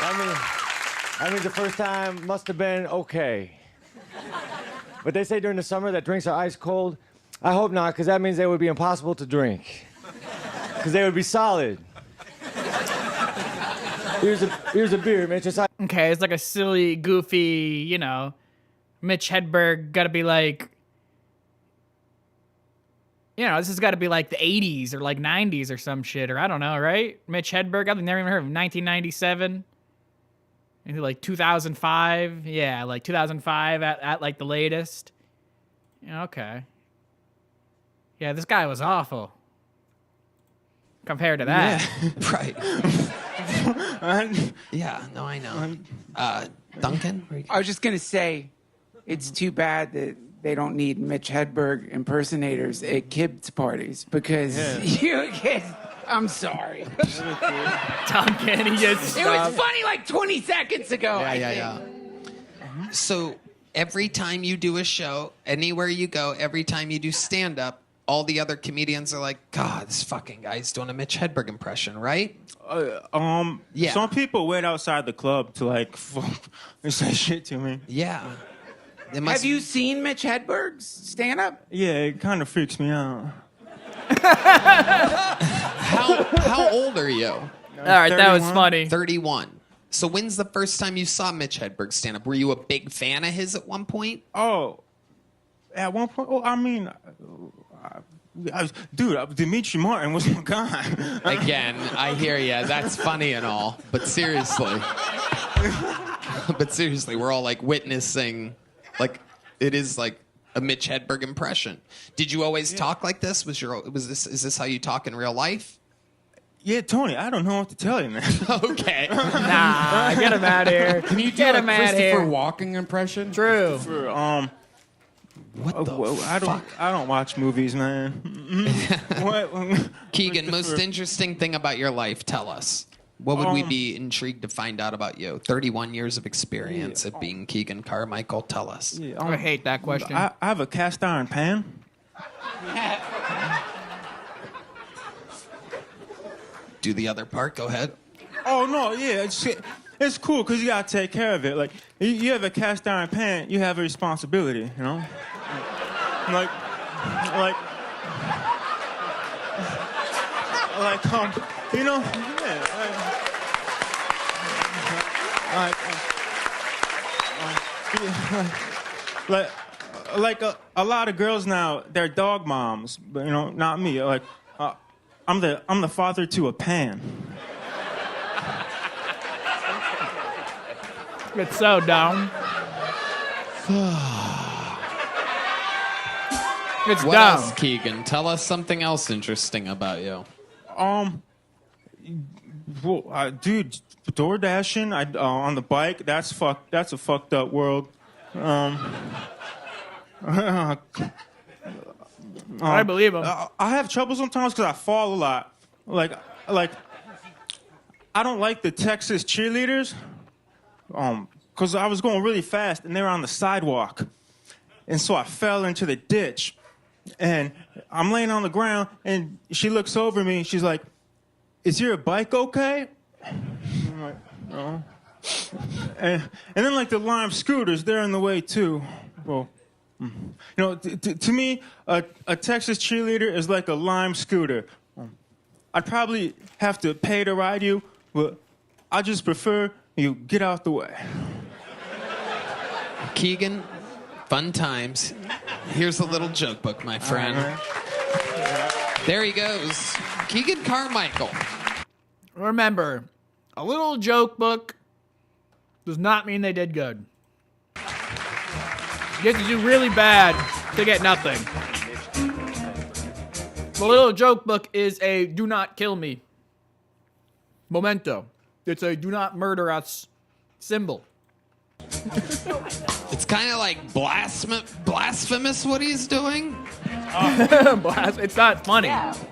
I mean, the first time must have been okay. But they say during the summer that drinks are ice cold. I hope not, because that means they would be impossible to drink. Because they would be solid. Here's a beer, Mitch. Okay, it's like a silly, goofy, you know, Mitch Hedberg gotta be like, you know, this has got to be like the 80s or like 90s or some shit, or I don't know, right? Mitch Hedberg, I've never even heard of him. 1997, maybe like 2005. Yeah, like 2005 at like the latest. Yeah, okay. Yeah, this guy was awful compared to that. Yeah, right. Yeah, no, I know. Duncan? I was just going to say, it's too bad that they don't need Mitch Hedberg impersonators at kids' parties because you get. I'm sorry. Duncan, he just. It was funny like 20 seconds ago. Yeah. So every time you do a show, anywhere you go, every time you do stand-up, all the other comedians are like, God, this fucking guy's doing a Mitch Hedberg impression, right? Yeah. Some people wait outside the club to like say shit to me. Yeah. Have you seen Mitch Hedberg's stand-up? Yeah, it kind of freaks me out. How old are you? All right, that was funny. 31. So when's the first time you saw Mitch Hedberg stand up? Were you a big fan of his at one point? Oh, at one point. Oh, I mean, dude, Dimitri Martin was my guy. Again, I hear you. That's funny and all, but seriously. We're all like witnessing, like it is like a Mitch Hedberg impression. Did you always talk like this? Is this how you talk in real life? Yeah, Tony, I don't know what to tell you, man. Okay. Nah, get him out of here. Can you do Get a him out Christopher here. Walken impression? True. What the fuck? I don't watch movies, man. What? Keegan, most interesting thing about your life, tell us. What would we be intrigued to find out about you? 31 years of experience at being Keegan Carmichael. Tell us. Yeah, I hate that question. I have a cast iron pan. Do the other part. Go ahead. Oh, no, yeah. It's cool because you got to take care of it. Like, you have a cast iron pan, you have a responsibility, you know? Like, you know, yeah, like a lot of girls now, they're dog moms, but you know, not me. Like, I'm the father to a pan. It's so dumb. It's what dumb. else, Keegan? Tell us something else interesting about you. Well, dude, door dashing on the bike. That's a fucked up world. I believe him. I have trouble sometimes because I fall a lot. Like I don't like the Texas cheerleaders. Because I was going really fast and they were on the sidewalk, and so I fell into the ditch, and I'm laying on the ground, and she looks over me. She's like, "Is your bike okay?" I'm like, "No." And then like the Lime scooters, they're in the way too. Well, you know, to me, a Texas cheerleader is like a Lime scooter. I'd probably have to pay to ride you, but I just prefer you get out the way. Keegan, fun times. Here's a little joke book, my friend. There he goes. Keegan Carmichael. Remember, a little joke book does not mean they did good. You have to do really bad to get nothing. The little joke book is a do not kill me memento. It's a do not murder us symbol. It's kind of like blasphemous what he's doing. It's not funny.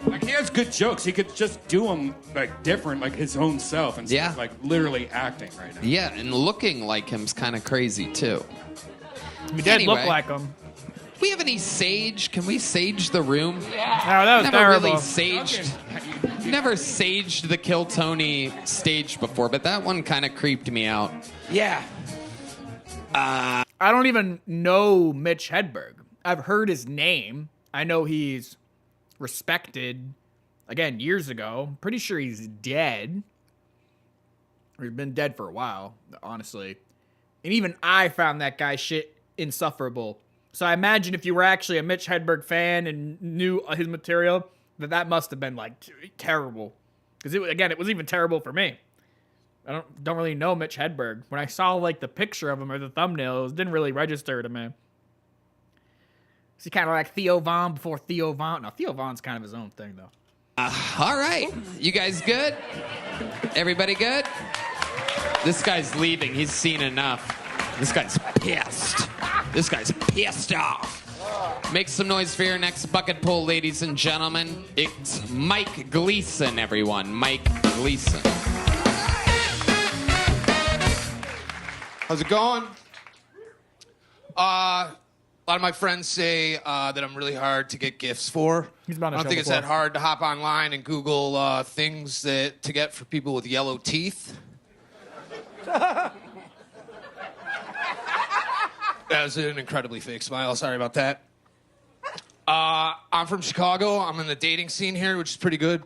Like, he has good jokes. He could just do them like different, like his own self, instead of like literally acting right now. Yeah, and looking like him's kind of crazy too. He did look like him. we have any sage? Can we sage the room? Yeah. No, that was never terrible. really saged. Never saged the Kill Tony stage before, but that one kind of creeped me out. Yeah. I don't even know Mitch Hedberg. I've heard his name. I know he's respected, again, years ago. I'm pretty sure he's dead. Or he's been dead for a while, honestly. And even I found that guy shit insufferable. So I imagine if you were actually a Mitch Hedberg fan and knew his material, that must have been, like, terrible. Because, it was even terrible for me. I don't really know Mitch Hedberg. When I saw, like, the picture of him or the thumbnails, it didn't really register to me. Is he kind of like Theo Von before Theo Von? No, Theo Von's kind of his own thing, though. All right. You guys good? Everybody good? This guy's leaving. He's seen enough. This guy's pissed. This guy's pissed off. Make some noise for your next bucket pull, ladies and gentlemen. It's Mike Gleason, everyone. Mike Gleason. How's it going? A lot of my friends say that I'm really hard to get gifts for. He's been on I a don't show think it's before. that hard to hop online and Google things to get for people with yellow teeth. That was an incredibly fake smile. Sorry about that. I'm from Chicago. I'm in the dating scene here, which is pretty good.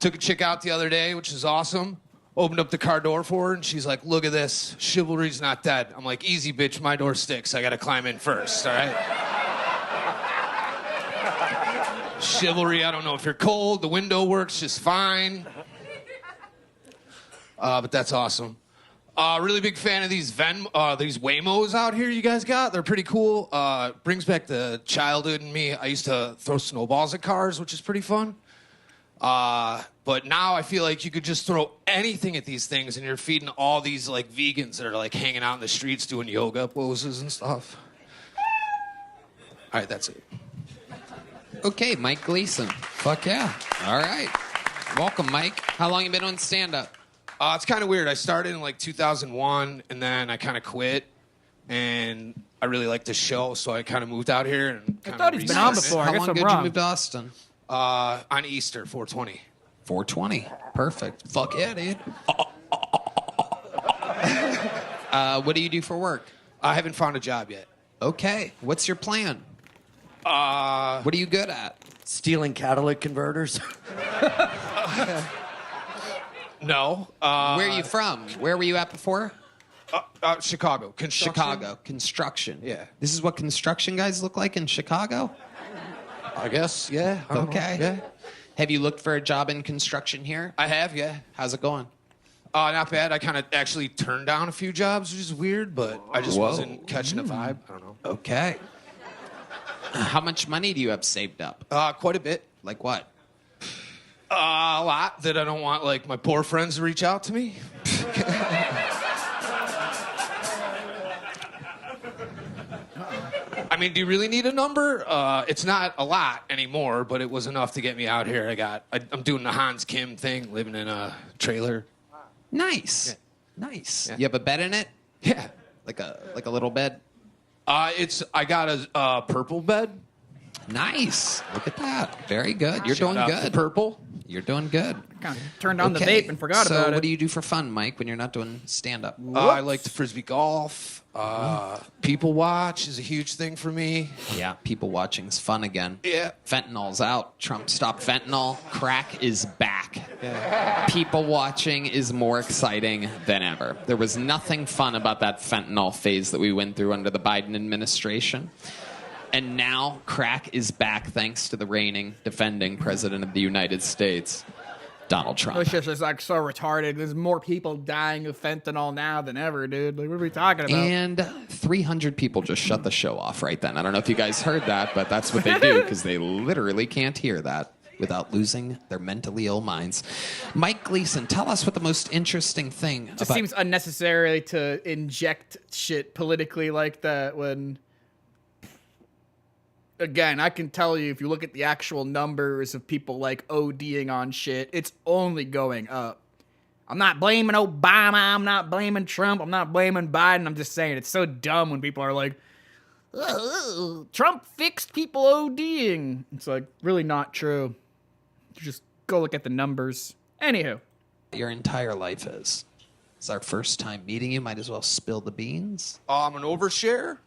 Took a chick out the other day, which is awesome. Opened up the car door for her, and she's like, look at this. Chivalry's not dead. I'm like, easy, bitch. My door sticks. I got to climb in first, all right? Chivalry, I don't know if you're cold. The window works just fine. But that's awesome. Really big fan of these Waymos out here you guys got. They're pretty cool. Brings back the childhood in me. I used to throw snowballs at cars, which is pretty fun. But now I feel like you could just throw anything at these things and you're feeding all these like vegans that are like hanging out in the streets doing yoga poses and stuff. All right, that's it. Okay, Mike Gleason. Fuck yeah. All right. Welcome, Mike. How long you been on stand-up? It's kind of weird. I started in like 2001 and then I kind of quit. And I really liked the show, so I kind of moved out here. And I thought he's been on before. How long ago did you move to Austin? On Easter, 420. 420. Perfect. Fuck yeah, dude. What do you do for work? I haven't found a job yet. Okay. What's your plan? What are you good at? Stealing catalytic converters. No. Where are you from? Where were you at before? Chicago. Construction. Chicago. Construction. Yeah. This is what construction guys look like in Chicago? I guess, yeah. I don't know. Okay. Yeah. Have you looked for a job in construction here? I have, yeah. How's it going? Not bad. I kind of actually turned down a few jobs, which is weird, but I just Whoa. wasn't catching the vibe. I don't know. Okay. How much money do you have saved up? Quite a bit. Like what? A lot that I don't want, like, my poor friends to reach out to me. I mean, do you really need a number? It's not a lot anymore, but it was enough to get me out here. I'm doing the Hans Kim thing, living in a trailer. Nice. Yeah. Nice. Yeah. You have a bed in it? Yeah. Like a little bed? I got a purple bed. Nice. Look at that. Very good. You're Shout doing out to good. Purple. You're doing good. Kind of turned on the vape and forgot so about it. what do you do for fun, Mike, when you're not doing stand-up? I like to frisbee golf. People watch is a huge thing for me. Yeah, people watching's fun again. Yeah. Fentanyl's out. Trump stopped fentanyl. Crack is back. People watching is more exciting than ever. There was nothing fun about that fentanyl phase that we went through under the Biden administration. And now crack is back thanks to the reigning, defending president of the United States, Donald Trump. It's just like so retarded. There's more people dying of fentanyl now than ever, dude. Like, what are we talking about? And 300 people just shut the show off right then. I don't know if you guys heard that, but that's what they do because they literally can't hear that without losing their mentally ill minds. Mike Gleason, tell us what the most interesting thing It just seems unnecessary to inject shit politically like that when... Again, I can tell you if you look at the actual numbers of people like ODing on shit, it's only going up. I'm not blaming Obama, I'm not blaming Trump, I'm not blaming Biden, I'm just saying it's so dumb when people are like, Trump fixed people ODing. It's like really not true. Just go look at the numbers. Anywho. Your entire life is. It's our first time meeting you. Might as well spill the beans. I'm an overshare.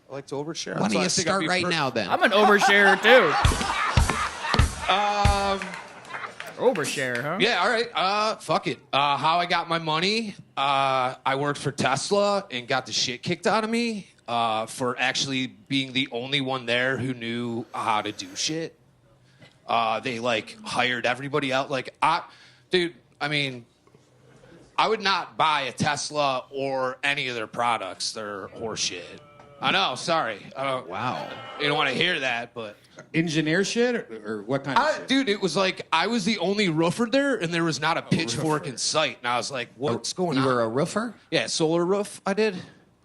I like to overshare. Why don't you start right now then? I'm an oversharer too. Overshare, huh? Yeah, all right. Fuck it. How I got my money, I worked for Tesla and got the shit kicked out of me for actually being the only one there who knew how to do shit. They, like, hired everybody out. Like, dude, I mean, I would not buy a Tesla or any of their products. They're horseshit. I know, sorry. Wow. You don't want to hear that, but... Engineer shit or what kind of shit? Dude, it was like I was the only roofer there, and there was not a pitchfork in sight. And I was like, what's going on? You were a roofer? Yeah, solar roof I did.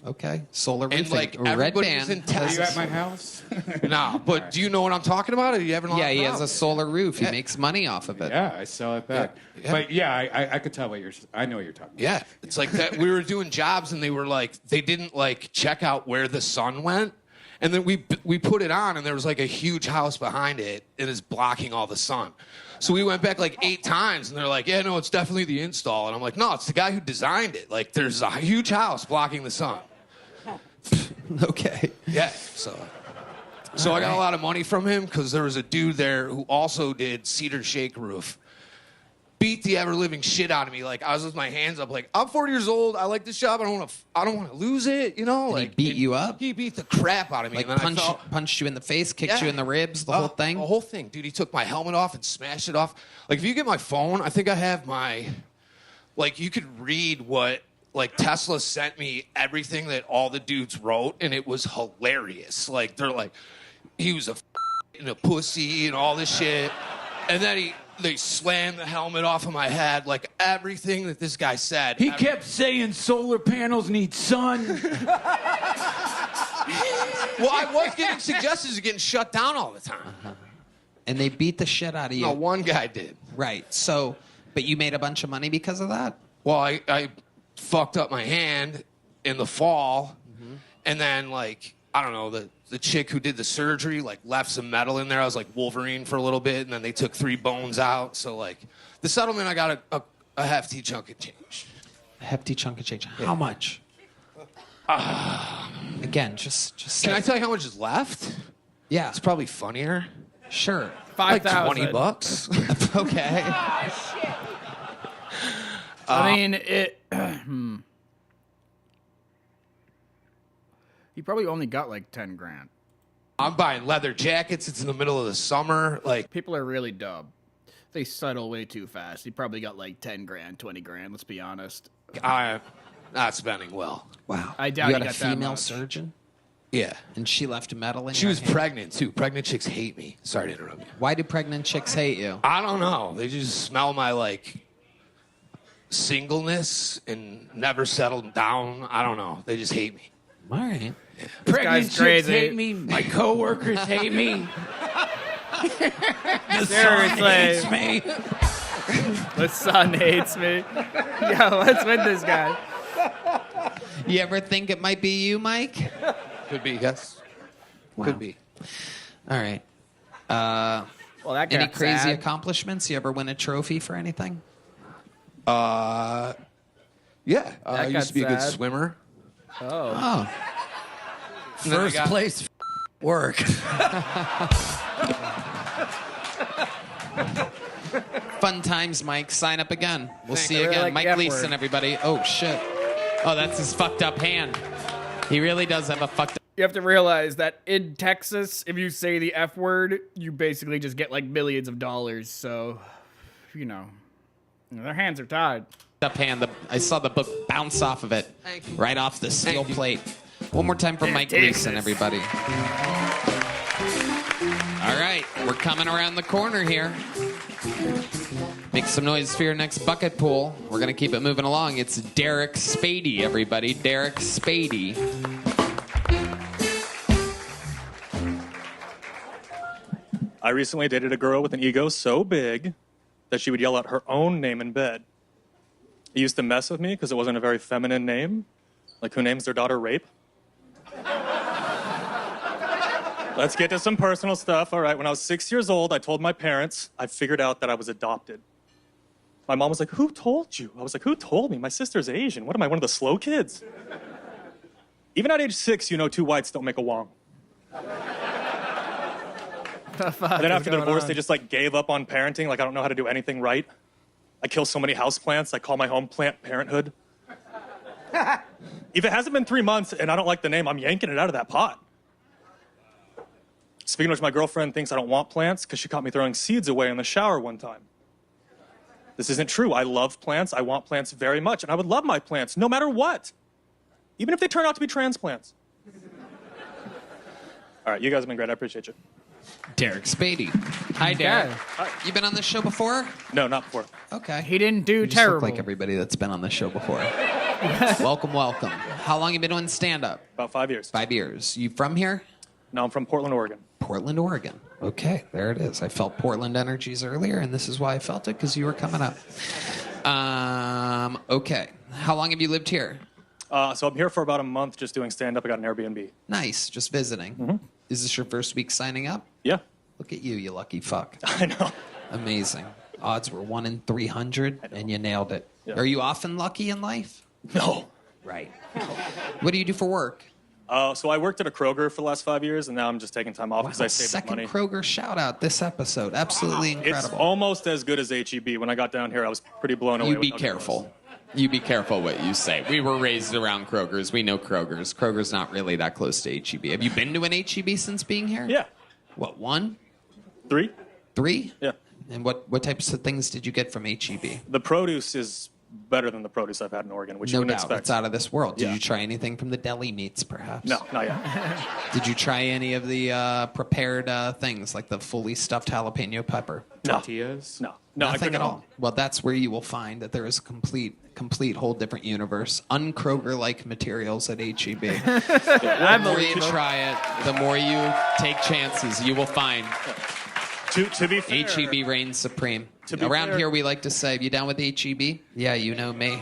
Okay, solar roofing. And like Red everybody band. was in Are Texas. you at my house? Nah, but do you know what I'm talking about? Are you having a Yeah, he has a solar roof. He makes money off of it. Yeah, I sell it back. Yeah. But yeah, I could tell what I know what you're talking about. Yeah, it's like that. We were doing jobs, and they were like, they didn't like check out where the sun went. And then we put it on, and there was like a huge house behind it, and it's blocking all the sun. So we went back like 8 times, and they're like, yeah, no, it's definitely the install. And I'm like, no, it's the guy who designed it. Like, there's a huge house blocking the sun. Okay. Yeah, so I got a lot of money from him because there was a dude there who also did cedar shake roof. Beat the ever-living shit out of me. Like, I was with my hands up, like, I'm 40 years old. I like this job. I don't want to lose it, you know? And like, he beat you up? He beat the crap out of me. Like and then punched you in the face, kicked you in the ribs, the whole thing? The whole thing. Dude, he took my helmet off and smashed it off. Like, if you get my phone, I think I have my... Like, you could read what... Like, Tesla sent me everything that all the dudes wrote, and it was hilarious. Like, they're like, he was a pussy and all this shit. And then they slammed the helmet off of my head. Like, everything that this guy said. He kept saying solar panels need sun. Well, I was getting suggestions of getting shut down all the time. Uh-huh. And they beat the shit out of you. No, one guy did. Right. So, but you made a bunch of money because of that? Well, I fucked up my hand in the fall, and then, like, I don't know, the chick who did the surgery, like, left some metal in there. I was like Wolverine for a little bit, and then they took 3 bones out. So, like, the settlement, I got a hefty chunk of change. A hefty chunk of change. How much? Again, just Can I tell you how much is left? Yeah. It's probably funnier. Sure. Like 5,000. $20. Okay. I mean, it. He probably only got like 10 grand. I'm buying leather jackets. It's in the middle of the summer. Like, people are really dumb. They settle way too fast. He probably got like 10 grand, 20 grand. Let's be honest. I'm not spending well. Wow. I doubt you he got a got that female much. surgeon? Yeah. And she left metal in She your was hand? pregnant, too. Pregnant chicks hate me. Sorry to interrupt you. Why do pregnant chicks hate you? I don't know. They just smell my, like, singleness and never settled down. I don't know. They just hate me. All right. Yeah. Pregnant guy's chicks crazy. hate me. My coworkers hate me. The sun Seriously. hates me. The sun hates me. Yo, what's with this guy? You ever think it might be you, Mike? Could be, yes. Wow. Could be. All right. Well, that Any got crazy sad. accomplishments? You ever win a trophy for anything? Yeah. I got used to be a good sad. swimmer. Oh. And then I First got- place work. Fun times, Mike. Sign up again. We'll see you really again. like Mike the F Gleason, word. everybody. Oh, shit. Oh, that's his fucked up hand. He really does have a fucked up. You have to realize that in Texas, if you say the F word, you basically just get like millions of dollars. So, you know, their hands are tied. Up hand. I saw the book bounce off of it, right off the steel plate. One more time for Mike Gleason, everybody. All right, we're coming around the corner here. Make some noise for your next bucket pool. We're gonna keep it moving along. It's Derek Spady, everybody. Derek Spady. I recently dated a girl with an ego so big that she would yell out her own name in bed. It used to mess with me because it wasn't a very feminine name. Like, who names their daughter Rape? Let's get to some personal stuff. All right, when I was 6 years old, I told my parents I figured out that I was adopted. My mom was like, who told you? I was like, who told me? My sister's Asian. What am I, one of the slow kids? Even at age 6, you know 2 whites don't make a Wong. And then after the divorce, they just like gave up on parenting. Like, I don't know how to do anything right. I kill so many houseplants. I call my home Plant Parenthood. If it hasn't been 3 months and I don't like the name, I'm yanking it out of that pot. Speaking of which, my girlfriend thinks I don't want plants because she caught me throwing seeds away in the shower one time. This isn't true. I love plants. I want plants very much. And I would love my plants no matter what. Even if they turn out to be transplants. All right, you guys have been great. I appreciate you. Derek Spady. Hi, Derek. Hi. You been on this show before? No, not before. Okay. He didn't do You just terrible. look like everybody that's been on this show before. Welcome, welcome. How long you been doing stand-up? About 5 years. 5 years. You from here? No, I'm from Portland, Oregon. Portland, Oregon. Okay, there it is. I felt Portland energies earlier, and this is why I felt it, because you were coming up. Okay. How long have you lived here? So I'm here for about a month just doing stand-up. I got an Airbnb. Nice, just visiting. Mm-hmm. Is this your first week signing up? Yeah. Look at you lucky fuck. I know. Amazing. Odds were 1 in 300, and you nailed it. Yeah. Are you often lucky in life? No. Right. What do you do for work? So I worked at a Kroger for the last 5 years, and now I'm just taking time off because I saved up Second money. Kroger shout out this episode. Absolutely It's incredible. almost as good as HEB. When I got down here, I was pretty blown away. You be with how good it careful. You be careful what you say. We were raised around Kroger's. We know Kroger's. Kroger's not really that close to HEB. Have you been to an HEB since being here? Yeah. What, 1? 3. 3? Yeah. And what types of things did you get from HEB? The produce is better than the produce I've had in Oregon, which you No wouldn't doubt. expect. It's out of this world. Did Yeah. you try anything from the deli meats, perhaps? No, not yet. Did you try any of the prepared things, like the fully stuffed jalapeno pepper? No. Tortillas? No. No, I Nothing couldn't at all. Well, that's where you will find that there is a complete whole different universe. Un-Kroger-like materials at HEB. The more you try it, the more you take chances, you will find. To be fair, HEB reigns supreme. To be Around fair- here, we like to say, you down with HEB? Yeah, you know me.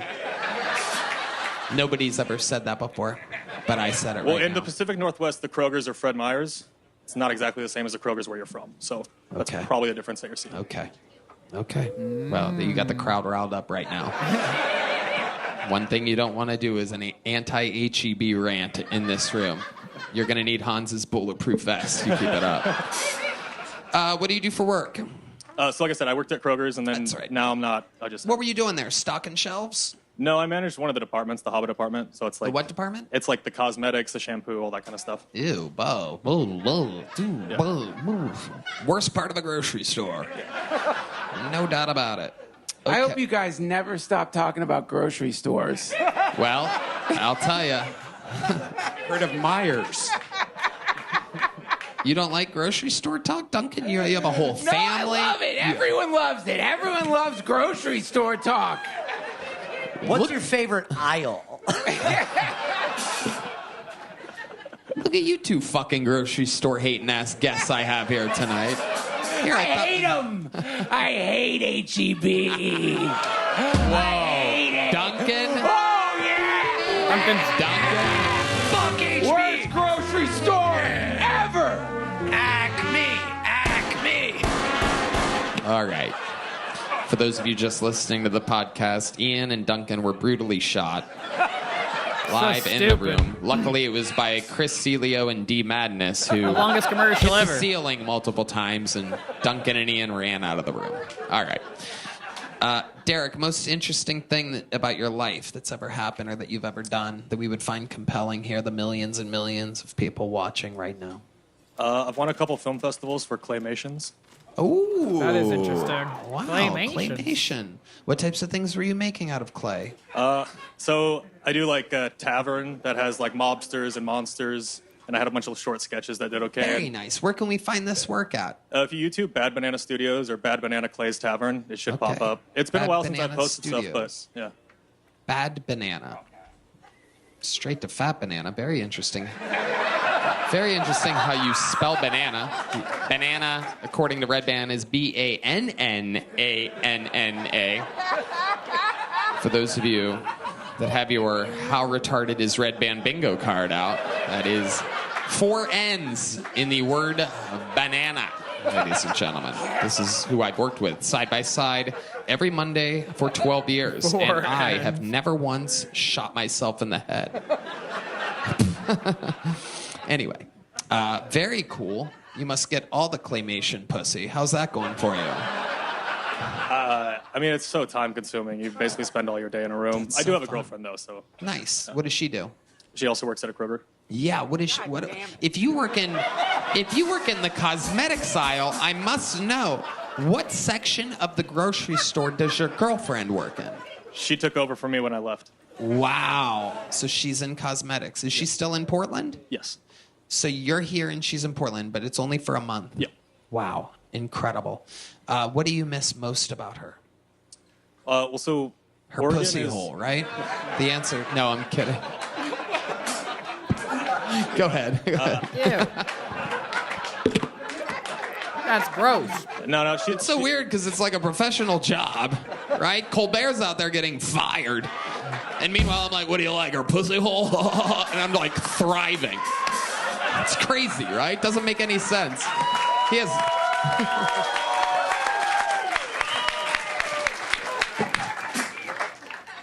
Nobody's ever said that before, but I said it Well, right in now. the Pacific Northwest, the Krogers are Fred Meyers. It's not exactly the same as the Krogers where you're from. So that's Okay. probably the difference that you're seeing. Okay. Well, you got the crowd riled up right now. One thing you don't want to do is an anti-HEB rant in this room. You're going to need Hans's bulletproof vest. You keep it up. What do you do for work? So like I said, I worked at Kroger's, and then now I'm not. What were you doing there? Stocking shelves? No, I managed one of the departments, the Hobbit department. So it's like what department? It's like the cosmetics, the shampoo, all that kind of stuff. Ew, Bo. Worst part of the grocery store. No doubt about it. I hope you guys never stop talking about grocery stores. Well, I'll tell you. Heard of Myers. You don't like grocery store talk, Duncan? You have a whole No, family. I love it. Everyone loves it. Everyone loves grocery store talk. What's your favorite aisle? Look at you two fucking grocery store hating ass guests I have here tonight. Here, I hate them. I hate HEB. Whoa. I hate it. Duncan? Oh, yeah. Duncan? Fuck HEB. Worst grocery store ever. Acme. All right. For those of you just listening to the podcast, Ian and Duncan were brutally shot live in the stupid. room. Luckily, it was by Chris Celio and D Madness, who The longest commercial hit ever. the ceiling multiple times, and Duncan and Ian ran out of the room. All right. Derek, most interesting thing about your life that's ever happened or that you've ever done that we would find compelling here, the millions and millions of people watching right now? I've won a couple film festivals for claymations. Ooh. That is interesting. Wow, Claymation. claymation. What types of things were you making out of clay? So I do like a tavern that has like mobsters and monsters, and I had a bunch of short sketches that did okay. Very nice. Where can we find this work at? If you YouTube Bad Banana Studios or Bad Banana Clay's Tavern, it should pop up. It's been Bad a while since I Banana posted Studios. stuff, but yeah. Bad Banana. Straight to Fat Banana. Very interesting. Very interesting how you spell banana. Banana, according to Red Band, is Bananna. For those of you that have your How Retarded is Red Band bingo card out, that is 4 N's in the word banana, ladies and gentlemen. This is who I've worked with side by side every Monday for 12 years. 4 And I N's. have never once shot myself in the head. Anyway, very cool. You must get all the claymation pussy. How's that going for you? I mean, it's so time consuming. You basically spend all your day in a room. That's I do so have a fun. girlfriend though, so. Nice. What does she do? She also works at a Kroger. Yeah, what is she, what if you work in the cosmetics aisle, I must know, what section of the grocery store does your girlfriend work in? She took over for me when I left. Wow. So she's in cosmetics. Is she still in Portland? Yes. So you're here and she's in Portland, but it's only for a month. Yeah. Wow. Incredible. What do you miss most about her? Well, so Her Oregon pussy is- hole, right? The answer. No, I'm kidding. Go ahead. Ew. That's gross. No, it's so weird because it's like a professional job, right? Colbert's out there getting fired. And meanwhile, I'm like, what do you like, her pussy hole? And I'm like thriving. It's crazy, right? Doesn't make any sense. He has...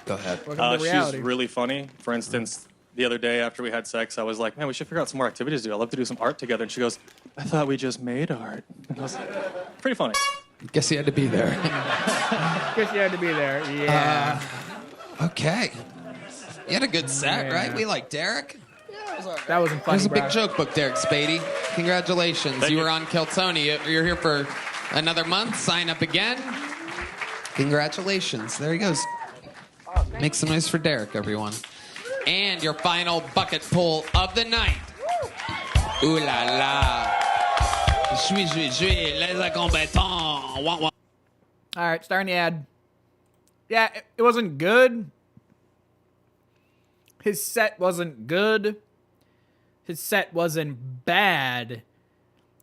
Go ahead. She's really funny. For instance, the other day after we had sex, I was like, man, we should figure out some more activities to do. I'd love to do some art together. And she goes, I thought we just made art. And I was pretty funny. Guess you had to be there. Guess you had to be there. Yeah. Okay. You had a good set, Yeah. right? We like Derek. That wasn't funny, There's a big bro. joke book, Derek Spady. Congratulations. You were on Keltoni. You're here for another month. Sign up again. Congratulations. There he goes. Make some noise for Derek, everyone. And your final bucket pull of the night. Ooh la la. Les combattants. Wah, wah. All right, starting the ad. Yeah, it wasn't good. His set wasn't good. His set wasn't bad.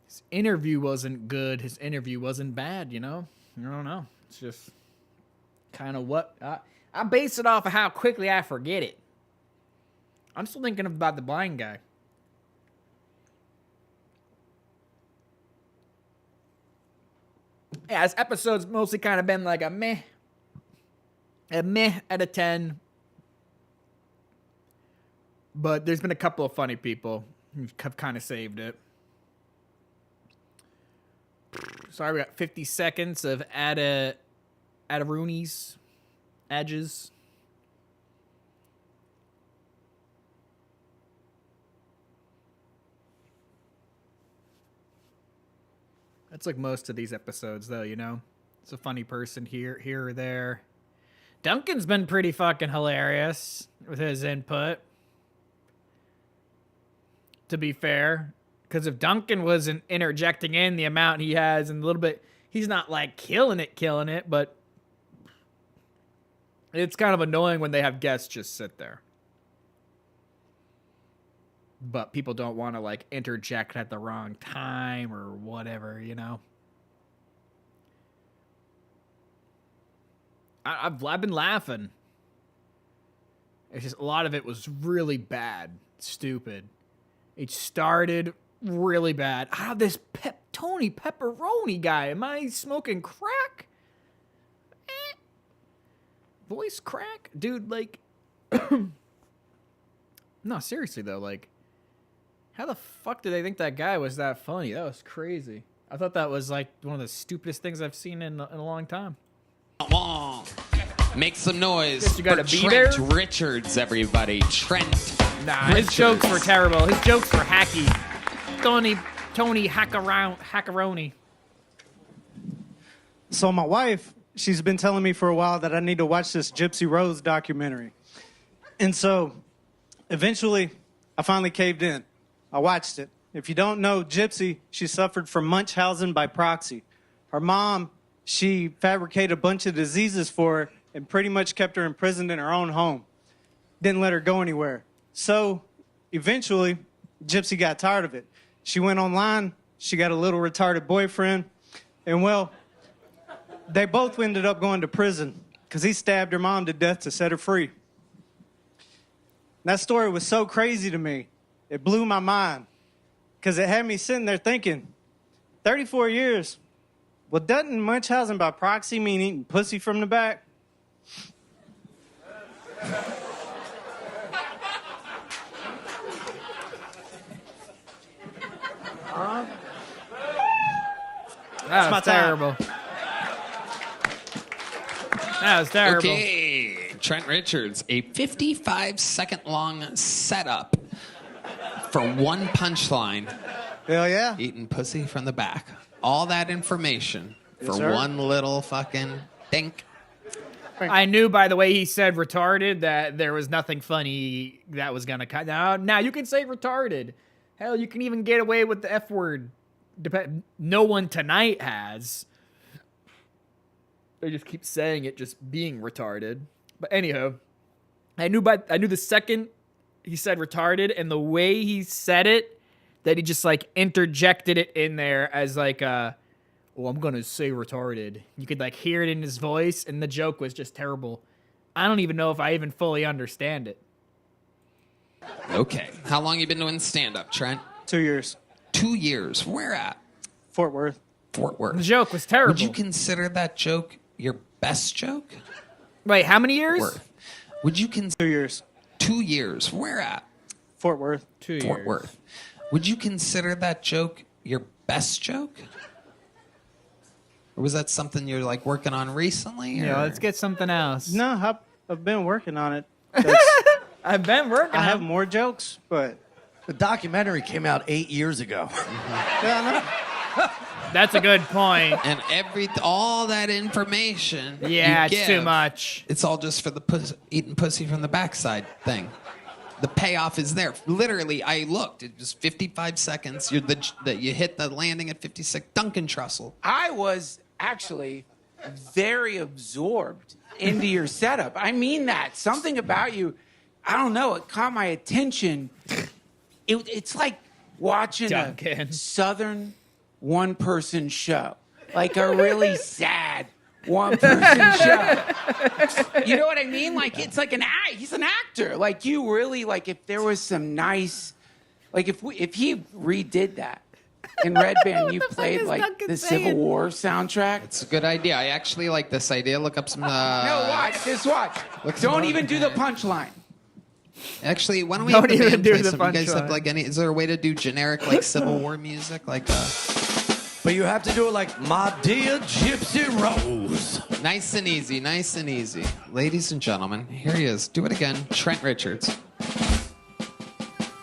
His interview wasn't good. His interview wasn't bad, you know? I don't know. It's just kind of what... I base it off of how quickly I forget it. I'm still thinking about the blind guy. Yeah, this episode's mostly kind of been like a meh out of 10. But there's been a couple of funny people who have kind of saved it. Sorry, we got 50 seconds of Rooney's edges. That's like most of these episodes, though, you know? It's a funny person here or there. Duncan's been pretty fucking hilarious with his input. To be fair. Because if Duncan wasn't interjecting in the amount he has and a little bit... He's not, like, killing it, but... It's kind of annoying when they have guests just sit there. But people don't want to, like, interject at the wrong time or whatever, you know? I've been laughing. It's just a lot of it was really bad. Stupid. It started really bad. This Tony Pepperoni guy. Am I smoking crack? Voice crack? Dude, like... No, seriously, though, like... How the fuck did they think that guy was that funny? That was crazy. I thought that was, like, one of the stupidest things I've seen in a long time. Make some noise Guess you gotta for be Trent there? Richards, everybody. Trent. Nah, his jokes were terrible. His jokes were hacky. Tony Hackaroni. So my wife, she's been telling me for a while that I need to watch this Gypsy Rose documentary. And so eventually I finally caved in. I watched it. If you don't know Gypsy, she suffered from Munchausen by proxy. Her mom, she fabricated a bunch of diseases for her and pretty much kept her imprisoned in her own home. Didn't let her go anywhere. So eventually, Gypsy got tired of it. She went online. She got a little retarded boyfriend. And well, they both ended up going to prison because he stabbed her mom to death to set her free. That story was so crazy to me. It blew my mind. Because it had me sitting there thinking, 34 years. Well, doesn't Munchausen by proxy mean eating pussy from the back? That was terrible. That was terrible. Okay, Trent Richards, a 55-second long setup for one punchline. Hell yeah. Eating pussy from the back. All that information Yes, for sir. one little fucking dink. I knew by the way he said retarded that there was nothing funny that was gonna cut. Now you can say retarded. Hell, you can even get away with the F word. No one tonight has. They just keep saying it, just being retarded. But anyhow, I knew the second he said retarded and the way he said it, that he just like interjected it in there as like well, I'm gonna say retarded. You could like hear it in his voice, and the joke was just terrible. I don't even know if I even fully understand it. Okay. How long you been doing stand-up, Trent? 2 years. 2 years. Where at? Fort Worth. Fort Worth. The joke was terrible. Would you consider that joke your best joke? Wait, how many years? Worth. Would you consider 2 years? 2 years. Where at? Fort Worth. 2 Fort years. Worth. Would you consider that joke your best joke? Or was that something you're like working on recently? Yeah, or- let's get something else. No, I've been working on it. I've been working. I have more jokes, but the documentary came out 8 years ago. That's a good point. And all that information. Yeah, you it's too give, much. It's all just for the eating pussy from the backside thing. The payoff is there. Literally, I looked. It was 55 seconds. You hit the landing at 56. Duncan Trussell. I was actually very absorbed into your setup. I mean that. Something about you, I don't know, it caught my attention. It's like watching Duncan. a Southern one-person show. Like a really sad one-person show. You know what I mean? Like, it's like he's an actor. Like, you really, like, if there was some nice, like, if he redid that, in Red Band, you played like the Civil War soundtrack. It's a good idea. I actually like this idea. Look up some. No, watch. Just watch. Don't even do the punchline. Actually, why don't we Don't have the even band do play the some? You guys have punchline. like any? Is there a way to do generic like Civil War music? Like, But you have to do it like My Dear Gypsy Rose. nice and easy, nice and easy. Ladies and gentlemen, here he is. Do it again, Trent Richards.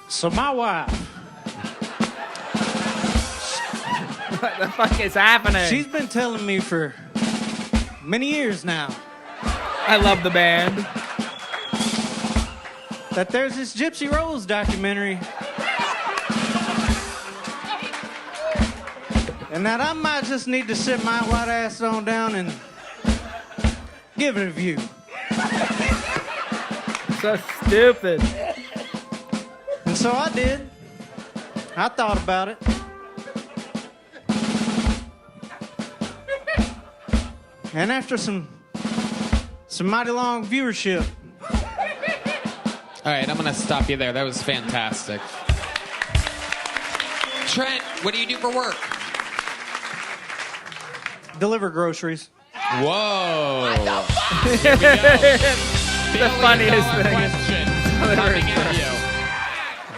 so my wife, What the fuck is happening? she's been telling me for many years now I love the band. that there's this Gypsy Rose documentary. And that I might just need to sit my white ass on down and give it a view. So stupid. And so I did. I thought about it. And after some mighty long viewership, All right, I'm gonna stop you there. That was fantastic. Trent, what do you do for work? deliver groceries. Whoa. The funniest thing. Question coming at you.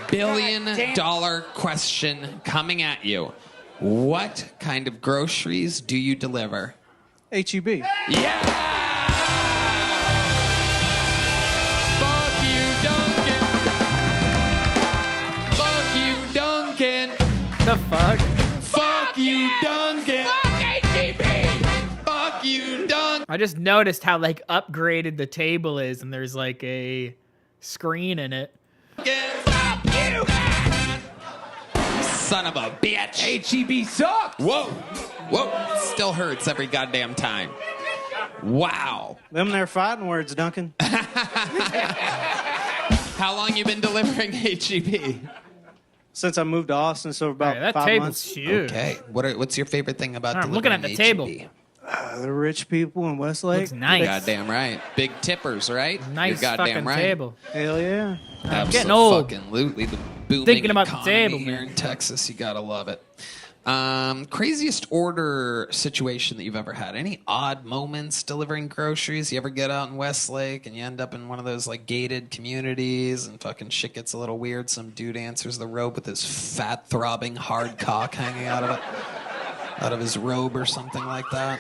$1 billion question coming at you. What kind of groceries do you deliver? H-E-B. Yeah! Fuck you, Duncan! The fuck? Fuck you, Duncan! Fuck H-E-B! Fuck you, Duncan! I just noticed how like upgraded the table is, and there's like a screen in it. Fuck you, man! Son of a bitch! H-E-B sucks! Whoa! Whoa! Still hurts every goddamn time. Wow. Them there fighting words, Duncan. How long you been delivering H-E-B? Since I moved to Austin, so about Hey, that 5 table's months. huge. Okay. What's your favorite thing about I'm delivering looking at the table. H-E-B? The rich people in Westlake. Looks nice. Goddamn right. Big tippers, right? Nice You're goddamn fucking right. table. Hell yeah. I'm getting old. Absolutely. booming Thinking about the economy table, here man. in Texas. You gotta love it. Craziest order situation that you've ever had? Any odd moments delivering groceries? You ever get out in Westlake and you end up in one of those like gated communities and fucking shit gets a little weird? Some dude answers the rope with his fat throbbing hard cock hanging out of his robe or something like that.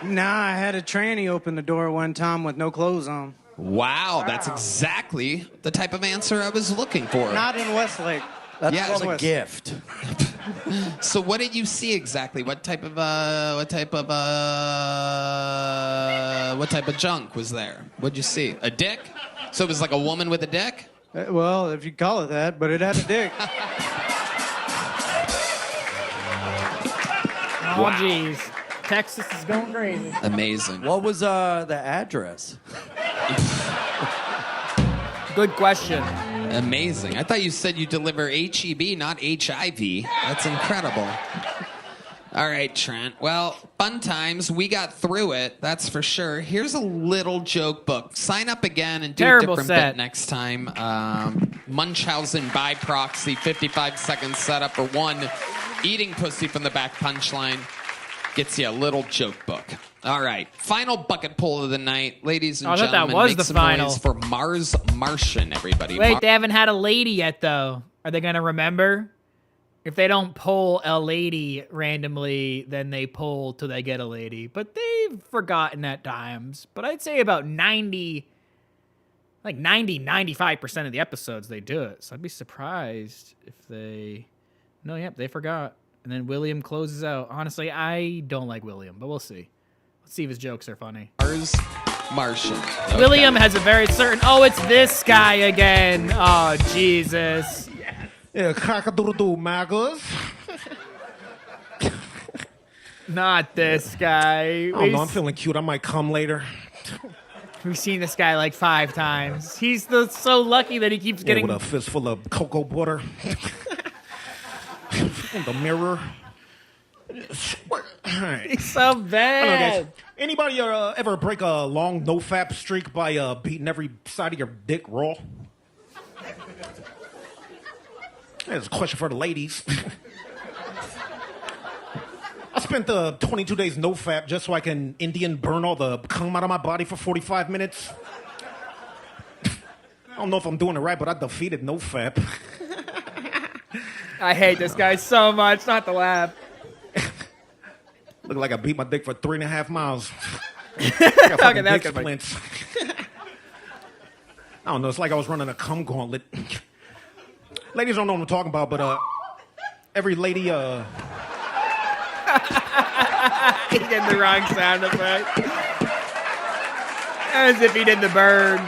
Nah, I had a tranny open the door one time with no clothes on. Wow, that's exactly the type of answer I was looking for. Not in Westlake. That's Yeah, called it's a like- gift. So what did you see exactly? What type of junk was there? What'd you see? A dick? So it was like a woman with a dick? Well, if you call it that, but it had a dick. Oh, jeez. Texas is going crazy. Amazing. What was the address? Good question. Amazing. I thought you said you deliver HEB, not HIV. That's incredible. All right, Trent. Well, fun times. We got through it, that's for sure. Here's a little joke book. Sign up again and do Terrible a different set. bit next time. Munchausen by proxy, 55-second setup for one. Eating pussy from the back punchline gets you a little joke book. All right, final bucket pull of the night. Ladies and I thought that gentlemen, was make the some final. noise for Mars Martian, everybody. Wait, they haven't had a lady yet, though. Are they going to remember? If they don't pull a lady randomly, then they pull till they get a lady. But they've forgotten at times. But I'd say about 95% of the episodes they do it. So I'd be surprised if they... No, yep, they forgot. And then William closes out. Honestly, I don't like William, but we'll see. Let's see if his jokes are funny. Mars Martian. Okay. William has a very certain... Oh, it's this guy again. Oh, Jesus. Yeah, cock-a-doodle-doo, magas. Not this guy. I don't know, I'm feeling cute. I might come later. We've seen this guy like 5 times. He's so lucky that he keeps Yeah, getting... with a fistful of cocoa butter. In the mirror. All right. He's so bad. Hello, guys. Anybody ever break a long no-fap streak by beating every side of your dick raw? That's a question for the ladies. I spent 22 days no-fap just so I can Indian burn all the cum out of my body for 45 minutes. I don't know if I'm doing it right, but I defeated no-fap. I hate this guy so much. Not to laugh. Look like I beat my dick for 3.5 miles. Okay, fucking that's dick good. splints. I don't know. It's like I was running a cum gauntlet. Ladies don't know what I'm talking about, but every lady He did the wrong sound effect. As if he did the burn.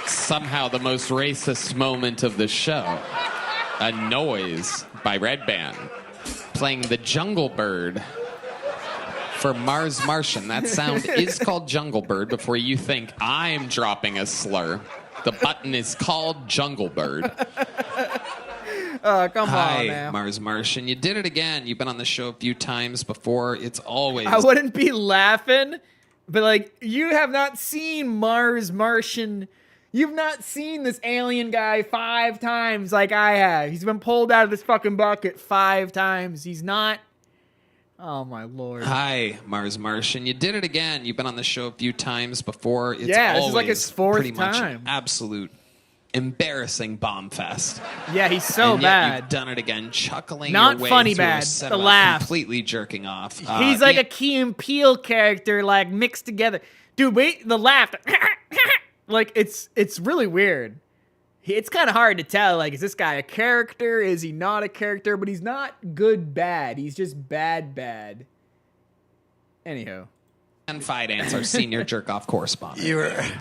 Somehow the most racist moment of the show. A noise by Red Band playing the Jungle Bird for Mars Martian. That sound is called Jungle Bird before you think I'm dropping a slur. The button is called Jungle Bird. Oh, come Hi, on, man. Mars Martian. You did it again. You've been on the show a few times before. It's always... I wouldn't be laughing, but like, you have not seen Mars Martian. You've not seen this alien guy 5 times like I have. He's been pulled out of this fucking bucket 5 times. He's not... Oh, my Lord. Hi, Mars Martian. You did it again. You've been on the show a few times before. It's Yeah, this is always like his 4th pretty much time. an absolute embarrassing bomb fest. Yeah, he's so and yet bad. You've done it again, chuckling Not your way funny through bad, a set the about laugh. completely jerking off. He's like a Key and Peele character, like, mixed together. Dude, wait, the laugh. Like, it's really weird. It's kind of hard to tell, like, is this guy a character? Is he not a character? But he's not good bad. He's just bad. Anyhow. And Fidance, our senior jerk-off correspondent.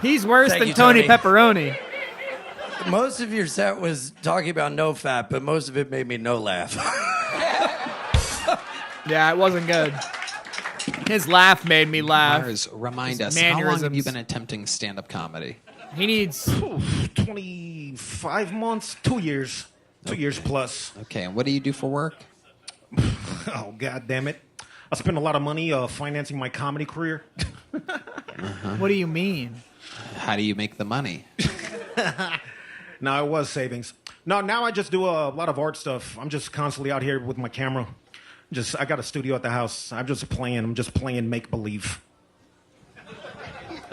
He's worse Thank than you, Tony Tony. Pepperoni. Most of your set was talking about no fat, but most of it made me no laugh. Yeah, it wasn't good. His laugh made me laugh. Mars, remind His us, how long have mannerisms. you been attempting stand-up comedy? He needs 25 months, 2 years. 2 years plus. Okay, and what do you do for work? Oh, God damn it. I spent a lot of money financing my comedy career. What do you mean? How do you make the money? No, it was savings. No, now I just do a lot of art stuff. I'm just constantly out here with my camera. I got a studio at the house. I'm just playing make believe.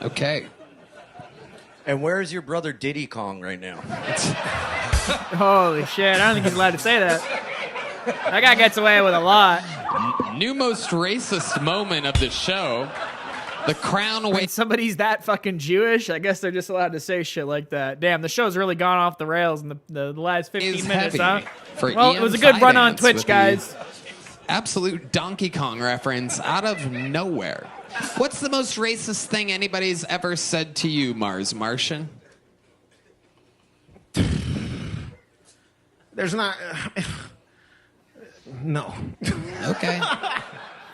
Okay. And where is your brother Diddy Kong right now? Holy shit! I don't think he's allowed to say that. That guy gets away with a lot. New most racist moment of the show. The crown When somebody's that fucking Jewish, I guess they're just allowed to say shit like that. Damn, the show's really gone off the rails in the last 15 minutes, huh? Well, it was a good run on Twitch, guys. Absolute Donkey Kong reference out of nowhere. What's the most racist thing anybody's ever said to you, Mars Martian? There's not. No. Okay.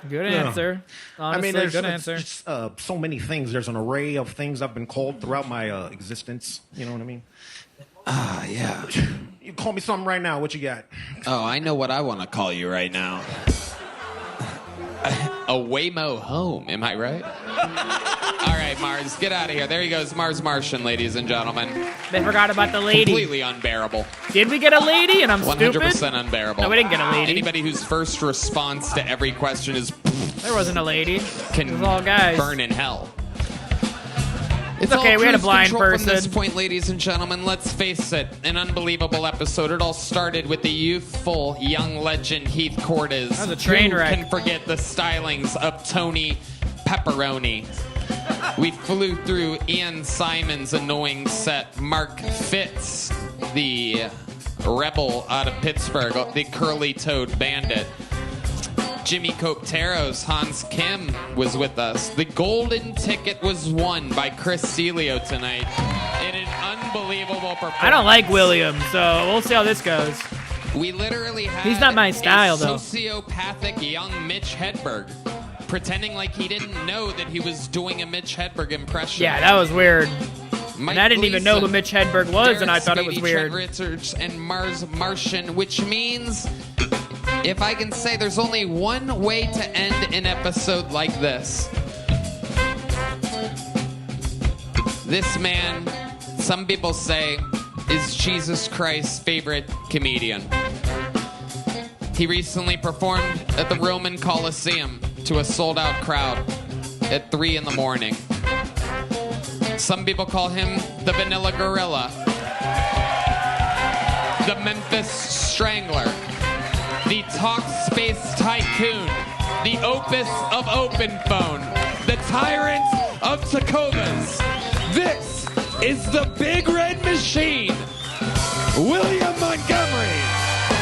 Good answer. Honestly, there's good answer. just, so many things. There's an array of things I've been called throughout my existence. You know what I mean? Yeah. You call me something right now. What you got? Oh, I know what I want to call you right now. A Waymo home, am I right? All right, Mars, get out of here. There he goes, Mars Martian, ladies and gentlemen. They forgot about the lady. Completely unbearable. Did we get a lady? And I'm 100% stupid? unbearable. No, we didn't get a lady. Anybody whose first response to every question is There wasn't a lady. can It was all guys. burn in hell. It's okay, we had a blind From this person. point, ladies and gentlemen, let's face it, an unbelievable episode. It all started with the youthful young legend Heath Cordes. That was a train Who wreck. can forget the stylings of Tony Pepperoni? We flew through Ian Simon's annoying set. Mark Fitz, the rebel out of Pittsburgh, the curly-toed bandit. Jimmy Copteros, Hans Kim was with us. The golden ticket was won by Chris Celio tonight in an unbelievable performance. I don't like William, so we'll see how this goes. We literally had He's not my style, a though. sociopathic young Mitch Hedberg pretending like he didn't know that he was doing a Mitch Hedberg impression. Yeah, that was weird. Mike And I didn't even know who Gleason, Mitch Hedberg was, and I Derek thought it was Spady, weird. Trent Richards, and Mars Martian, which means, if I can say, there's only one way to end an episode like this. This man, some people say, is Jesus Christ's favorite comedian. He recently performed at the Roman Coliseum to a sold-out crowd at 3 in the morning. Some people call him the Vanilla Gorilla, the Memphis Strangler, the Talk Space Tycoon, the Opus of Open Phone, the Tyrant of Tacovas. This is the Big Red Machine, William Montgomery.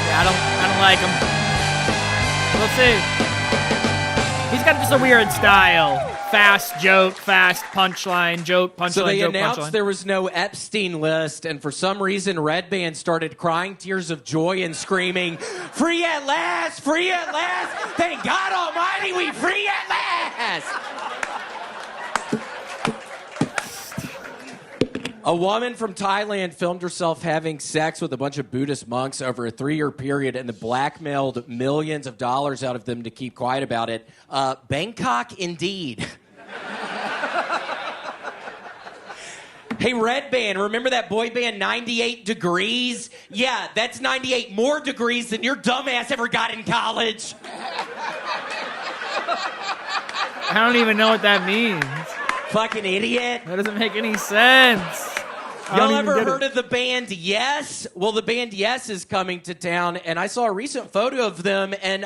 Yeah, I don't like him. We'll see. He's got just a weird style. Fast joke, fast punchline, joke, punchline, So they joke, announced punchline. there was no Epstein list, and for some reason, Red Band started crying tears of joy and screaming, "Free at last! Free at last! Thank God Almighty, we free at last!" A woman from Thailand filmed herself having sex with a bunch of Buddhist monks over a 3-year period and blackmailed millions of dollars out of them to keep quiet about it. Bangkok, indeed. Hey, Red Band, remember that boy band 98 Degrees? Yeah, that's 98 more degrees than your dumbass ever got in college. I don't even know what that means. Fucking idiot. That doesn't make any sense. Y'all ever heard of the band Yes? Well, the band Yes is coming to town, and I saw a recent photo of them, and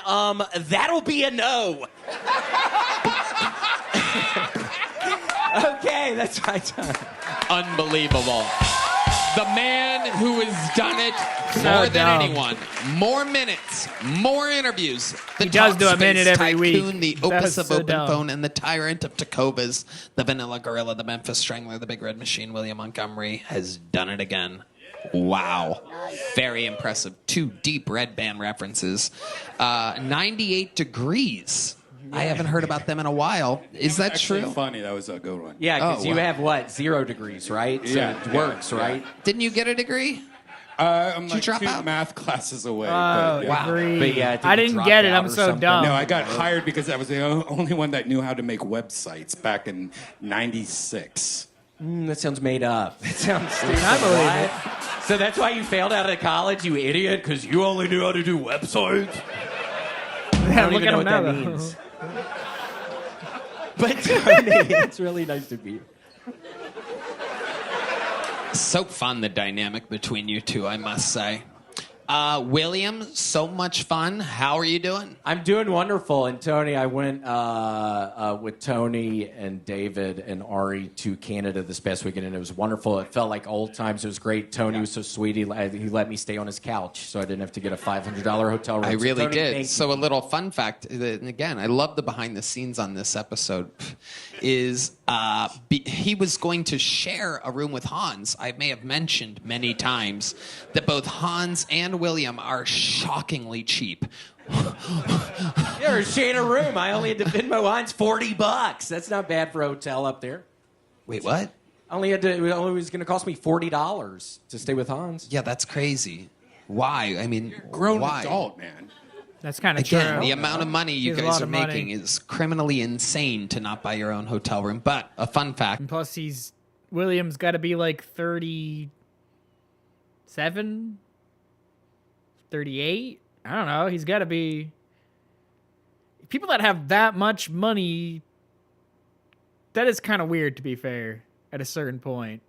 that'll be a no. Okay, that's my time. Unbelievable. The man who has done it So more than dumb. anyone. More minutes, more interviews. The He does Talk do a Space minute every Tycoon, week. The Opus That's of so Open dumb. Phone, and the Tyrant of Tacovas, the Vanilla Gorilla, the Memphis Strangler, the Big Red Machine, William Montgomery has done it again. Wow. Very impressive. 2 deep Red Band references. 98 Degrees. I haven't heard about them in a while. Is that Actually true? funny. That was a good one. Yeah, because Oh, you wow. have, what, 0 degrees, right? So Yeah, it works, yeah. right? Didn't you get a degree? I'm Did you like drop 2 out? math classes away. Oh, but, yeah. agree. But yeah, I didn't drop get it. out I'm or so something. dumb. No, I got hired because I was the only one that knew how to make websites back in '96. That sounds made up. That sounds stupid. I believe What? So that's why you failed out of college, you idiot? Because you only knew how to do websites? I don't look even at know him what that now, though. means. But Tony, it's really nice to meet you. So fun, the dynamic between you two, I must say. William, so much fun. How are you doing? I'm doing wonderful. And Tony, I went with Tony and David and Ari to Canada this past weekend, and it was wonderful. It felt like old times. It was great. Tony was so sweet. He let me stay on his couch, so I didn't have to get a $500 hotel room. I really Tony, did. So a little fun fact, and again, I love the behind the scenes on this episode, is he was going to share a room with Hans. I may have mentioned many times that both Hans and William are shockingly cheap. You're sharing a room. I only had to Venmo Hans $40. That's not bad for a hotel up there. Wait, what? It only was going to cost me $40 to stay with Hans. Yeah, that's crazy. Why? I mean, Grown why? adult, man. That's kind of Again, true. the amount of money you He has a guys lot are of money. making is criminally insane to not buy your own hotel room. But a fun fact. And plus, William's got to be like 37, 38. I don't know. He's got to be. People that have that much money, that is kind of weird, to be fair, at a certain point.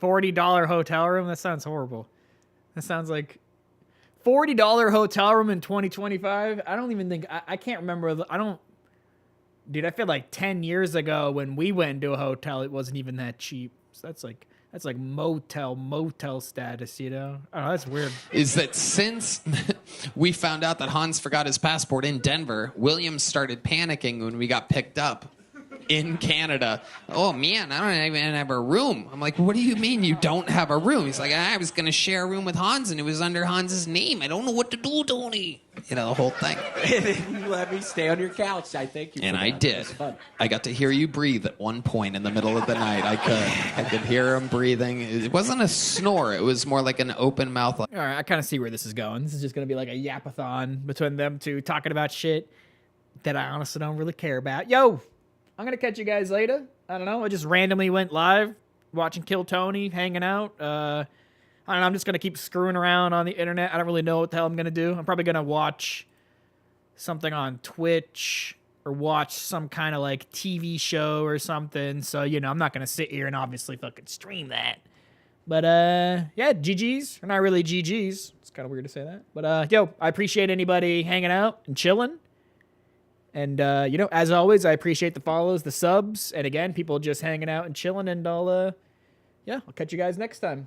$40 hotel room? That sounds horrible. That sounds like. $40 hotel room in 2025? I don't even think. I can't remember. Dude, I feel like 10 years ago when we went into a hotel, it wasn't even that cheap. So that's like motel status, you know? I don't know, that's weird. Is that since we found out that Hans forgot his passport in Denver, William started panicking when we got picked up in Canada. Oh man, I don't even have a room. I'm like, what do you mean you don't have a room? He's like, I was going to share a room with Hans and it was under Hans's name. I don't know what to do, Tony. You know, the whole thing. And then you let me stay on your couch. I thank you. And for I that. did. It was fun. I got to hear you breathe at one point in the middle of the night. I could hear him breathing. It wasn't a snore. It was more like an open mouth. All right, I kind of see where this is going. This is just going to be like a yapathon between them two talking about shit that I honestly don't really care about. Yo, I'm going to catch you guys later. I don't know. I just randomly went live watching Kill Tony, hanging out. I don't know. I'm just going to keep screwing around on the internet. I don't really know what the hell I'm going to do. I'm probably going to watch something on Twitch or watch some kind of like TV show or something. So, you know, I'm not going to sit here and obviously fucking stream that. But, yeah, GG's. Or not really GG's. It's kind of weird to say that. But, yo, I appreciate anybody hanging out and chilling. And, you know, as always, I appreciate the follows, the subs. And again, people just hanging out and chilling. And I'll catch you guys next time.